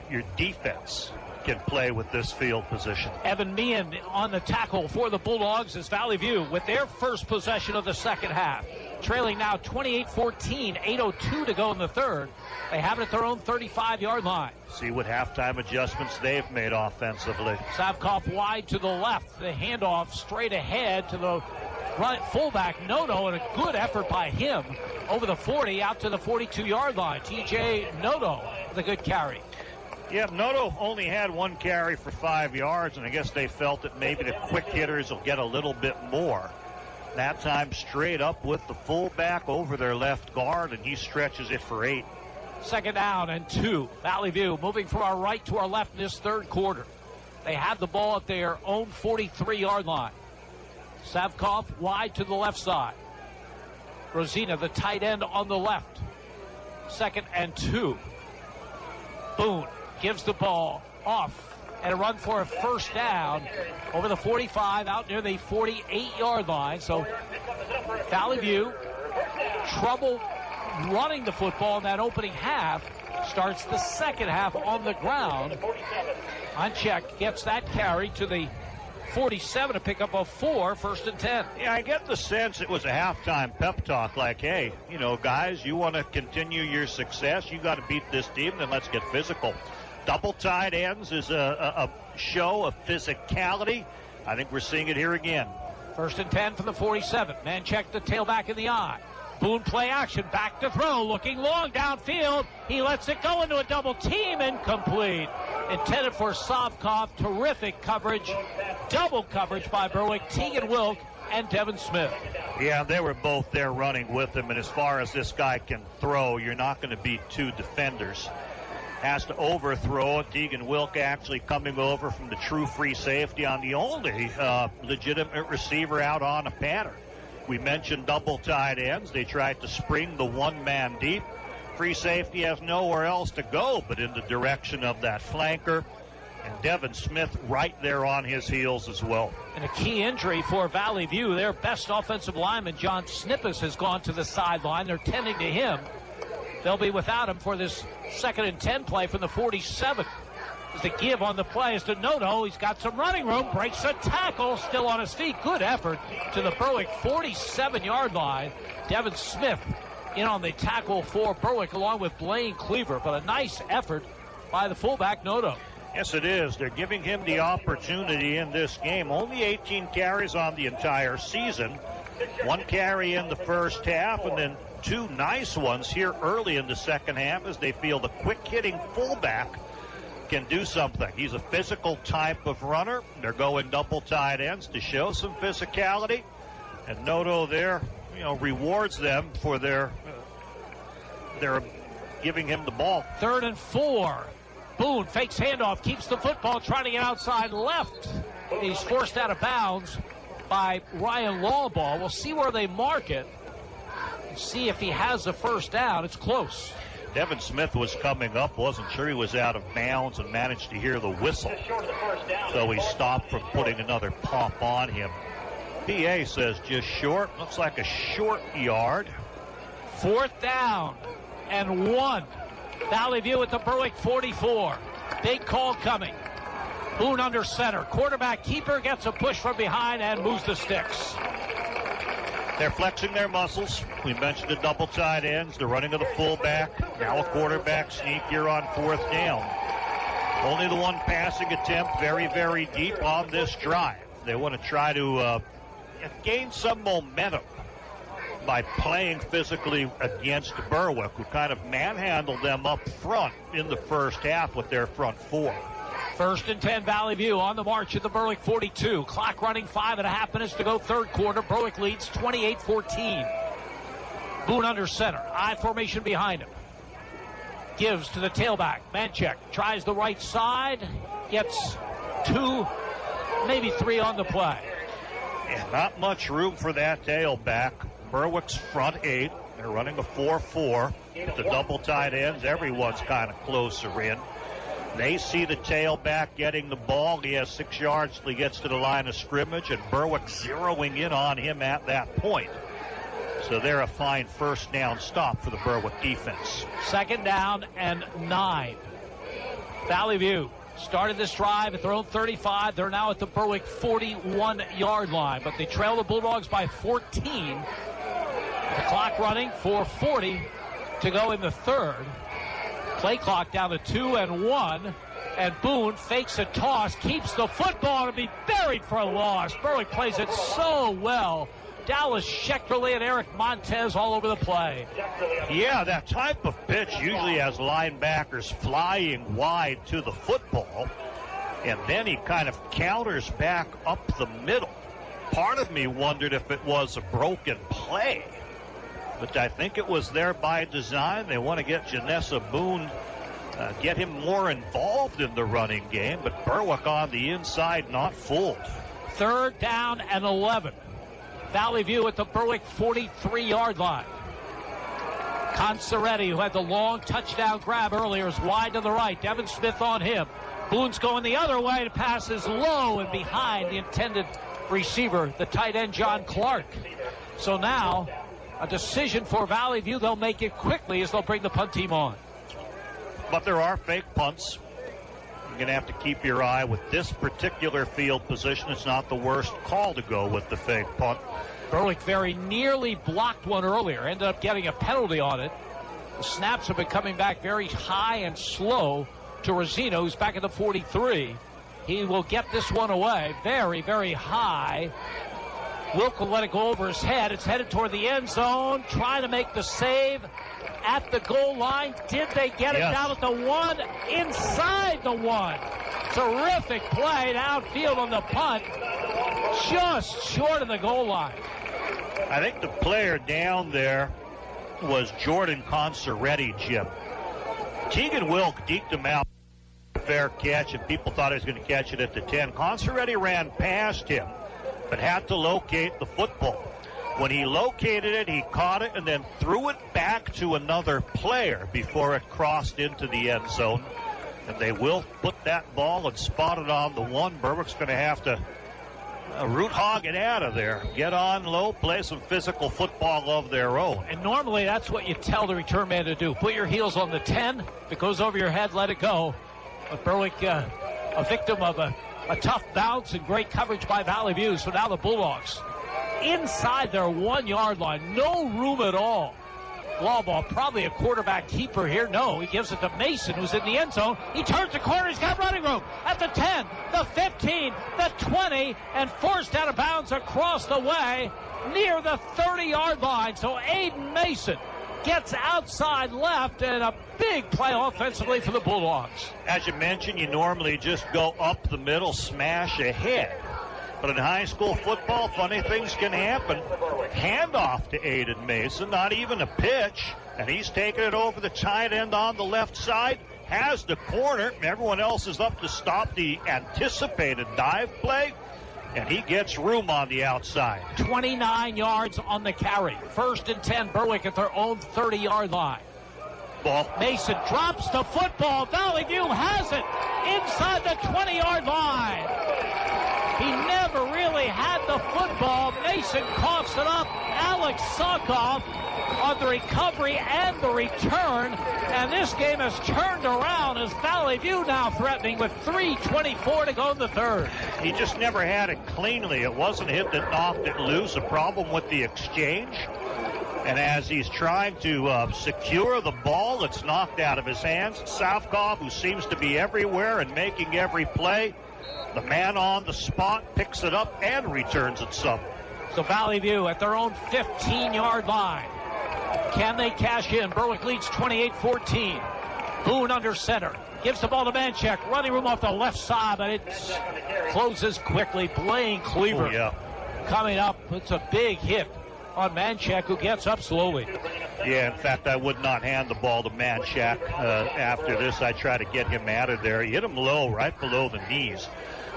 your defense can play with this field position. Evan Meehan on the tackle for the Bulldogs as Valley View with their first possession of the second half. Trailing now 28-14, 8:02 to go in the 3rd. They have it at their own 35-yard line. See what halftime adjustments they've made offensively. Savkoff wide to the left. The handoff straight ahead to the right fullback, Noto, and a good effort by him over the 40 out to the 42-yard line. TJ Noto with a good carry. Yeah, Noto only had one carry for 5 yards, and I guess they felt that maybe the quick hitters will get a little bit more. That time straight up with the fullback over their left guard, and he stretches it for 8. 2nd down and 2. Valley View moving from our right to our left in this third quarter. They have the ball at their own 43-yard line. Savkoff wide to the left side. Rosina, the tight end, on the left. 2nd and 2. Boone gives the ball off and a run for a first down over the 45 out near the 48-yard line. So Valley View, trouble running the football in that opening half, starts the second half on the ground. Unchecked gets that carry to the 47 to pick up a 4, 1st and 10. Yeah, I get the sense it was a halftime pep talk like, hey, you know, guys, you want to continue your success, you got to beat this team, then let's get physical. Double tight ends is a show of physicality. I think we're seeing it here again. 1st and 10 from the 47. Man check the tailback in the eye. Boone play action, back to throw, looking long downfield. He lets it go into a double team, incomplete. Intended for Savkoff. Terrific coverage, double coverage by Berwick, Tegan Wilk, and Devin Smith. Yeah, they were both there running with him, and as far as this guy can throw, you're not going to beat 2 defenders. Has to overthrow it. Tegan Wilk actually coming over from the true free safety on the only legitimate receiver out on a pattern. We mentioned double tight ends. They tried to spring the one-man deep. Free safety has nowhere else to go but in the direction of that flanker. And Devin Smith right there on his heels as well. And a key injury for Valley View. Their best offensive lineman, John Snippus, has gone to the sideline. They're tending to him. They'll be without him for this 2nd and 10 play from the 47. The give on the play is to Noto. He's got some running room, breaks a tackle, still on his feet. Good effort to the Berwick 47-yard line. Devin Smith in on the tackle for Berwick along with Blaine Cleaver, but a nice effort by the fullback, Noto. Yes, it is. They're giving him the opportunity in this game. Only 18 carries on the entire season. 1 carry in the first half, and then 2 nice ones here early in the second half as they feel the quick-hitting fullback can do something. He's a physical type of runner. They're going double tight ends to show some physicality, and Noto there, rewards them for their giving him the ball. 3rd and 4. Boone fakes handoff, keeps the football, trying to get outside left. He's forced out of bounds by Ryan Lawball. We'll see where they mark it and see if he has the first down. It's close. Devin Smith was coming up, wasn't sure he was out of bounds, and managed to hear the whistle. So he stopped from putting another pump on him. PA says just short. Looks like a short yard. 4th down and 1. Valley View at the Berwick 44. Big call coming. Boone under center. Quarterback keeper gets a push from behind and moves the sticks. They're flexing their muscles. We mentioned the double tight ends, the running of the fullback. Now a quarterback sneak here on 4th down. Only the 1 passing attempt, very, very deep on this drive. They want to try to gain some momentum by playing physically against Berwick, who kind of manhandled them up front in the first half with their front 4. 1st and 10, Valley View on the march at the Berwick 42. Clock running, 5.5 minutes to go, third quarter. Berwick leads 28-14. Boone under center. I formation behind him. Gives to the tailback. Manchek tries the right side. Gets 2, maybe 3 on the play. Yeah, not much room for that tailback. Berwick's front 8. They're running a 4-4. The double tight ends, everyone's kind of closer in. They see the tailback getting the ball. He has 6 yards till he gets to the line of scrimmage, and Berwick zeroing in on him at that point. So they're a fine first down stop for the Berwick defense. 2nd down and 9. Valley View started this drive at their own 35. They're now at the Berwick 41-yard line, but they trail the Bulldogs by 14. The clock running, 4:40 to go in the third. Play clock down to 2-1. And Boone fakes a toss, keeps the football to be buried for a loss. Berwick plays it so well. Dallas Schechterle and Eric Montez all over the play. Yeah, that type of pitch usually has linebackers flying wide to the football, and then he kind of counters back up the middle. Part of me wondered if it was a broken play, but I think it was there by design. They want to get Janessa Boone, get him more involved in the running game, but Berwick on the inside, not fooled. 3rd down and 11. Valley View at the Berwick 43-yard line. Conceretti, who had the long touchdown grab earlier, is wide to the right. Devin Smith on him. Boone's going the other way. The pass is low and behind the intended receiver, the tight end John Clark. So now a decision for Valley View. They'll make it quickly as they'll bring the punt team on. But there are fake punts. You're going to have to keep your eye with this particular field position. It's not the worst call to go with the fake punt. Berwick very nearly blocked one earlier. Ended up getting a penalty on it. The snaps have been coming back very high and slow to Rosino, who's back at the 43. He will get this one away. Very, very high. Wilk will let it go over his head. It's headed toward the end zone. Trying to make the save at the goal line. Did they get it down at the 1? Inside the 1. Terrific play downfield on the punt. Just short of the goal line. I think the player down there was Jordan Conceretti, Jim. Tegan Wilk deked him out. Fair catch, and people thought he was going to catch it at the 10. Conceretti ran past him, but had to locate the football. When he located it, he caught it and then threw it back to another player before it crossed into the end zone. And they will put that ball and spot it on the 1. Berwick's going to have to root hog it out of there. Get on low, play some physical football of their own. And normally that's what you tell the return man to do. Put your heels on the 10. If it goes over your head, let it go. But Berwick, a victim of a tough bounce and great coverage by Valley View. So now the Bulldogs inside their 1-yard line. No room at all. Law ball, probably a quarterback keeper here. No, he gives it to Mason, who's in the end zone. He turns the corner. He's got running room at the 10, the 15, the 20, and forced out of bounds across the way near the 30-yard line. So Aiden Mason gets outside left, and a big play offensively for the Bulldogs. As you mentioned, you normally just go up the middle, smash ahead. But in high school football, funny things can happen. Handoff to Aiden Mason, not even a pitch, and he's taking it over the tight end on the left side, has the corner. Everyone else is up to stop the anticipated dive play, and he gets room on the outside. 29 yards on the carry. 1st and 10, Berwick at their own 30-yard line. Ball. Mason drops the football. Valley View has it inside the 20-yard line. He never really had the football. Mason coughs it up. Alex Sokoff on the recovery and the return. And this game has turned around as Valley View now threatening with 3:24 to go in the 3rd. He just never had it cleanly. It wasn't a hit that knocked it loose. A problem with the exchange. And as he's trying to secure the ball, it's knocked out of his hands. Sokoff, who seems to be everywhere and making every play, the man on the spot picks it up and returns it some. So Valley View at their own 15-yard line. Can they cash in? Berwick leads 28-14. Boone under center. Gives the ball to Manchek. Running room off the left side, but it closes quickly. Blaine Cleaver coming up. It's a big hit on Manchek, who gets up slowly. Yeah, in fact, I would not hand the ball to Manchek after this. I try to get him out of there. He hit him low, right below the knees.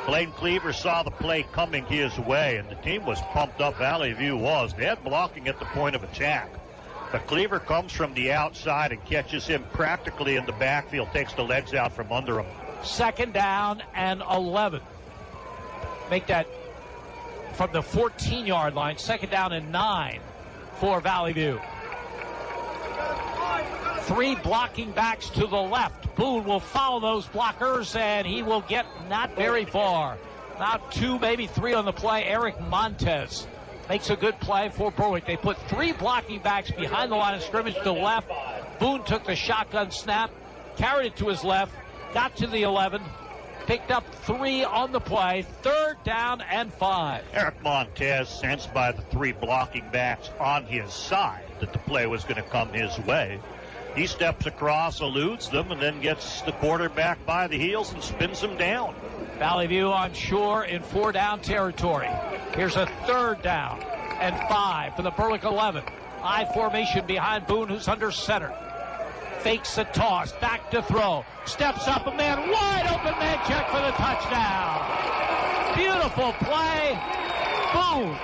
Blaine Cleaver saw the play coming his way, and the team was pumped up. Valley View was. They had blocking at the point of attack. But Cleaver comes from the outside and catches him practically in the backfield, takes the legs out from under him. 2nd down and 11. Make that from the 14-yard line. 2nd down and 9 for Valley View. 3 blocking backs to the left. Boone will follow those blockers, and he will get not very far. About 2, maybe 3 on the play. Eric Montez makes a good play for Berwick. They put 3 blocking backs behind the line of scrimmage to the left. Boone took the shotgun snap, carried it to his left, got to the 11, picked up 3 on the play, 3rd down and 5. Eric Montez sensed by the 3 blocking backs on his side that the play was going to come his way. He steps across, eludes them, and then gets the quarterback by the heels and spins him down. Valley View on shore in 4-down territory. Here's a 3rd down and 5 for the Berwick 11. I formation behind Boone, who's under center. Fakes a toss, back to throw. Steps up, a man wide open, man check for the touchdown. Beautiful play. Boone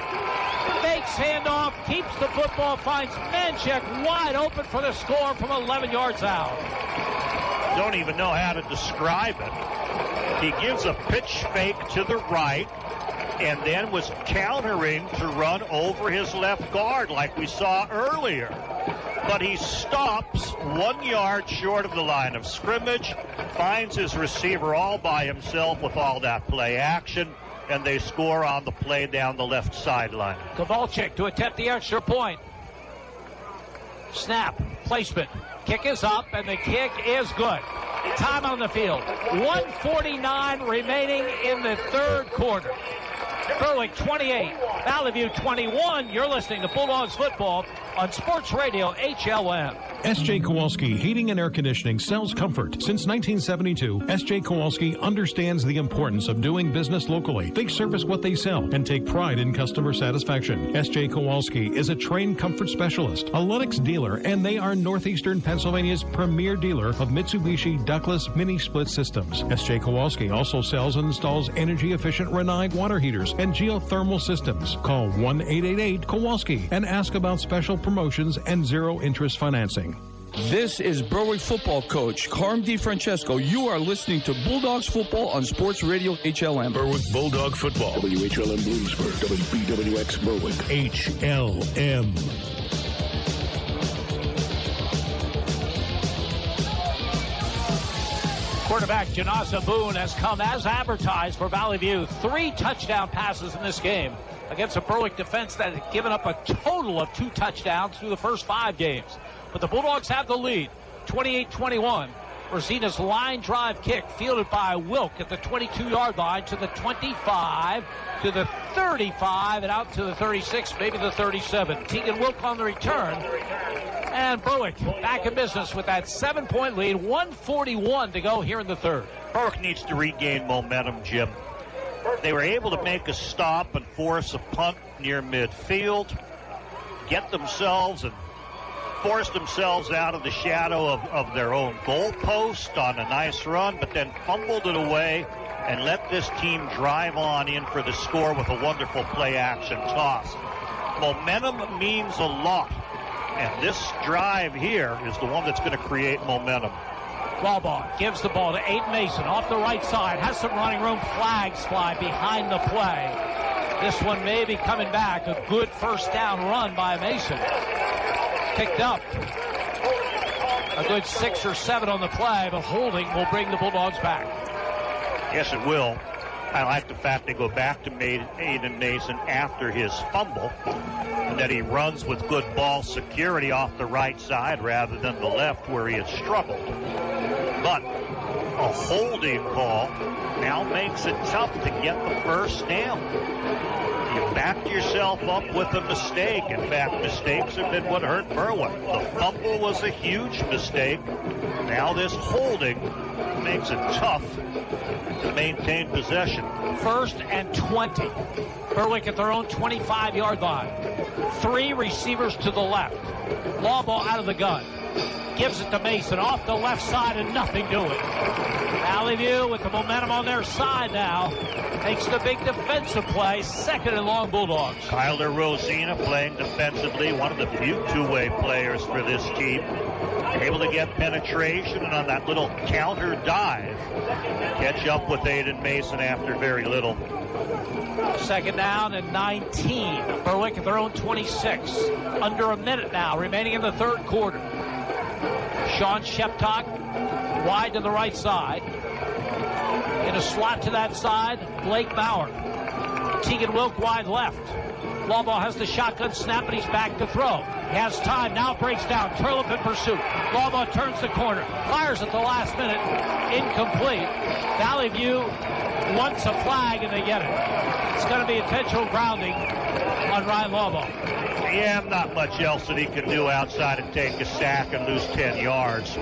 fakes handoff, keeps the football, finds Manchek wide open for the score from 11 yards out. Don't even know how to describe it. He gives a pitch fake to the right and then was countering to run over his left guard like we saw earlier. But he stops 1 yard short of the line of scrimmage, finds his receiver all by himself with all that play action, and they score on the play down the left sideline. Kowalczyk to attempt the extra point. Snap, placement. Kick is up, and the kick is good. Time on the field. 1:49 remaining in the 3rd quarter. Berwick 28, Valley View 21. You're listening to Bulldogs football on Sports Radio HLM. S.J. Kowalski Heating and Air Conditioning sells comfort. Since 1972, S.J. Kowalski understands the importance of doing business locally. They service what they sell and take pride in customer satisfaction. S.J. Kowalski is a trained comfort specialist, a Lennox dealer, and they are Northeastern Pennsylvania's premier dealer of Mitsubishi ductless mini split systems. S.J. Kowalski also sells and installs energy-efficient Rinnai water heaters and geothermal systems. Call 1-888-KOWALSKI and ask about special promotions and zero-interest financing. This is Berwick football coach Carm DiFrancesco. You are listening to Bulldogs football on Sports Radio HLM. Berwick Bulldog football. WHLM Bloomsburg, WBWX Berwick. HLM. Quarterback Janasa Boone has come as advertised for Valley View. 3 touchdown passes in this game against a Berwick defense that had given up a total of 2 touchdowns through the first 5 games. But the Bulldogs have the lead, 28-21. Rosina's line drive kick fielded by Wilk at the 22-yard line to the 25, to the 35, and out to the 36, maybe the 37. Tegan Wilk on the return. And Berwick back in business with that 7-point lead, 1:41 to go here in the 3rd. Berwick needs to regain momentum, Jim. They were able to make a stop and force a punt near midfield, get themselves and force themselves out of the shadow of their own goalpost on a nice run, but then fumbled it away and let this team drive on in for the score with a wonderful play-action toss. Momentum means a lot, and this drive here is the one that's going to create momentum. Walbaugh gives the ball to Aiden Mason off the right side, has some running room, flags fly behind the play. This one may be coming back, a good first down run by Mason. Picked up a good 6 or 7 on the play, but holding will bring the Bulldogs back. Yes, it will. I like the fact they go back to Aiden Mason after his fumble, and that he runs with good ball security off the right side rather than the left where he had struggled. But a holding call now makes it tough to get the first down. You backed yourself up with a mistake. In fact, mistakes have been what hurt Berwick. The fumble was a huge mistake. Now this holding makes it tough to maintain possession. 1st and 20. Berwick at their own 25-yard line. 3 receivers to the left. Law ball out of the gun. Gives it to Mason off the left side and nothing doing. Valley View with the momentum on their side now. Makes the big defensive play. 2nd and long Bulldogs. Kyler Rosina playing defensively. One of the few two-way players for this team. Able to get penetration and on that little counter dive, catch up with Aiden Mason after very little. 2nd down and 19. Berwick at their own 26. Under a minute now remaining in the 3rd quarter. Sean Sheptock wide to the right side. In a slot to that side, Blake Bauer. Tegan Wilk wide left. Law ball has the shotgun snap, and he's back to throw. He has time, now breaks down. Turlip in pursuit. Law ball turns the corner. Fires at the last minute. Incomplete. Valley View wants a flag, and they get it. It's going to be intentional grounding on Ryan Lawball. Yeah, not much else that he can do outside of take a sack and lose 10 yards.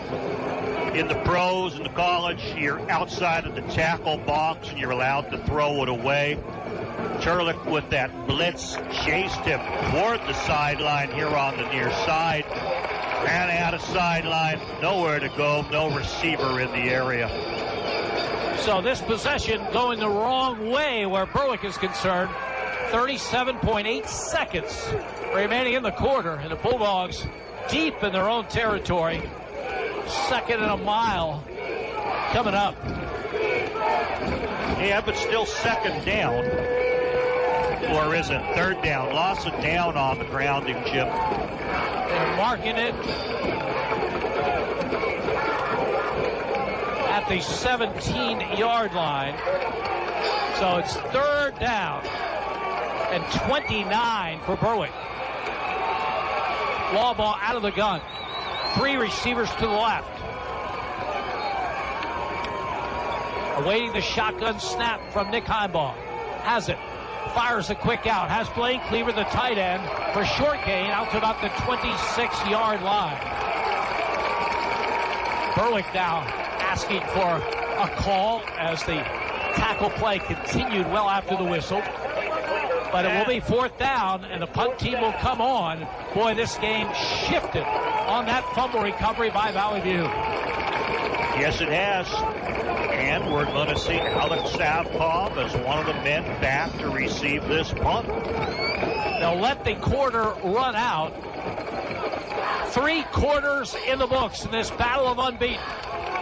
In the pros, in the college, you're outside of the tackle box and you're allowed to throw it away. Turlick with that blitz chased him toward the sideline here on the near side. Ran out of sideline, nowhere to go, no receiver in the area. So this possession going the wrong way where Berwick is concerned. 37.8 seconds remaining in the quarter, and the Bulldogs deep in their own territory. 2nd and a mile coming up. Yeah, but still 2nd down. Or is it 3rd down? Loss of down on the grounding, Jim. They're marking it at the 17-yard line. So it's 3rd down and 29 for Berwick. Law ball out of the gun. 3 receivers to the left. Awaiting the shotgun snap from Nick Heimbaugh. Has it. Fires a quick out. Has Blaine Cleaver, the tight end, for short gain out to about the 26-yard line. Berwick now asking for a call as the tackle play continued well after the whistle. But it will be 4th down, and the punt team will come on. Boy, this game shifted on that fumble recovery by Valley View. Yes, it has. And we're going to see Alex Savkov as one of the men back to receive this punt. They'll let the quarter run out. 3 quarters in the books in this battle of unbeaten.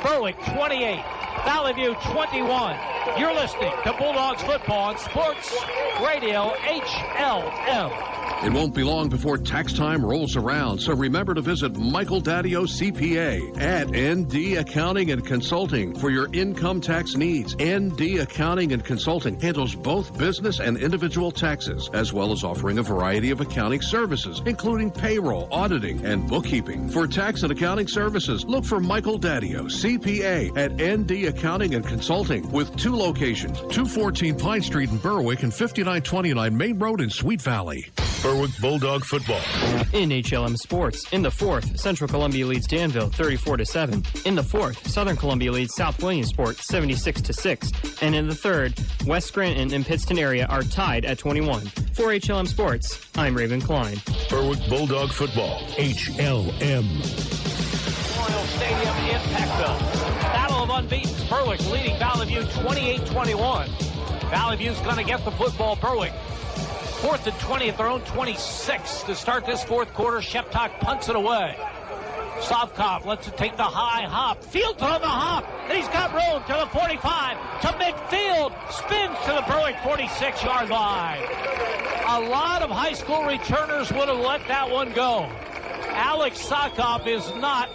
Berwick 28, Valley View 21. You're listening to Bulldogs football on Sports Radio HLM. It won't be long before tax time rolls around, so remember to visit Michael Daddio CPA at ND Accounting and Consulting for your income tax needs. ND Accounting and Consulting handles both business and individual taxes, as well as offering a variety of accounting services, including payroll, auditing, and bookkeeping. For tax and accounting services, look for Michael Daddio CPA at ND Accounting and Consulting with 2 locations, 214 Pine Street in Berwick and 5929 Main Road in Sweet Valley. Berwick Bulldog football. In HLM sports, in the 4th, Central Columbia leads Danville 34-7. In the 4th, Southern Columbia leads South Williamsport 76-6. And in the 3rd, West Scranton and Pittston area are tied at 21. For HLM sports, I'm Raven Klein. Berwick Bulldog football. HLM. Memorial Stadium in Peckville. Battle of unbeaten. Berwick leading Valley View 28-21. Valley View's going to get the football. Berwick 4th and 20 at their own 26 to start this 4th quarter. Sheptock punts it away. Savkov lets it take the high hop. Fields on the hop, and he's got room to the 45, to midfield. Spins to the Berwick 46-yard line. A lot of high school returners would have let that one go. Alex Savkov is not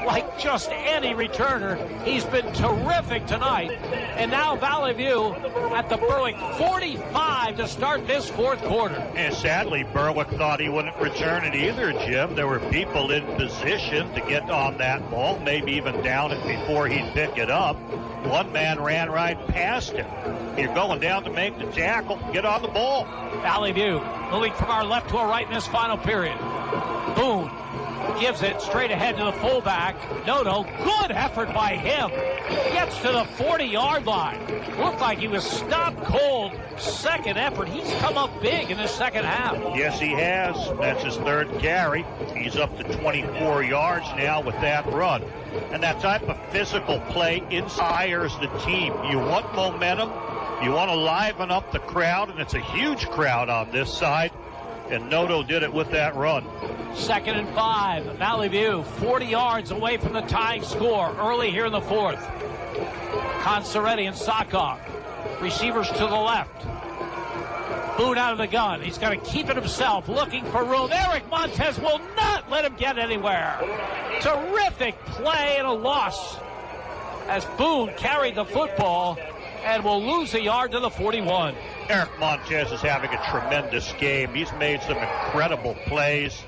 like just any returner. He's been terrific tonight. And now Valley View at the Berwick 45 to start this 4th quarter. And sadly, Berwick thought he wouldn't return it either, Jim. There were people in position to get on that ball, maybe even down it before he'd pick it up. One man ran right past him. You're going down to make the tackle. Get on the ball. Valley View moving from our left to our right in this final period. Boone gives it straight ahead to the fullback. No, good effort by him. Gets to the 40-yard line. Looked like he was stopped cold. 2nd effort. He's come up big in the 2nd half. Yes, he has. That's his 3rd carry. He's up to 24 yards now with that run. And that type of physical play inspires the team. You want momentum. You want to liven up the crowd, and it's a huge crowd on this side. And Noto did it with that run. 2nd and 5. Valley View 40 yards away from the tying score early here in the 4th. Consaretti and Sakov. Receivers to the left. Boone out of the gun. He's going to keep it himself, looking for room. Eric Montez will not let him get anywhere. Terrific play and a loss as Boone carried the football and will lose a yard to the 41. Eric Montez is having a tremendous game. He's made some incredible plays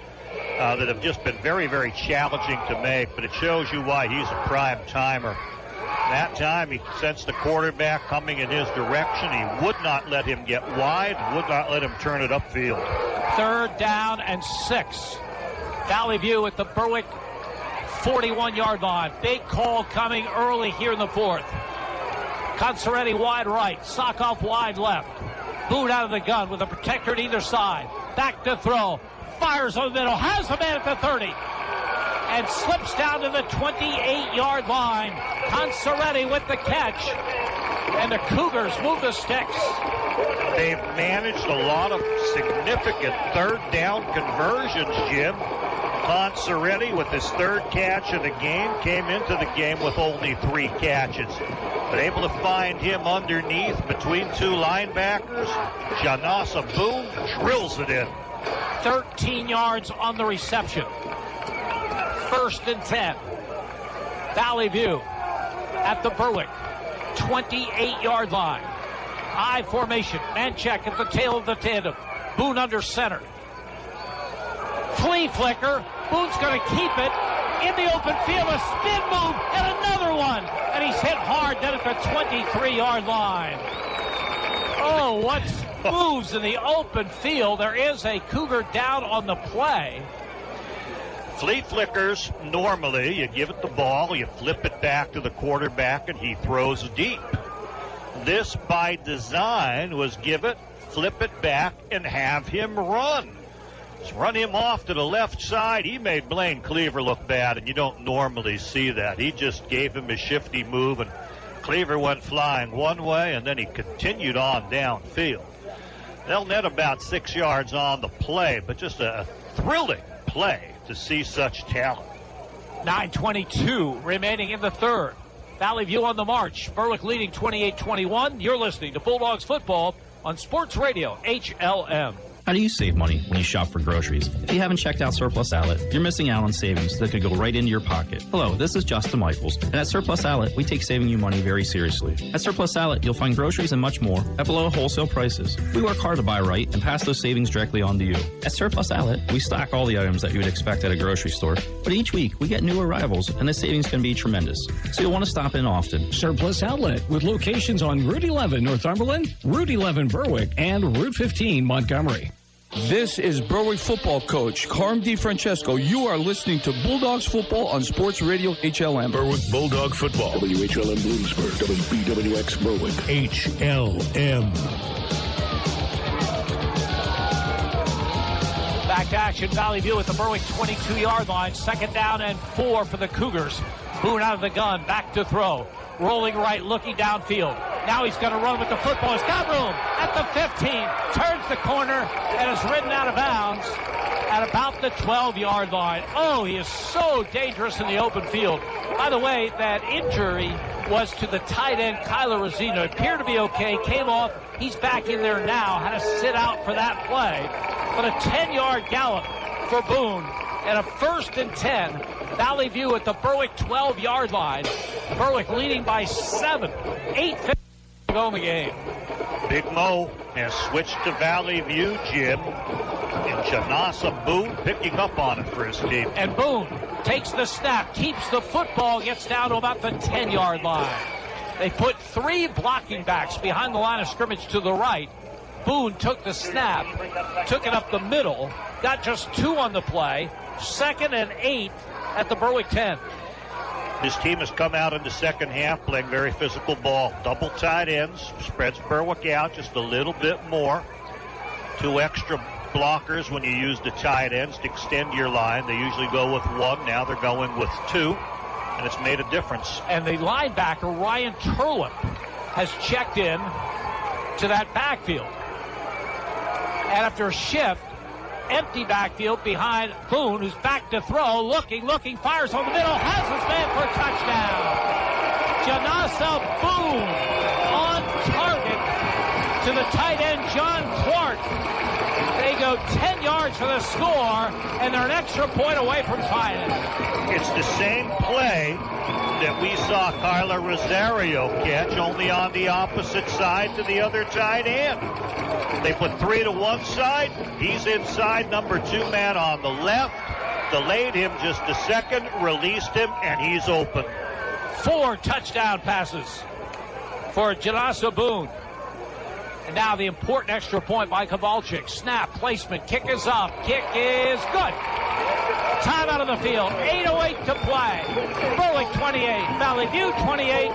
that have just been very, very challenging to make, but it shows you why he's a prime timer. That time he sensed the quarterback coming in his direction. He would not let him get wide, would not let him turn it upfield. 3rd down and 6. Valley View at the Berwick 41-yard line. Big call coming early here in the 4th. Consoretti wide right, Sokoff wide left. Boone out of the gun with a protector at either side. Back to throw. Fires on the middle. Has a man at the 30. And slips down to the 28-yard line. Consoretti with the catch. And the Cougars move the sticks. They've managed a lot of significant 3rd down conversions, Jim. Consoretti with his 3rd catch of the game came into the game with only 3 catches. But able to find him underneath between 2 linebackers. Janasa Boone drills it in. 13 yards on the reception. 1st and 10. Valley View at the Berwick 28-yard line. I formation. Man check at the tail of the tandem. Boone under center. Flea flicker. Boone's going to keep it in the open field. A spin move and another one. And he's hit hard then at the 23-yard line. Oh, what moves in the open field. There is a Cougar down on the play. Flea flickers, normally you give it the ball, you flip it back to the quarterback, and he throws deep. This, by design, was give it, flip it back, and have him run. Just run him off to the left side. He made Blaine Cleaver look bad, and you don't normally see that. He just gave him a shifty move, and Cleaver went flying one way, and then he continued on downfield. They'll net about 6 yards on the play, but just a thrilling play to see such talent. 9:22 remaining in the 3rd. Valley View on the march. Berwick leading 28-21. You're listening to Bulldogs football on Sports Radio HLM. How do you save money when you shop for groceries? If you haven't checked out Surplus Outlet, you're missing out on savings that could go right into your pocket. Hello, this is Justin Michaels, and at Surplus Outlet, we take saving you money very seriously. At Surplus Outlet, you'll find groceries and much more at below wholesale prices. We work hard to buy right and pass those savings directly on to you. At Surplus Outlet, we stock all the items that you would expect at a grocery store, but each week we get new arrivals, and the savings can be tremendous. So you'll want to stop in often. Surplus Outlet, with locations on Route 11 Northumberland, Route 11 Berwick, and Route 15 Montgomery. This is Berwick football coach Carm DiFrancesco. You are listening to Bulldogs football on Sports Radio HLM. Berwick Bulldog football. WHLM Bloomsburg, WBWX Berwick. HLM. Back to action. Valley View at the Berwick 22-yard line. 2nd down and 4 for the Cougars. Boone out of the gun. Back to throw. Rolling right, looking downfield. Now he's going to run with the football. He's got room at the 15. Turns the corner and is ridden out of bounds at about the 12-yard line. Oh, he is so dangerous in the open field. By the way, that injury was to the tight end, Kyler Rosino. Appeared to be okay. Came off. He's back in there now. Had to sit out for that play. But a 10-yard gallop for Boone. And a 1st and 10. Valley View at the Berwick 12-yard line. Berwick leading by 7. 8:50 to go in the game. Big Mo has switched to Valley View, Jim. And Janasa Boone picking up on it for his team. And Boone takes the snap, keeps the football, gets down to about the 10-yard line. They put 3 blocking backs behind the line of scrimmage to the right. Boone took the snap, took it up the middle, got just 2 on the play. 2nd and 8 at the Berwick 10. His team has come out in the second half playing very physical ball. Double tight ends, spreads Berwick out just a little bit more. 2 extra blockers when you use the tight ends to extend your line. They usually go with 1. Now they're going with 2, and it's made a difference. And the linebacker, Ryan Turlip, has checked in to that backfield. And after a shift, empty backfield behind Boone, who's back to throw, looking, fires on the middle, has his man for a touchdown. Janasa Boone on target to the tight end, John Clark. They go Rosario 10 yards for the score, and they're an extra point away from tying it. It's the same play that we saw Carla Rosario catch, only on the opposite side to the other tight end. They put 3 to one side. He's inside, number 2 man on the left. Delayed him just a second, released him, and he's open. 4 touchdown passes for Janasa Boone. And now the important extra point by Kowalczyk. Snap, placement, kick is up. Kick is good. Time out of the field. 8:08 to play. Berwick 28, Valley View 28.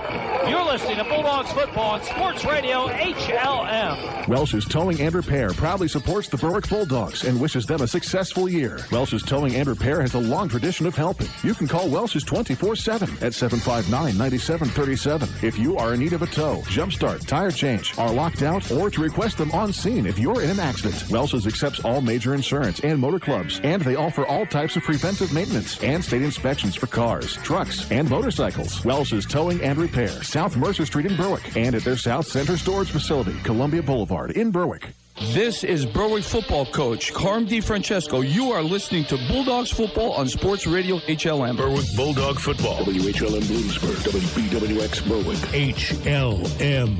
You're listening to Bulldogs football on Sports Radio HLM. Welsh's Towing and Repair proudly supports the Berwick Bulldogs and wishes them a successful year. Welsh's Towing and Repair has a long tradition of helping. You can call Welsh's 24/7 at 759-9737 if you are in need of a tow, jumpstart, tire change, are locked out, or to request them on scene if you're in an accident. Welsh's accepts all major insurance and motor clubs, and they offer all types of preventive maintenance and state inspections for cars, trucks, and motorcycles. Welsh's Towing and Repair, South Mercer Street in Berwick, and at their South Center Storage Facility, Columbia Boulevard in Berwick. This is Berwick football coach Carm DiFrancesco. You are listening to Bulldogs football on Sports Radio HLM. Berwick Bulldog football. WHLM Bloomsburg, WBWX Berwick. HLM.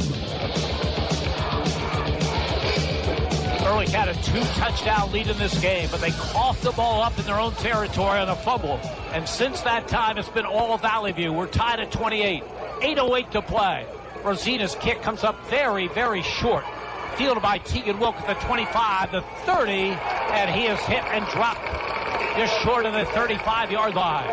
Berwick had a 2-touchdown lead in this game, but they coughed the ball up in their own territory on a fumble. And since that time, it's been all Valley View. We're tied at 28. 8:08 to play. Rosina's kick comes up very, very short. Fielded by Tegan Wilk at the 25, the 30, and he is hit and dropped just short of the 35-yard line.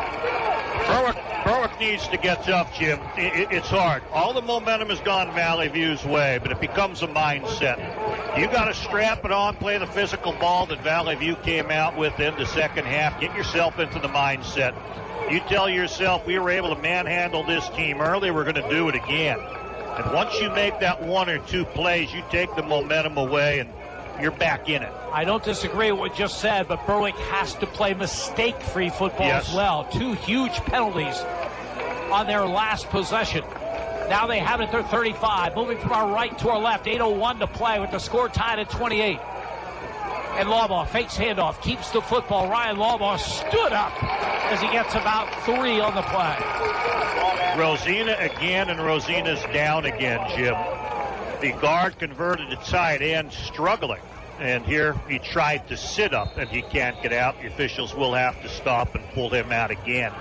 Berwick needs to get tough, Jim. It's hard. All the momentum has gone Valley View's way, but it becomes a mindset. You got to strap it on, play the physical ball that Valley View came out with in the second half. Get yourself into the mindset. You tell yourself, we were able to manhandle this team early, we're going to do it again. And once you make that 1 or 2 plays, you take the momentum away and you're back in it. I don't disagree with what you just said, but Berwick has to play mistake-free football as well. 2 huge penalties on their last possession. Now they have it at their 35. Moving from our right to our left. 8:01 to play with the score tied at 28. And Lawbaugh fakes handoff, keeps the football. Ryan Lawbaugh stood up as he gets about 3 on the play. Rosina again, and Rosina's down again, Jim. The guard converted to tight end, struggling. And here he tried to sit up, and he can't get out. The officials will have to stop and pull him out again.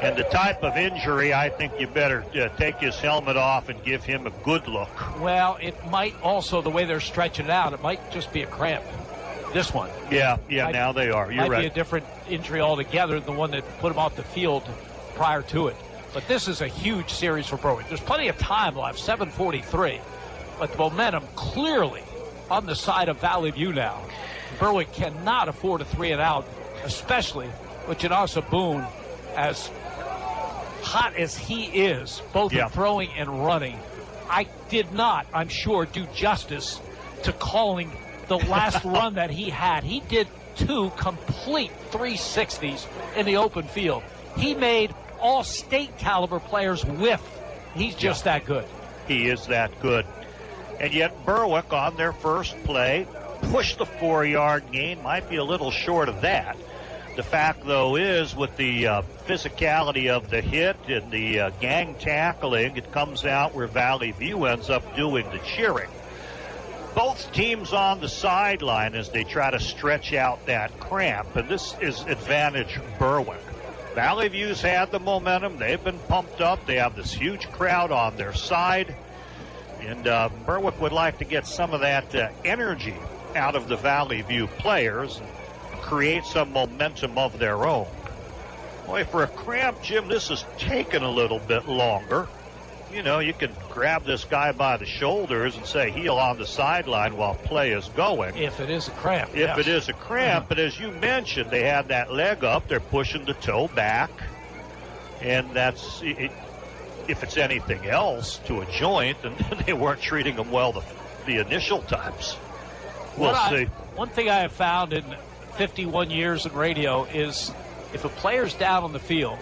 And the type of injury, I think you better take his helmet off and give him a good look. Well, it might also, the way they're stretching it out, it might just be a cramp. This one. Yeah, now they are. You're right. Might be a different injury altogether than the one that put him off the field prior to it. But this is a huge series for Berwick. There's plenty of time left, 7:43. But the momentum clearly on the side of Valley View now. Berwick cannot afford a 3 and out, especially with Janasa Boone as hot as he is, both in throwing and running. I did not, I'm sure, do justice to calling the last run that he had. He did 2 complete 360s in the open field. He made all state caliber players whiff. He's just that good. He is that good. And yet Berwick on their first play pushed the 4-yard gain. Might be a little short of that. The fact, though, is with the physicality of the hit and the gang tackling, it comes out where Valley View ends up doing the cheering. Both teams on the sideline as they try to stretch out that cramp, and this is advantage Berwick. Valley View's had the momentum. They've been pumped up. They have this huge crowd on their side. And Berwick would like to get some of that energy out of the Valley View players and create some momentum of their own. Boy, for a cramp, Jim, this has taken a little bit longer. You know, you can grab this guy by the shoulders and say heel on the sideline while play is going. If it is a cramp. If it is a cramp. But as you mentioned, they had that leg up. They're pushing the toe back. And that's, if it's anything else, to a joint, and they weren't treating them well the initial times. We'll see. One thing I have found in 51 years in radio is if a player's down on the field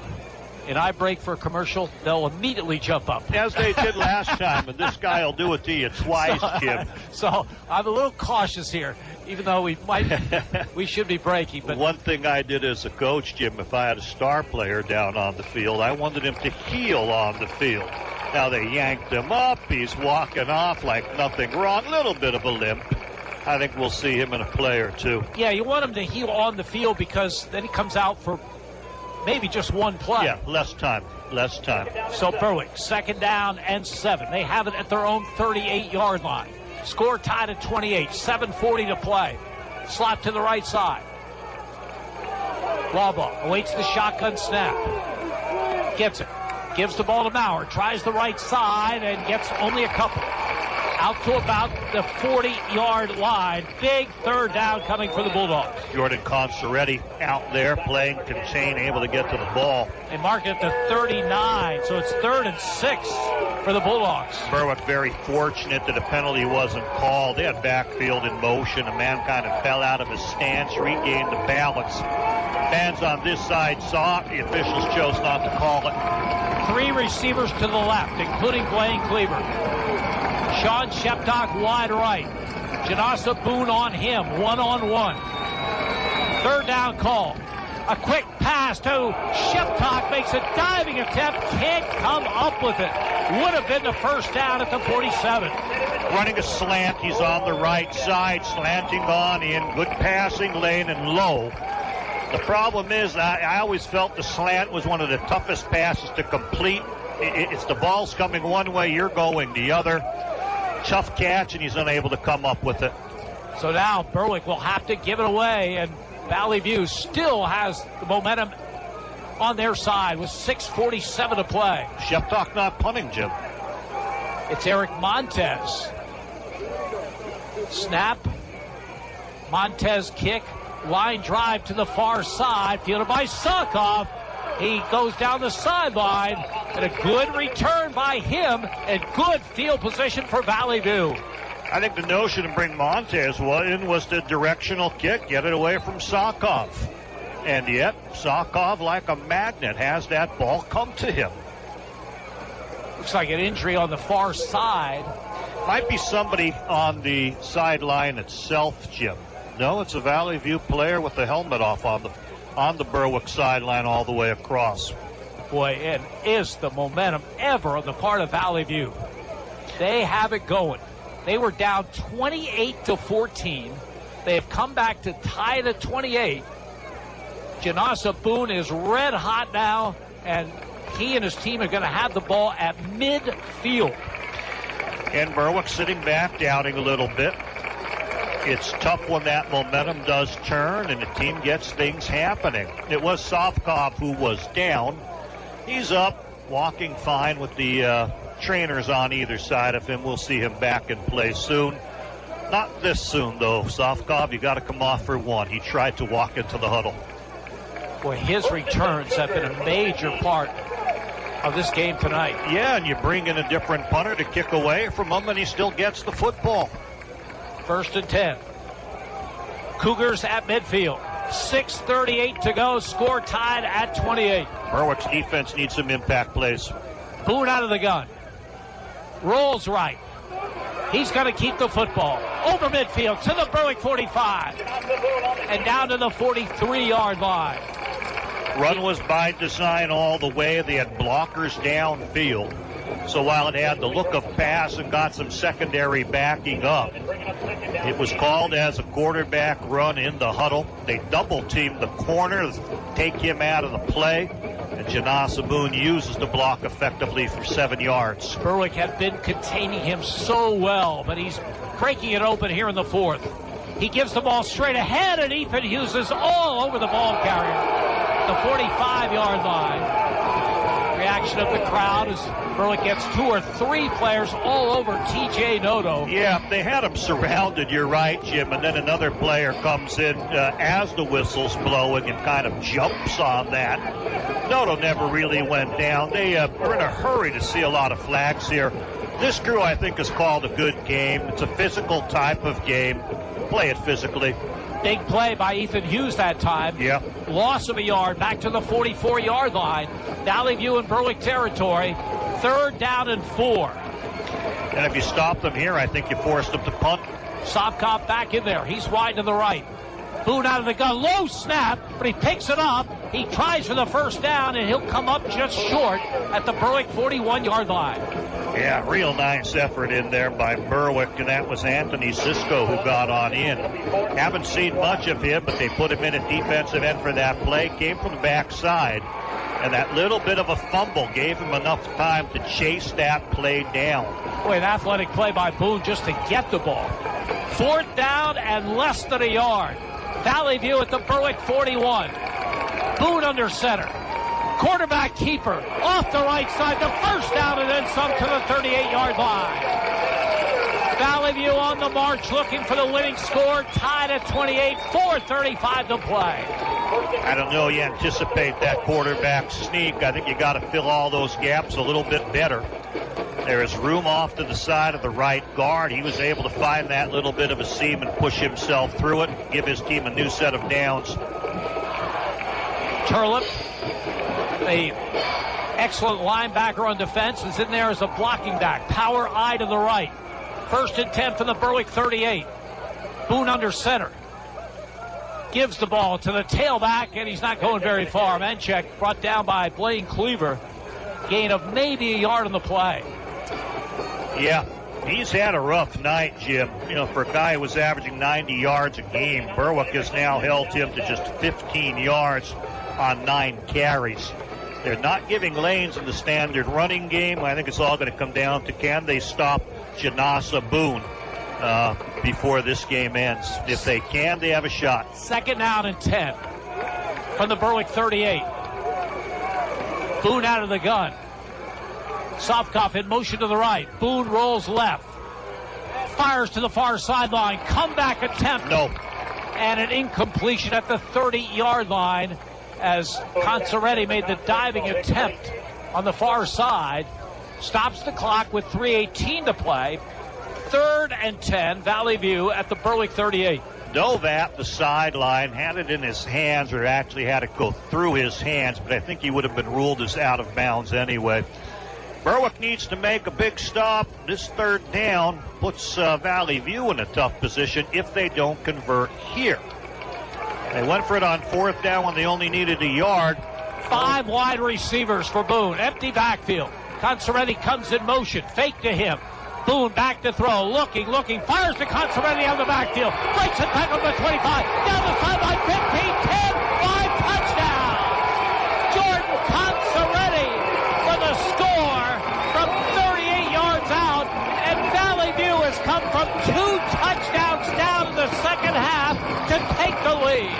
and I break for a commercial, they'll immediately jump up. As they did last time, and this guy will do it to you twice, Jim. So I'm a little cautious here. even though we should be breaking. But one thing I did as a coach, Jim, if I had a star player down on the field, I wanted him to heel on the field. Now they yanked him up. He's walking off like nothing wrong. Little bit of a limp. I think we'll see him in a play or two. Yeah, you want him to heel on the field because then he comes out for maybe just one play. Yeah, less time. So Berwick, 2nd down and 7. They have it at their own 38-yard line. Score tied at 28. 7:40 to play. Slot to the right side. Waba awaits the shotgun snap. Gets it. Gives the ball to Maurer. Tries the right side and gets only a couple. Out to about the 40-yard line. Big 3rd down coming for the Bulldogs. Jordan Conceretti out there playing contain, able to get to the ball. They mark it at the 39, so it's 3rd and 6 for the Bulldogs. Berwick very fortunate that a penalty wasn't called. They had backfield in motion. A man kind of fell out of his stance, regained the balance. Fans on this side saw it. The officials chose not to call it. 3 receivers to the left, including Blaine Cleaver. Sean Sheptock wide right. Janasa Boone on him, one-on-one. 3rd down call. A quick pass to Sheptock, makes a diving attempt, can't come up with it. Would have been the 1st down at the 47. Running a slant, he's on the right side, slanting on in, good passing lane and low. The problem is, I always felt the slant was one of the toughest passes to complete. It's the ball's coming one way, you're going the other. Tough catch, and he's unable to come up with it. So now Berwick will have to give it away, and Valley View still has the momentum on their side with 6:47 to play. Sheptock not punting, Jim. It's Eric Montez. Snap. Montez kick. Line drive to the far side. Fielded by Sokov. He goes down the sideline, and a good return by him, and good field position for Valley View. I think the notion to bring Montez in was the directional kick, get it away from Sokov. And yet, Sokov, like a magnet, has that ball come to him. Looks like an injury on the far side. Might be somebody on the sideline itself, Jim. No, it's a Valley View player with the helmet off on the Berwick sideline all the way across. Boy, and is the momentum ever on the part of Valley View. They have it going. They were down 28-14. They have come back to tie it at 28. Janasa Boone is red hot now, and he and his team are going to have the ball at midfield. And Berwick sitting back, doubting a little bit. It's tough when that momentum does turn and the team gets things happening. It was Sokov who was down. He's up, walking fine with the trainers on either side of him. We'll see him back in play soon. Not this soon, though. Sokov, you got to come off for one. He tried to walk into the huddle. Boy, his returns have been a major part of this game tonight. Yeah, and you bring in a different punter to kick away from him, and he still gets the football. 1st and 10. Cougars at midfield. 6:38 to go. Score tied at 28. Berwick's defense needs some impact plays. Boone out of the gun. Rolls right. He's going to keep the football. Over midfield to the Berwick 45. And down to the 43-yard line. Run was by design all the way. They had blockers downfield. So while it had the look of pass and got some secondary backing up, it was called as a quarterback run in the huddle. They double-teamed the corner, take him out of the play, and Janasa Boone uses the block effectively for 7 yards. Berwick had been containing him so well, but he's breaking it open here in the 4th. He gives the ball straight ahead, and Ethan Hughes is all over the ball carrier. The 45-yard line. Reaction of the crowd as Berwick gets 2 or 3 players all over TJ Noto. Yeah, they had him surrounded, you're right, Jim, and then another player comes in as the whistle's blowing and kind of jumps on that. Noto never really went down. They were in a hurry to see a lot of flags here. This crew, I think, has called a good game. It's a physical type of game. Play it physically. Big play by Ethan Hughes that time. Yeah. Loss of a yard back to the 44-yard line. Valley View in Berwick territory. 3rd down and 4. And if you stop them here, I think you forced them to punt. Sopkov back in there. He's wide to the right. Boone out of the gun. Low snap, but he picks it up. He tries for the first down, and he'll come up just short at the Berwick 41-yard line. Yeah, real nice effort in there by Berwick, and that was Anthony Cisco who got on in. Haven't seen much of him, but they put him in at defensive end for that play. Came from the backside, and that little bit of a fumble gave him enough time to chase that play down. Boy, an athletic play by Boone just to get the ball. 4th down and less than a yard. Valley View at the Berwick 41. Boone under center. Quarterback keeper off the right side. The first down and then some to the 38-yard line. Valley View on the march looking for the winning score. Tied at 28. 4:35 to play. I don't know. You anticipate that quarterback sneak. I think you got to fill all those gaps a little bit better. There is room off to the side of the right guard. He was able to find that little bit of a seam and push himself through it, give his team a new set of downs. Turlip, the excellent linebacker on defense, is in there as a blocking back. Power eye to the right. 1st and 10 from the Berwick 38. Boone under center. Gives the ball to the tailback, and he's not going very far. Menchek brought down by Blaine Cleaver. Gain of maybe a yard on the play. Yeah, he's had a rough night, Jim. You know, for a guy who was averaging 90 yards a game, Berwick has now held him to just 15 yards on 9 carries. They're not giving lanes in the standard running game. I think it's all going to come down to can they stop Janasa Boone before this game ends. If they can, they have a shot. 2nd down and 10 from the Berwick 38. Boone out of the gun. Sopkov in motion to the right. Boone rolls left. Fires to the far sideline. Comeback attempt. No. And an incompletion at the 30-yard line as Consaretti made the diving attempt on the far side. Stops the clock with 3:18 to play. 3rd and 10, Valley View at the Berwick 38. Dove at the sideline, had it in his hands, or actually had it go through his hands, but I think he would have been ruled as out of bounds anyway. Berwick needs to make a big stop. This 3rd down puts Valley View in a tough position if they don't convert here. They went for it on 4th down when they only needed a yard. 5 wide receivers for Boone. Empty backfield. Consaretti comes in motion. Fake to him. Boone back to throw. Looking. Fires to Consaretti on the backfield. Breaks it back on the 25. Down the sideline. 15, 10, 5, touchdown. Jordan Consaretti for the score from 38 yards out. And Valley View has come from 2 touchdowns down in the second half to take the lead.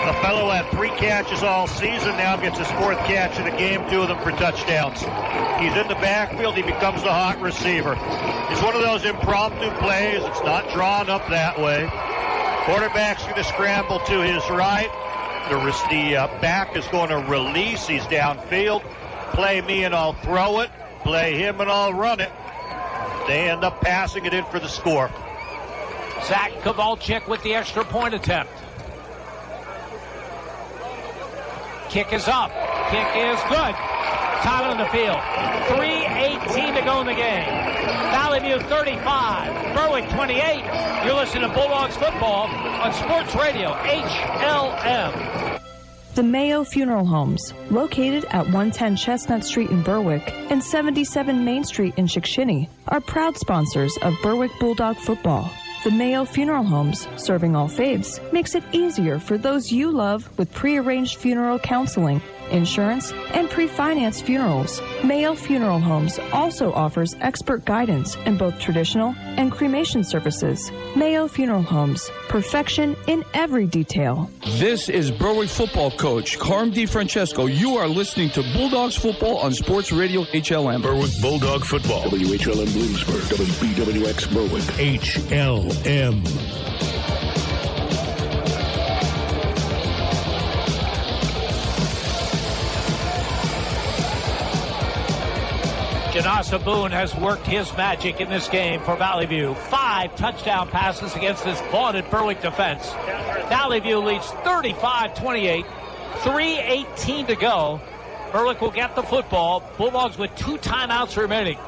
The fellow had 3 catches all season, now gets his 4th catch of the game, 2 of them for touchdowns. He's in the backfield, he becomes the hot receiver. It's one of those impromptu plays, it's not drawn up that way. Quarterback's going to scramble to his right. The back is going to release, he's downfield. Play me and I'll throw it. Play him and I'll run it. They end up passing it in for the score. Zach Kowalczyk with the extra point attempt. Kick is up. Kick is good. Time on the field. 3:18 to go in the game. Valley View 35. Berwick 28. You're listening to Bulldogs football on Sports Radio HLM. The Mayo Funeral Homes, located at 110 Chestnut Street in Berwick and 77 Main Street in Chickashinny, are proud sponsors of Berwick Bulldog football. The Mayo Funeral Homes, serving all faiths, makes it easier for those you love with pre-arranged funeral counseling, insurance, and pre-financed funerals. Mayo Funeral Homes also offers expert guidance in both traditional and cremation services. Mayo Funeral Homes, perfection in every detail. This is Berwick football coach Carm DiFrancesco. You are listening to Bulldogs football on Sports Radio HLM. Berwick Bulldog football. WHLM Bloomsburg, WBWX Berwick. HLM. Janasa Boone has worked his magic in this game for Valley View. 5 touchdown passes against this vaunted Berwick defense. Valley View leads 35-28. 3:18 to go. Berwick will get the football. Bulldogs with 2 timeouts remaining.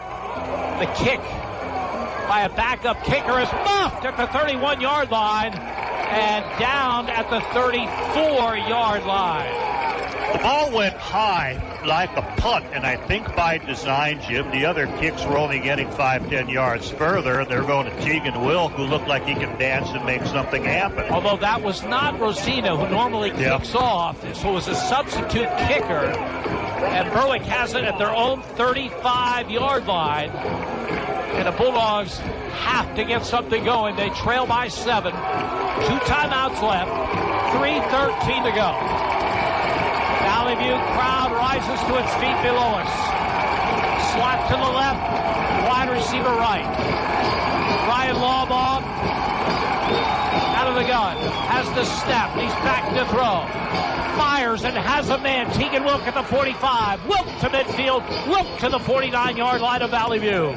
The kick by a backup kicker is muffed at the 31-yard line and down at the 34-yard line. The ball went high like a punt, and I think by design, Jim. The other kicks were only getting 5-10 yards further. They're going to Tegan Wilk, who looked like he can dance and make something happen. Although that was not Rosina, who normally kicks off. So it was a substitute kicker. And Berwick has it at their own 35-yard line. And the Bulldogs have to get something going. They trail by 7. 2 timeouts left. 3:13 to go. Valley View crowd rises to its feet below us. Slot to the left, wide receiver right. Ryan Lawbaugh out of the gun, has the snap, he's back to throw. Fires and has a man, Tegan Wilk at the 45. Wilk to midfield, Wilk to the 49-yard line of Valley View.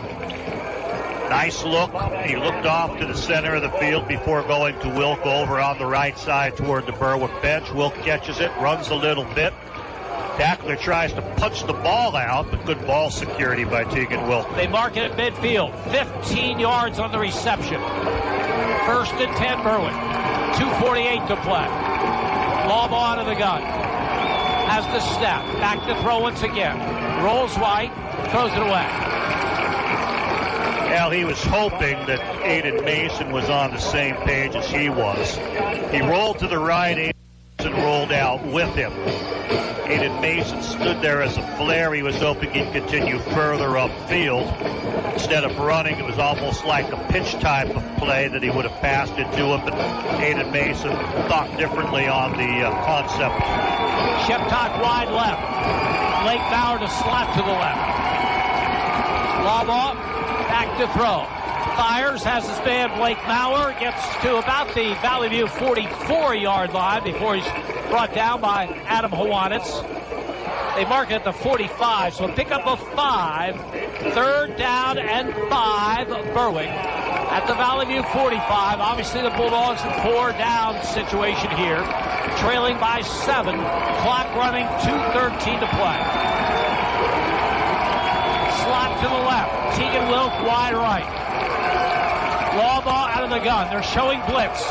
Nice look. He looked off to the center of the field before going to Wilk over on the right side toward the Berwick bench. Wilk catches it, runs a little bit. Tackler tries to punch the ball out, but good ball security by Tegan Wilk. They mark it at midfield. 15 yards on the reception. 1st and 10 Berwick. 2:48 to play. Lawbaugh out of the gun. Has the snap. Back to throw once again. Rolls right. Throws it away. Well, he was hoping that Aiden Mason was on the same page as he was. He rolled to the right, Aiden Mason rolled out with him. Aiden Mason stood there as a flare. He was hoping he'd continue further upfield. Instead of running, it was almost like a pitch type of play that he would have passed it to him, but Aiden Mason thought differently on the concept. Sheptock wide left. Blake Bauer to slot to the left. Lawbaugh back to throw. Fires, has his man Blake Maurer, gets to about the Valley View 44-yard line before he's brought down by Adam Hawanitz. They mark it at the 45, so pick up a 5. 3rd down and 5, Berwick at the Valley View 45. Obviously the Bulldogs in 4 down situation here, trailing by 7. Clock running, 2:13 to play. Slot to the left. Tegan Wilk wide right. Lawbaugh out of the gun. They're showing blitz.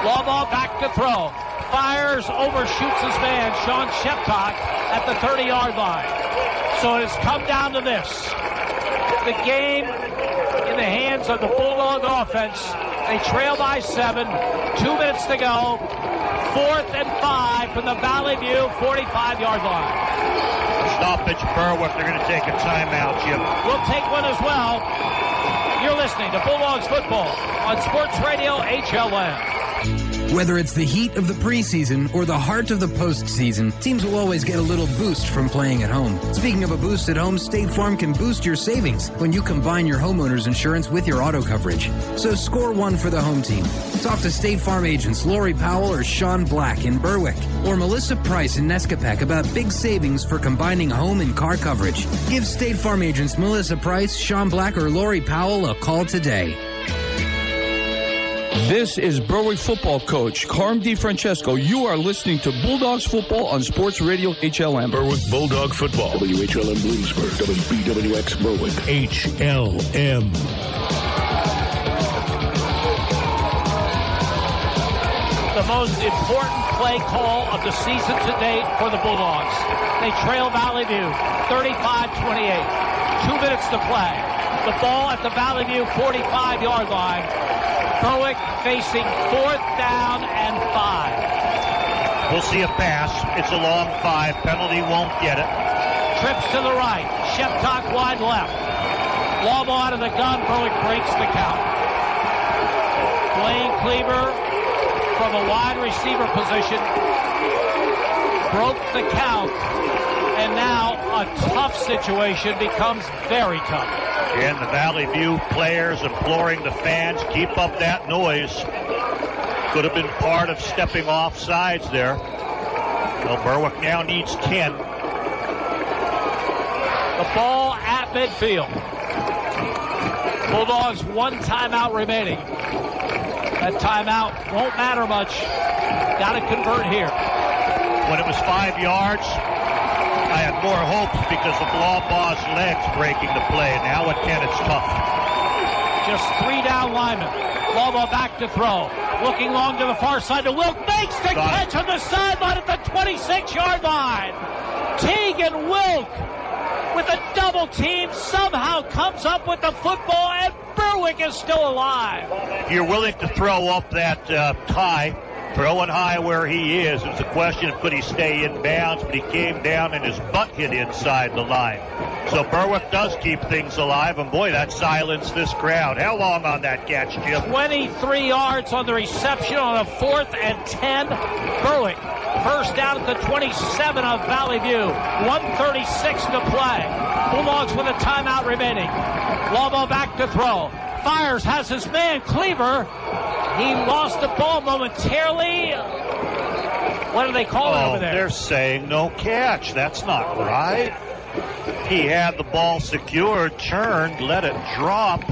Lawbaugh back to throw. Fires, overshoots his man, Sean Sheptock, at the 30-yard line. So it has come down to this. The game in the hands of the Bulldog offense. They trail by 7. 2 minutes to go. 4th and 5 from the Valley View 45-yard line. Stoppage Berwick. They're going to take a timeout, Jim. We'll take one as well. You're listening to Bulldogs football on Sports Radio HLN. Whether it's the heat of the preseason or the heart of the postseason, teams will always get a little boost from playing at home. Speaking of a boost at home, State Farm can boost your savings when you combine your homeowner's insurance with your auto coverage. So score one for the home team. Talk to State Farm agents Lori Powell or Sean Black in Berwick, or Melissa Price in Nescapec about big savings for combining home and car coverage. Give State Farm agents Melissa Price, Sean Black, or Lori Powell a call today. This is Berwick football coach Carm DiFrancesco. You are listening to Bulldogs football on Sports Radio HLM. Berwick Bulldog football. WHLM Bloomsburg, WBWX Berwick. HLM. The most important play call of the season to date for the Bulldogs. They trail Valley View 35-28. 2 minutes to play. The ball at the Valley View 45-yard line. Berwick facing 4th down and 5. We'll see a pass. It's a long 5. Penalty won't get it. Trips to the right. Sheptock wide left. Lawbaugh out of the gun. Berwick breaks the count. Blaine Cleaver from a wide receiver position broke the count. And now a tough situation becomes very tough. And the Valley View players imploring the fans, keep up that noise. Could have been part of stepping off sides there. Well, Berwick now needs 10. The ball at midfield. Bulldogs 1 timeout remaining. That timeout won't matter much. Got to convert here. When it was 5 yards, I had more hopes because of Lawbaugh's legs breaking the play. Now at 10, it's tough. just 3 down linemen. Lawball back to throw. Looking long to the far side to Wilk. Makes the catch on the sideline at the 26-yard line. Tegan Wilk with a double team somehow comes up with the football, and Berwick is still alive. You're willing to throw up that tie. Throwing high where he is. It's a question of could he stay in bounds, but he came down and his butt hit inside the line. So Berwick does keep things alive, and boy, that silenced this crowd. How long on that catch, Jim? 23 yards on the reception on a 4th and 10. Berwick, first down at the 27 of Valley View. 1:36 to play. Bulldogs with a timeout remaining. Lawball back to throw. Fires, has his man, Cleaver. He lost the ball momentarily. What do they call it over there? They're saying no catch. That's not right. He had the ball secured, turned, let it drop.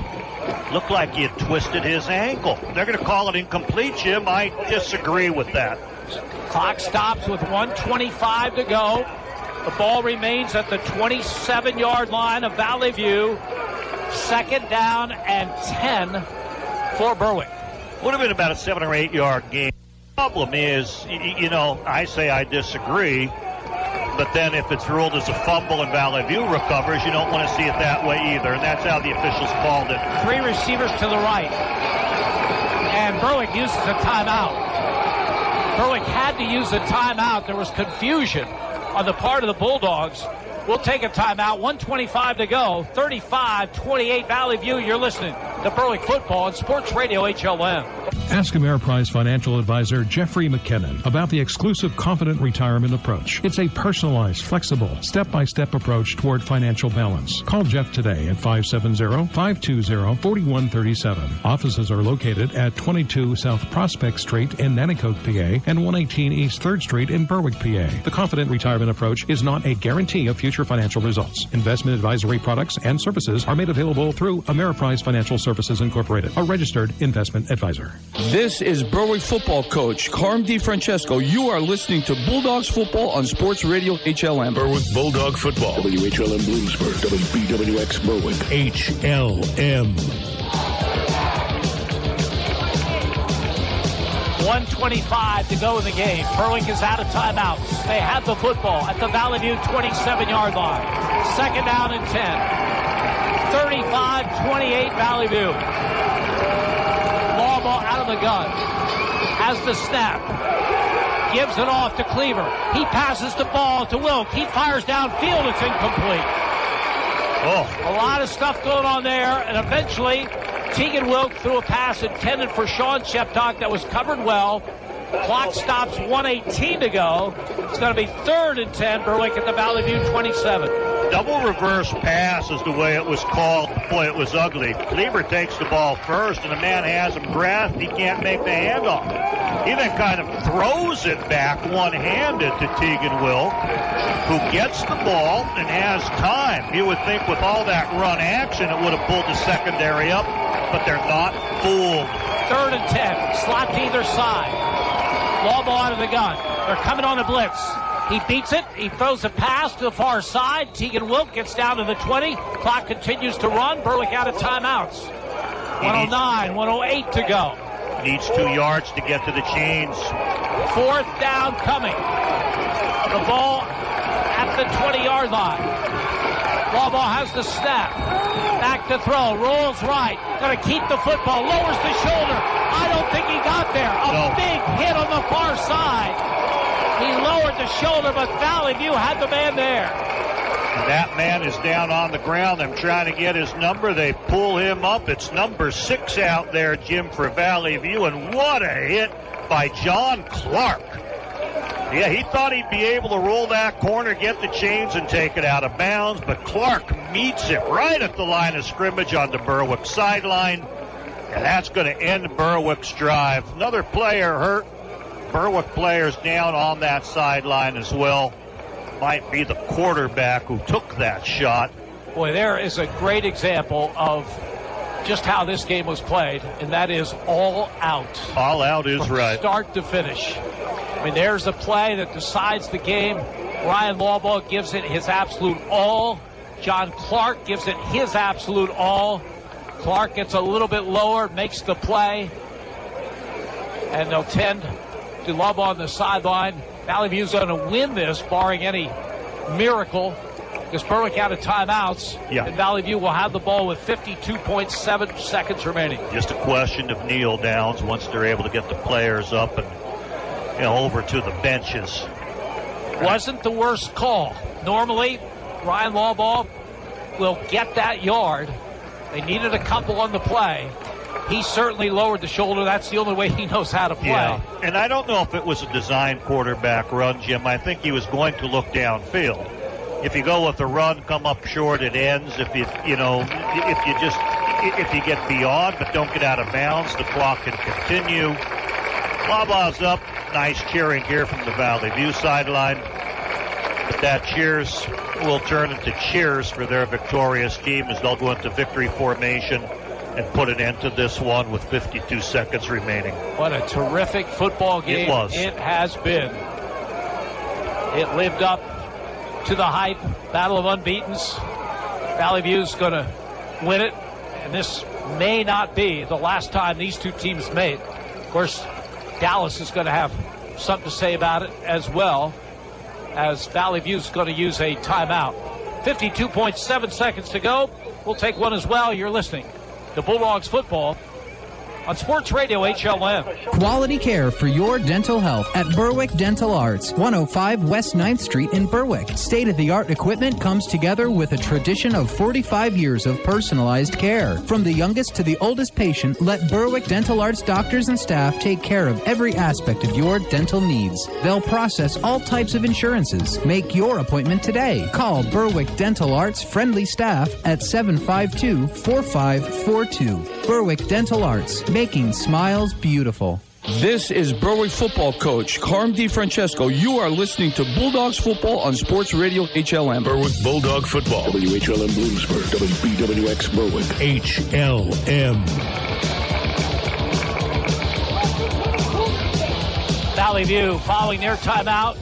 Looked like he had twisted his ankle. They're going to call it incomplete, Jim. I disagree with that. Clock stops with 1:25 to go. The ball remains at the 27-yard line of Valley View. 2nd down and 10 for Berwick. Would have been about a 7 or 8 yard game. The problem is, I say I disagree, but then if it's ruled as a fumble and Valley View recovers, you don't want to see it that way either, and that's how the officials called it. 3 receivers to the right, and Berwick uses a timeout. Berwick had to use a timeout. There was confusion on the part of the Bulldogs. We'll take a timeout. 1:25 to go. 35-28 Valley View. You're listening to Berwick Football on Sports Radio HLN. Ask Ameriprise financial advisor Jeffrey McKinnon about the exclusive Confident Retirement Approach. It's a personalized, flexible, step-by-step approach toward financial balance. Call Jeff today at 570-520-4137. Offices are located at 22 South Prospect Street in Nanticoke, PA, and 118 East 3rd Street in Berwick, PA. The Confident Retirement Approach is not a guarantee of future financial results. Investment advisory products and services are made available through Ameriprise Financial Services Incorporated, a registered investment advisor. This is Berwick football coach Carm DiFrancesco. You are listening to Bulldogs football on Sports Radio HLM. Berwick Bulldog football. WHLM Bloomsburg, WBWX Berwick. HLM. 1:25 to go in the game. Berwick is out of timeouts. They have the football at the Valley View 27-yard line. 2nd down and 10. 35-28 Valley View. Lawball out of the gun. Has the snap. Gives it off to Cleaver. He passes the ball to Wilk. He fires downfield. It's incomplete. A lot of stuff going on there, and eventually Tegan Wilk threw a pass intended for Sean Sheptock that was covered well. Clock stops, 1:18 to go. It's going to be 3rd and 10, Berwick at the Valley View 27. Double reverse pass is the way it was called. Boy, it was ugly. Cleaver takes the ball first, and the man has him grasped. He can't make the handoff. He then kind of throws it back one-handed to Tegan Wilk, who gets the ball and has time. You would think with all that run action, it would have pulled the secondary up, but they're not fooled. 3rd and 10, slot to either side. Lawball out of the gun. They're coming on a blitz. He beats it. He throws a pass to the far side. Tegan Wilk gets down to the 20. Clock continues to run. Berwick out of timeouts. 1:09, 1:08 to go. Needs 2 yards to get to the chains. 4th down coming. The ball at the 20-yard line. Lawball has the snap. Back to throw. Rolls right. Going to keep the football. Lowers the shoulder. I don't think he got there. A big hit on the far side. He lowered the shoulder, but Valley View had the man there. That man is down on the ground. I'm trying to get his number. They pull him up. It's number 6 out there, Jim, for Valley View. And what a hit by John Clark. Yeah, he thought he'd be able to roll that corner, get the chains, and take it out of bounds. But Clark meets it right at the line of scrimmage on the Berwick sideline. And that's going to end Berwick's drive. Another player hurt. Berwick players down on that sideline as well. Might be the quarterback who took that shot. Boy, there is a great example of just how this game was played, and that is all out. All out is right. Start to finish. I mean, there's a play that decides the game. Ryan Lawball gives it his absolute all. John Clark gives it his absolute all. Clark gets a little bit lower, makes the play, and they'll tend to lob on the sideline. Valley View's going to win this, barring any miracle, because Berwick out of timeouts, and Valley View will have the ball with 52.7 seconds remaining. Just a question of kneel downs once they're able to get the players up and over to the benches. Wasn't the worst call. Normally, Ryan Lawball will get that yard. They needed a couple on the play. He certainly lowered the shoulder. That's the only way he knows how to play. Yeah. And I don't know if it was a design quarterback run, Jim. I think he was going to look downfield. If you go with the run, come up short, it ends. If you get beyond but don't get out of bounds, the clock can continue. Lawball's up. Nice cheering here from the Valley View sideline. But that cheers will turn into cheers for their victorious team as they'll go into victory formation and put an end to this one with 52 seconds remaining. What a terrific football game it was. It has been. It lived up to the hype. Battle of unbeatens. Valley View's going to win it, and this may not be the last time these two teams meet. Of course, Dallas is going to have something to say about it as well, as Valley View's going to use a timeout. 52.7 seconds to go. We'll take one as well. You're listening to Bulldogs football on Sports Radio HLN. Quality care for your dental health at Berwick Dental Arts, 105 West 9th Street in Berwick. State-of-the-art equipment comes together with a tradition of 45 years of personalized care. From the youngest to the oldest patient, let Berwick Dental Arts doctors and staff take care of every aspect of your dental needs. They'll process all types of insurances. Make your appointment today. Call Berwick Dental Arts friendly staff at 752-4542. Berwick Dental Arts, making smiles beautiful. This is Berwick football coach Carm DiFrancesco. You are listening to Bulldogs football on Sports Radio HLM. Berwick Bulldog football. WHLM Bloomsburg, WBWX Berwick. HLM. Valley View following their timeout.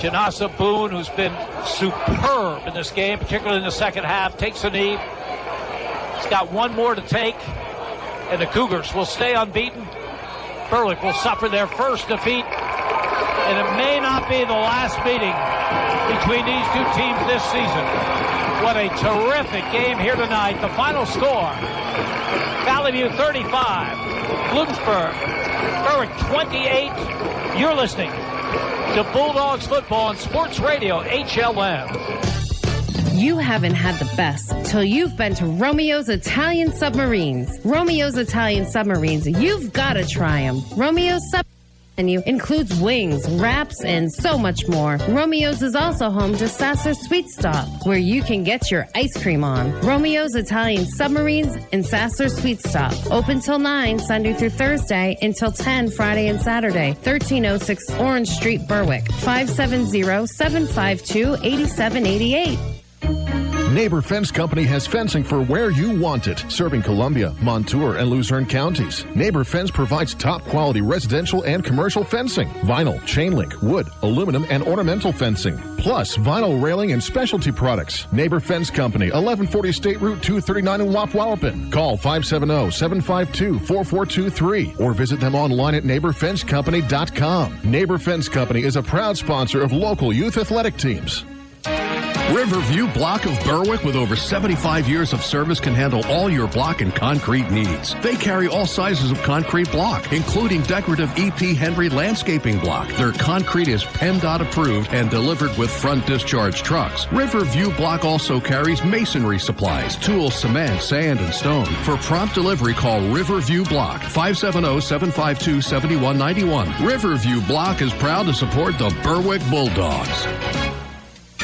Janasa Boone, who's been superb in this game, particularly in the second half, takes a knee. He's got one more to take, and the Cougars will stay unbeaten. Berwick will suffer their first defeat, and it may not be the last meeting between these two teams this season. What a terrific game here tonight. The final score, Valley View 35, Bloomsburg, Berwick 28. You're listening to Bulldogs football on Sports Radio HLM. You haven't had the best till you've been to Romeo's Italian Submarines. Romeo's Italian Submarines, you've got to try them. Romeo's menu includes wings, wraps, and so much more. Romeo's is also home to Sasser Sweet Stop, where you can get your ice cream on. Romeo's Italian Submarines and Sasser Sweet Stop. Open till 9 Sunday through Thursday, until 10 Friday and Saturday. 1306 Orange Street, Berwick. 570-752-8788. Neighbor Fence Company has fencing for where you want it, serving Columbia, Montour, and Luzerne counties. Neighbor Fence provides top-quality residential and commercial fencing, vinyl, chain link, wood, aluminum, and ornamental fencing, plus vinyl railing and specialty products. Neighbor Fence Company, 1140 State Route 239 in Wapwallopen. Call 570-752-4423 or visit them online at neighborfencecompany.com. Neighbor Fence Company is a proud sponsor of local youth athletic teams. Riverview Block of Berwick, with over 75 years of service, can handle all your block and concrete needs. They carry all sizes of concrete block, including decorative EP Henry landscaping block. Their concrete is PennDOT approved and delivered with front discharge trucks. Riverview Block also carries masonry supplies, tools, cement, sand, and stone. For prompt delivery, call Riverview Block, 570-752-7191. Riverview Block is proud to support the Berwick Bulldogs.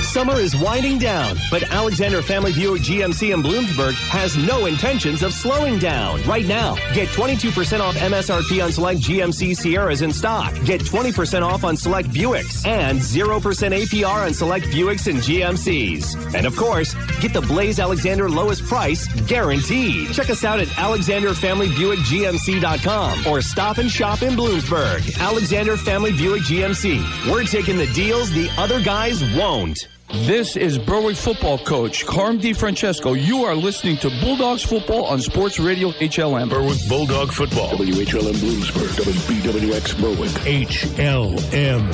Summer is winding down, but Alexander Family Buick GMC in Bloomsburg has no intentions of slowing down. Right now, get 22% off MSRP on select GMC Sierras in stock. Get 20% off on select Buicks and 0% APR on select Buicks and GMCs. And of course, get the Blaze Alexander lowest price guaranteed. Check us out at AlexanderFamilyBuickGMC.com or stop and shop in Bloomsburg. Alexander Family Buick GMC. We're taking the deals the other guys won't. This is Berwick football coach Carm DiFrancesco. You are listening to Bulldogs football on Sports Radio HLM. Berwick Bulldog football. WHLM Bloomsburg, WBWX Berwick. HLM.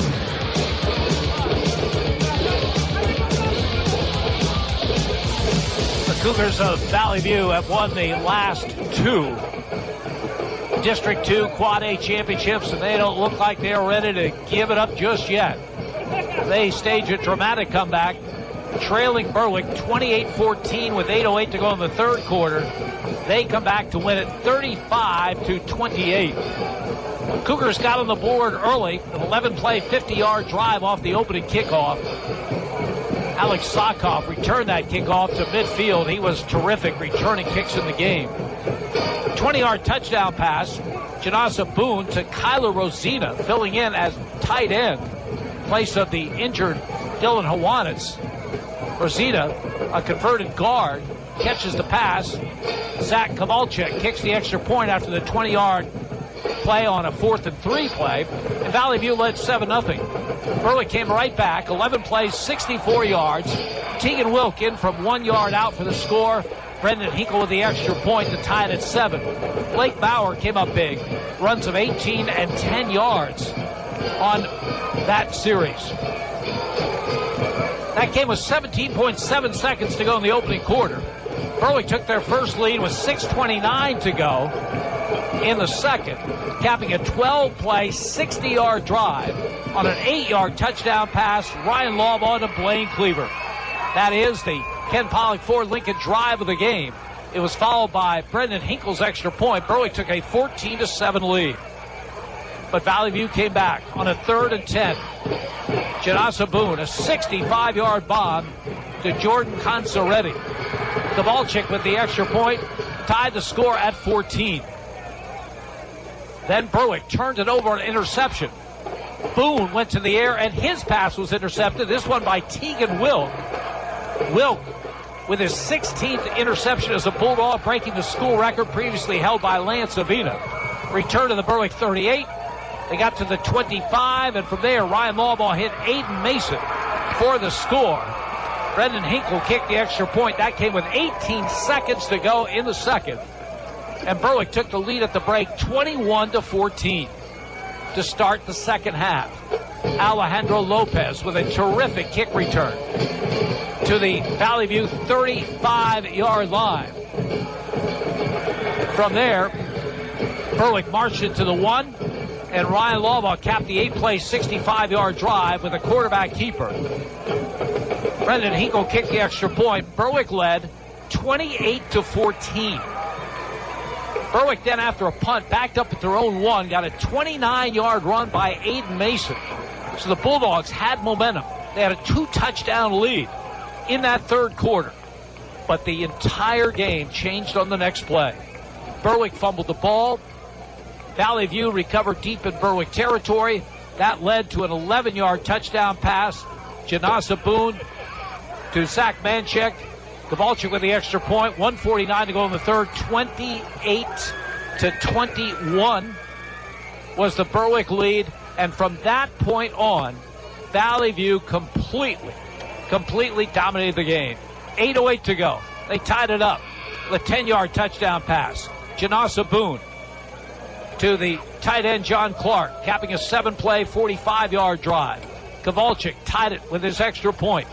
The Cougars of Valley View have won the last 2 District 2 Quad A championships, and they don't look like they're ready to give it up just yet. They stage a dramatic comeback, trailing Berwick 28-14 with 8:08 to go in the third quarter. They come back to win it 35-28. Cougars got on the board early, an 11-play, 50-yard drive off the opening kickoff. Alex Sokoff returned that kickoff to midfield. He was terrific returning kicks in the game. 20-yard touchdown pass, Janasa Boone to Kyler Rosina, filling in as tight end, in place of the injured Dylan Hawanitz. Rosina, a converted guard, catches the pass. Zach Kowalczyk kicks the extra point after the 20-yard play on a 4th and 3 play, and Valley View led 7-0. Berwick came right back, 11 plays, 64 yards. Tegan Wilk in from 1 yard out for the score. Brendan Hinkle with the extra point to tie it at 7. Blake Bauer came up big, runs of 18 and 10 yards on that series. That game was 17.7 seconds to go in the opening quarter. Berwick took their first lead with 6:29 to go in the second, capping a 12-play, 60-yard drive on an 8-yard touchdown pass, Ryan Lawbaugh to Blaine Cleaver. That is the Ken Pollock Ford Lincoln drive of the game. It was followed by Brendan Hinkle's extra point. Berwick took a 14-7 lead. But Valley View came back on a 3rd and 10. Janasa Boone, a 65-yard bomb to Jordan Consaretti. Kowalczyk with the extra point, tied the score at 14. Then Berwick turned it over an interception. Boone went to the air, and his pass was intercepted. This one by Tegan Wilk. Wilk with his 16th interception as a Bulldog, breaking the school record previously held by Lance Avina. Return to the Berwick 38. They got to the 25, and from there, Ryan Lawbaugh hit Aiden Mason for the score. Brendan Hinkle kicked the extra point. That came with 18 seconds to go in the second. And Berwick took the lead at the break 21-14 to start the second half. Alejandro Lopez with a terrific kick return to the Valley View 35-yard line. From there, Berwick marched it to the 1, and Ryan Lawbaugh capped the 8-play, 65-yard drive with a quarterback keeper. Brendan Hinkle kicked the extra point. Berwick led 28-14. Berwick then, after a punt, backed up at their own 1, got a 29-yard run by Aiden Mason. So the Bulldogs had momentum. They had a 2-touchdown lead in that third quarter. But the entire game changed on the next play. Berwick fumbled the ball. Valley View recovered deep in Berwick territory. That led to an 11-yard touchdown pass. Janasa Boone to Zach Manchek. Kowalczyk with the extra point. 1:49 to go in the third. 28-21 was the Berwick lead. And from that point on, Valley View completely dominated the game. 8:08 to go. They tied it up with a 10-yard touchdown pass. Janasa Boone to the tight end John Clark, capping a 7-play, 45-yard drive. Kowalczyk tied it with his extra point.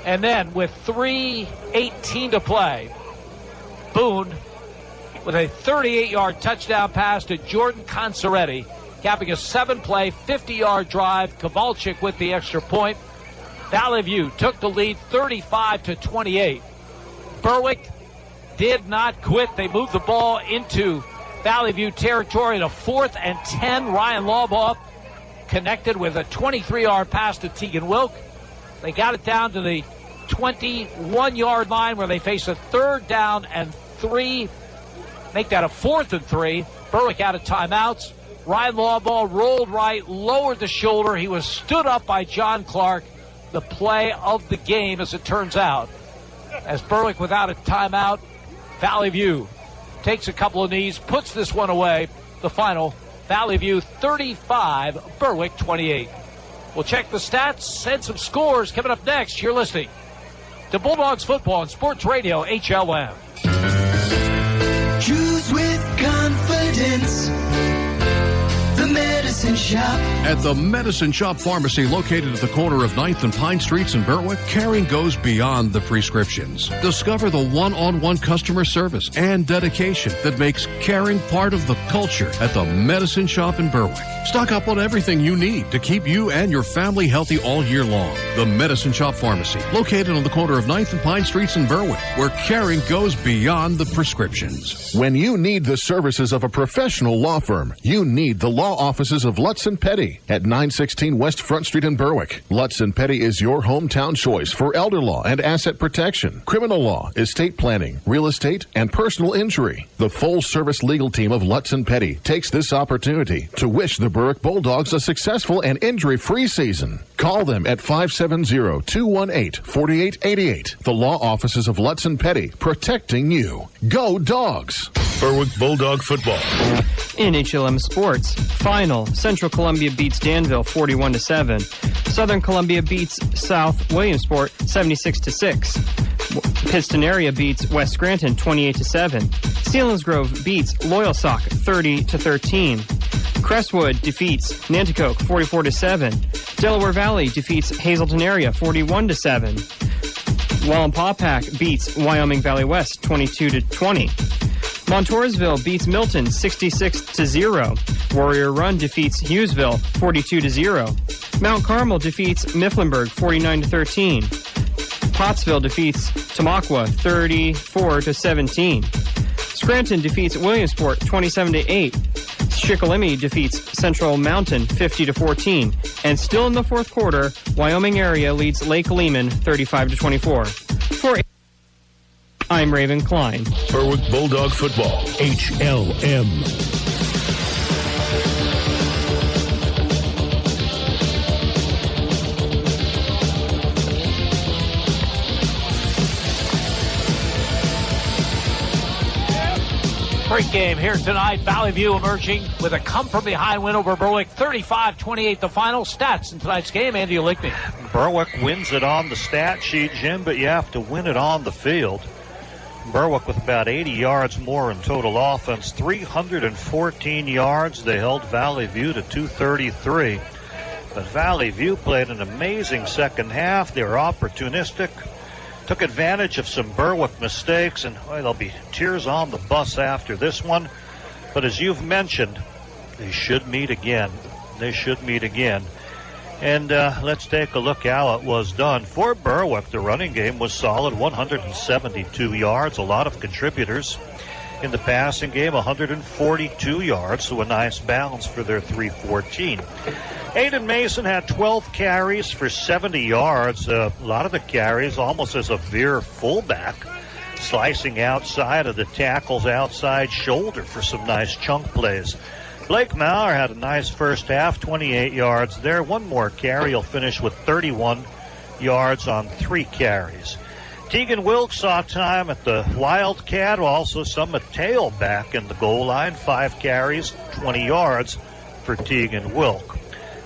And then with 3:18 to play, Boone with a 38-yard touchdown pass to Jordan Consaretti, capping a 7-play, 50-yard drive. Kowalczyk with the extra point. Valley View took the lead 35-28. Berwick did not quit. They moved the ball into Valley View territory at a 4th and 10. Ryan Lawbaugh connected with a 23-yard pass to Tegan Wilk. They got it down to the 21-yard line where they face a 3rd down and 3. Make that a 4th and 3. Berwick out of timeouts. Ryan Lawbaugh rolled right, lowered the shoulder. He was stood up by John Clark. The play of the game, as it turns out. As Berwick without a timeout, Valley View takes a couple of knees, puts this one away. The final, Valley View 35, Berwick 28. We'll check the stats and some scores coming up next. You're listening to Bulldogs football on Sports Radio HLM. Choose with confidence. The Medicine Shop. At the Medicine Shop Pharmacy, located at the corner of 9th and Pine Streets in Berwick, caring goes beyond the prescriptions. Discover the one-on-one customer service and dedication that makes caring part of the culture at the Medicine Shop in Berwick. Stock up on everything you need to keep you and your family healthy all year long. The Medicine Shop Pharmacy, located on the corner of 9th and Pine Streets in Berwick, where caring goes beyond the prescriptions. When you need the services of a professional law firm, you need the law offices of Lutz & Petty at 916 West Front Street in Berwick. Lutz & Petty is your hometown choice for elder law and asset protection, criminal law, estate planning, real estate, and personal injury. The full-service legal team of Lutz & Petty takes this opportunity to wish the Berwick Bulldogs a successful and injury-free season. Call them at 570-218-4888. The law offices of Lutz & Petty, protecting you. Go Dogs! Berwick Bulldog football. In HLM sports, final, Central Columbia beats Danville 41-7. Southern Columbia beats South Williamsport 76-6. Piston area beats West Scranton 28-7. Selinsgrove beats Loyalsock 30-13. Crestwood defeats Nanticoke 44-7. Delaware Valley defeats Hazleton area 41-7. Wallenpaupack beats Wyoming Valley West 22-20. Montoursville beats Milton 66-0. Warrior Run defeats Hughesville 42-0. Mount Carmel defeats Mifflinburg 49-13. Pottsville defeats Tamaqua 34-17. Scranton defeats Williamsport 27-8. Shikellamy defeats Central Mountain 50-14. And still in the fourth quarter, Wyoming area leads Lake Lehman 35-24. For I'm Raven Klein. Berwick Bulldog football, HLM. Great game here tonight. Valley View emerging with a come-from-behind win over Berwick, 35-28 the final. Stats in tonight's game, Andy Olickney. Berwick wins it on the stat sheet, Jim, but you have to win it on the field. Berwick with about 80 yards more in total offense, 314 yards. They held Valley View to 233. But Valley View played an amazing second half. They were opportunistic, took advantage of some Berwick mistakes, and boy, there'll be tears on the bus after this one. But as you've mentioned, they should meet again. They should meet again. And let's take a look how it was done. For Berwick, the running game was solid, 172 yards, a lot of contributors. In the passing game, 142 yards, so a nice balance for their 314. Aiden Mason had 12 carries for 70 yards. A lot of the carries almost as a veer fullback, slicing outside of the tackle's outside shoulder for some nice chunk plays. Blake Maurer had a nice first half, 28 yards there. One more carry. He'll finish with 31 yards on 3 carries. Tegan Wilkes saw time at the Wildcat, also some at tailback in the goal line. 5 carries, 20 yards for Tegan Wilk.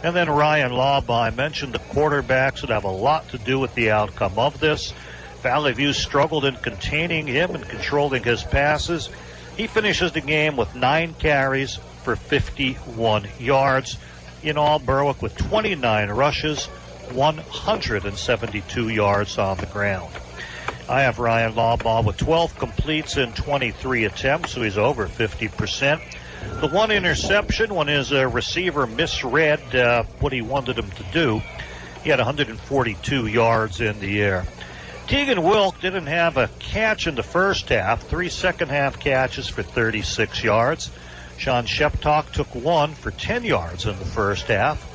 And then Ryan Lawbaugh, I mentioned the quarterbacks would have a lot to do with the outcome of this. Valley View struggled in containing him and controlling his passes. He finishes the game with 9 carries for 51 yards. In all, Berwick with 29 rushes, 172 yards on the ground. I have Ryan Lawbaugh with 12 completes in 23 attempts, so he's over 50%. The one interception when his receiver misread what he wanted him to do. He had 142 yards in the air. Tegan Wilk didn't have a catch in the first half. 3 second-half catches for 36 yards. Sean Sheptalk took 1 for 10 yards in the first half.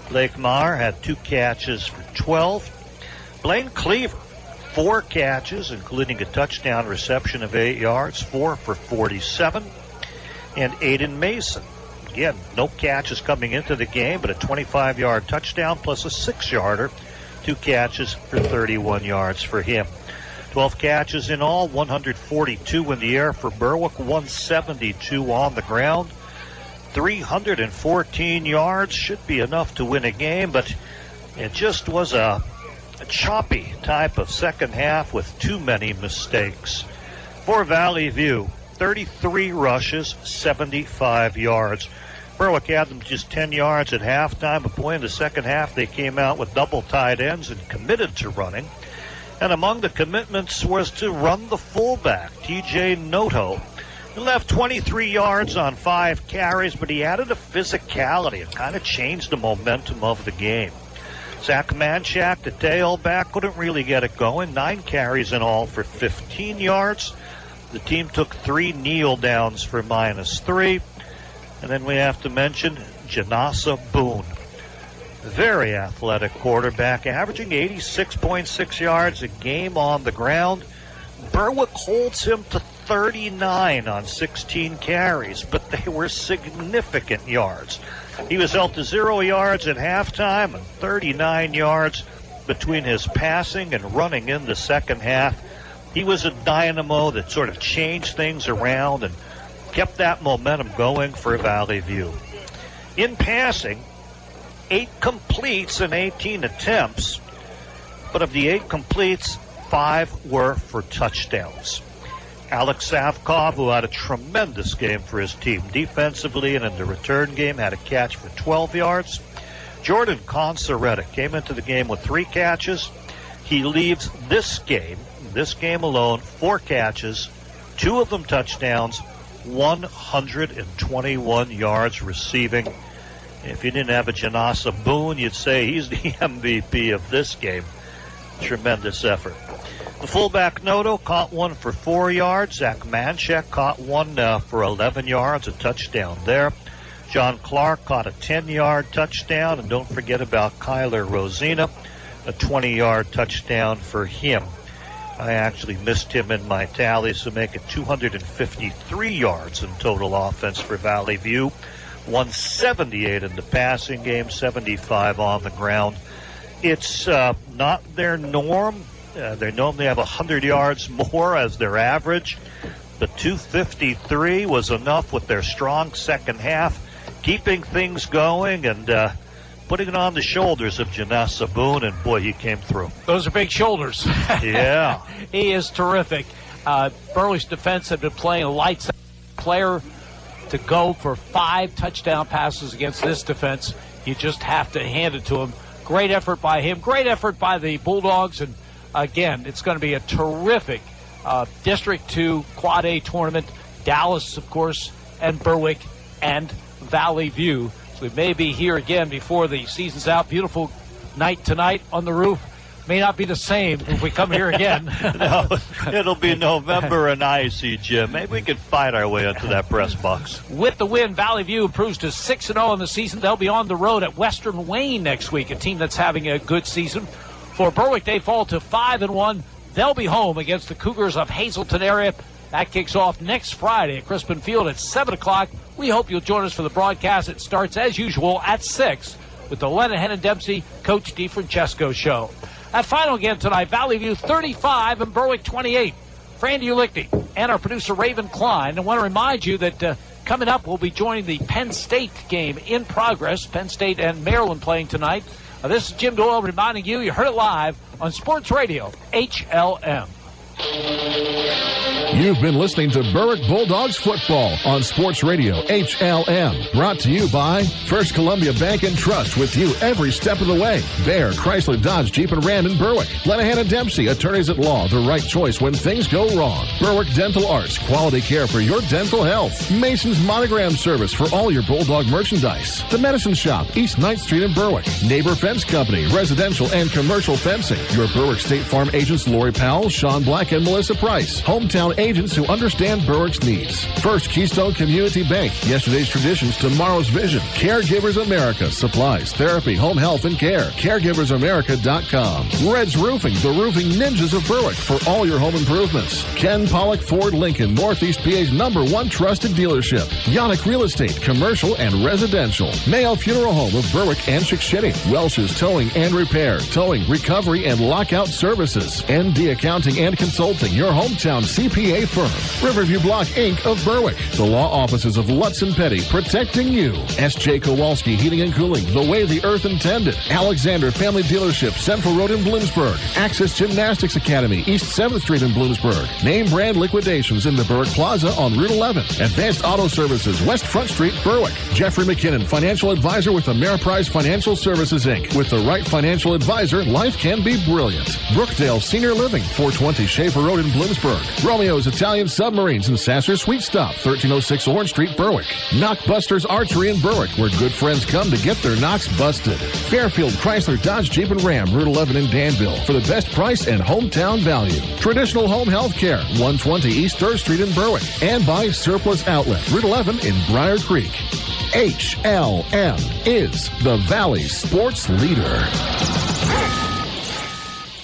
Blake Maher had 2 catches for 12. Blaine Cleaver, 4 catches, including a touchdown reception of 8 yards, 4 for 47. And Aiden Mason, again, no catches coming into the game, but a 25-yard touchdown plus a 6-yarder. 2 catches for 31 yards for him. 12 catches in all, 142 in the air for Berwick, 172 on the ground. 314 yards should be enough to win a game, but It just was a choppy type of second half with too many mistakes. For Valley View, 33 rushes, 75 yards. Berwick had them just 10 yards at halftime, but boy, in the second half they came out with double tight ends and committed to running. And among the commitments was to run the fullback, TJ Noto. He left 23 yards on 5 carries, but he added a physicality. It kind of changed the momentum of the game. Zach Manchak, the tailback, couldn't really get it going. 9 carries in all for 15 yards. The team took 3 kneel downs for -3. And then we have to mention Janasa Boone. Very athletic quarterback, averaging 86.6 yards a game on the ground. Berwick holds him to 39 on 16 carries, but they were significant yards. He was held to 0 yards at halftime and 39 yards between his passing and running in the second half. He was a dynamo that sort of changed things around and kept that momentum going for Valley View. In passing, 8 completes and 18 attempts, but of the 8 completes, 5 were for touchdowns. Alex Savkov, who had a tremendous game for his team defensively and in the return game, had a catch for 12 yards. Jordan Conceretta came into the game with 3 catches. He leaves this game alone, 4 catches, 2 of them touchdowns, 121 yards receiving. If you didn't have a Janasa Boone, you'd say he's the MVP of this game. Tremendous effort. The fullback Noto caught 1 for 4 yards. Zach Manchak caught 1 for 11 yards, a touchdown there. John Clark caught a 10-yard touchdown. And don't forget about Kyler Rosina, a 20-yard touchdown for him. I actually missed him in my tally, so make it 253 yards in total offense for Valley View. 178 in the passing game, 75 on the ground. It's not their norm. They normally have 100 yards more as their average. But 253 was enough with their strong second half, keeping things going and putting it on the shoulders of Janasa Boone, and boy, he came through. Those are big shoulders. Yeah. He is terrific. Berwick's defense had been playing a lights player to go for 5 touchdown passes against this defense. You just have to hand it to him. Great effort by him. Great effort by the Bulldogs. And, again, it's going to be a terrific District 2 Quad A tournament. Dallas, of course, and Berwick and Valley View. So we may be here again before the season's out. Beautiful night tonight on the roof. May not be the same if we come here again. No, it'll be November and icy, Jim. Maybe we can fight our way into that press box. With the win, Valley View improves to 6-0 in the season. They'll be on the road at Western Wayne next week, a team that's having a good season. For Berwick, they fall to 5-1. They'll be home against the Cougars of Hazleton area. That kicks off next Friday at Crispin Field at 7 o'clock. We hope you'll join us for the broadcast. It starts, as usual, at 6 with the Lennon Dempsey Coach DeFrancesco show. That final again tonight, Valley View 35 and Berwick 28. Fran Ulickty and our producer Raven Klein. I want to remind you that coming up, we'll be joining the Penn State game in progress. Penn State and Maryland playing tonight. This is Jim Doyle reminding you, you heard it live on Sports Radio HLM. You've been listening to Berwick Bulldogs football on Sports Radio HLM. Brought to you by First Columbia Bank and Trust, with you every step of the way. Bear, Chrysler, Dodge, Jeep, and Ram in Berwick. Lenahan & Dempsey, attorneys at law, the right choice when things go wrong. Berwick Dental Arts, quality care for your dental health. Mason's Monogram Service for all your Bulldog merchandise. The Medicine Shop, East 9th Street in Berwick. Neighbor Fence Company, residential and commercial fencing. Your Berwick State Farm agents Lori Powell, Sean Black, and Melissa Price. Hometown agents who understand Berwick's needs. First Keystone Community Bank. Yesterday's traditions, tomorrow's vision. Caregivers America. Supplies, therapy, home health, and care. CaregiversAmerica.com. Red's Roofing. The roofing ninjas of Berwick for all your home improvements. Ken Pollock Ford Lincoln. Northeast PA's #1 trusted dealership. Yannick Real Estate. Commercial and residential. Mayo Funeral Home of Berwick and Shikshini. Welsh's Towing and Repair. Towing, recovery, and lockout services. ND Accounting and Consulting. Your hometown CPA stay firm. Riverview Block, Inc. of Berwick. The law offices of Lutz & Petty, protecting you. S.J. Kowalski Heating and Cooling, the way the earth intended. Alexander Family Dealership, Central Road in Bloomsburg. Access Gymnastics Academy, East 7th Street in Bloomsburg. Name brand liquidations in the Berwick Plaza on Route 11. Advanced Auto Services, West Front Street, Berwick. Jeffrey McKinnon, financial advisor with Ameriprise Financial Services, Inc. With the right financial advisor, life can be brilliant. Brookdale Senior Living, 420 Schaefer Road in Bloomsburg. Romeo's Italian Submarines in Sasser Sweet Stop, 1306 Orange Street, Berwick. Knockbusters Archery in Berwick, where good friends come to get their knocks busted. Fairfield Chrysler Dodge Jeep and Ram, Route 11 in Danville, for the best price and hometown value. Traditional Home Health Care, 120 East 3rd Street in Berwick. And by Surplus Outlet, Route 11 in Briar Creek. HLM is the Valley Sports Leader.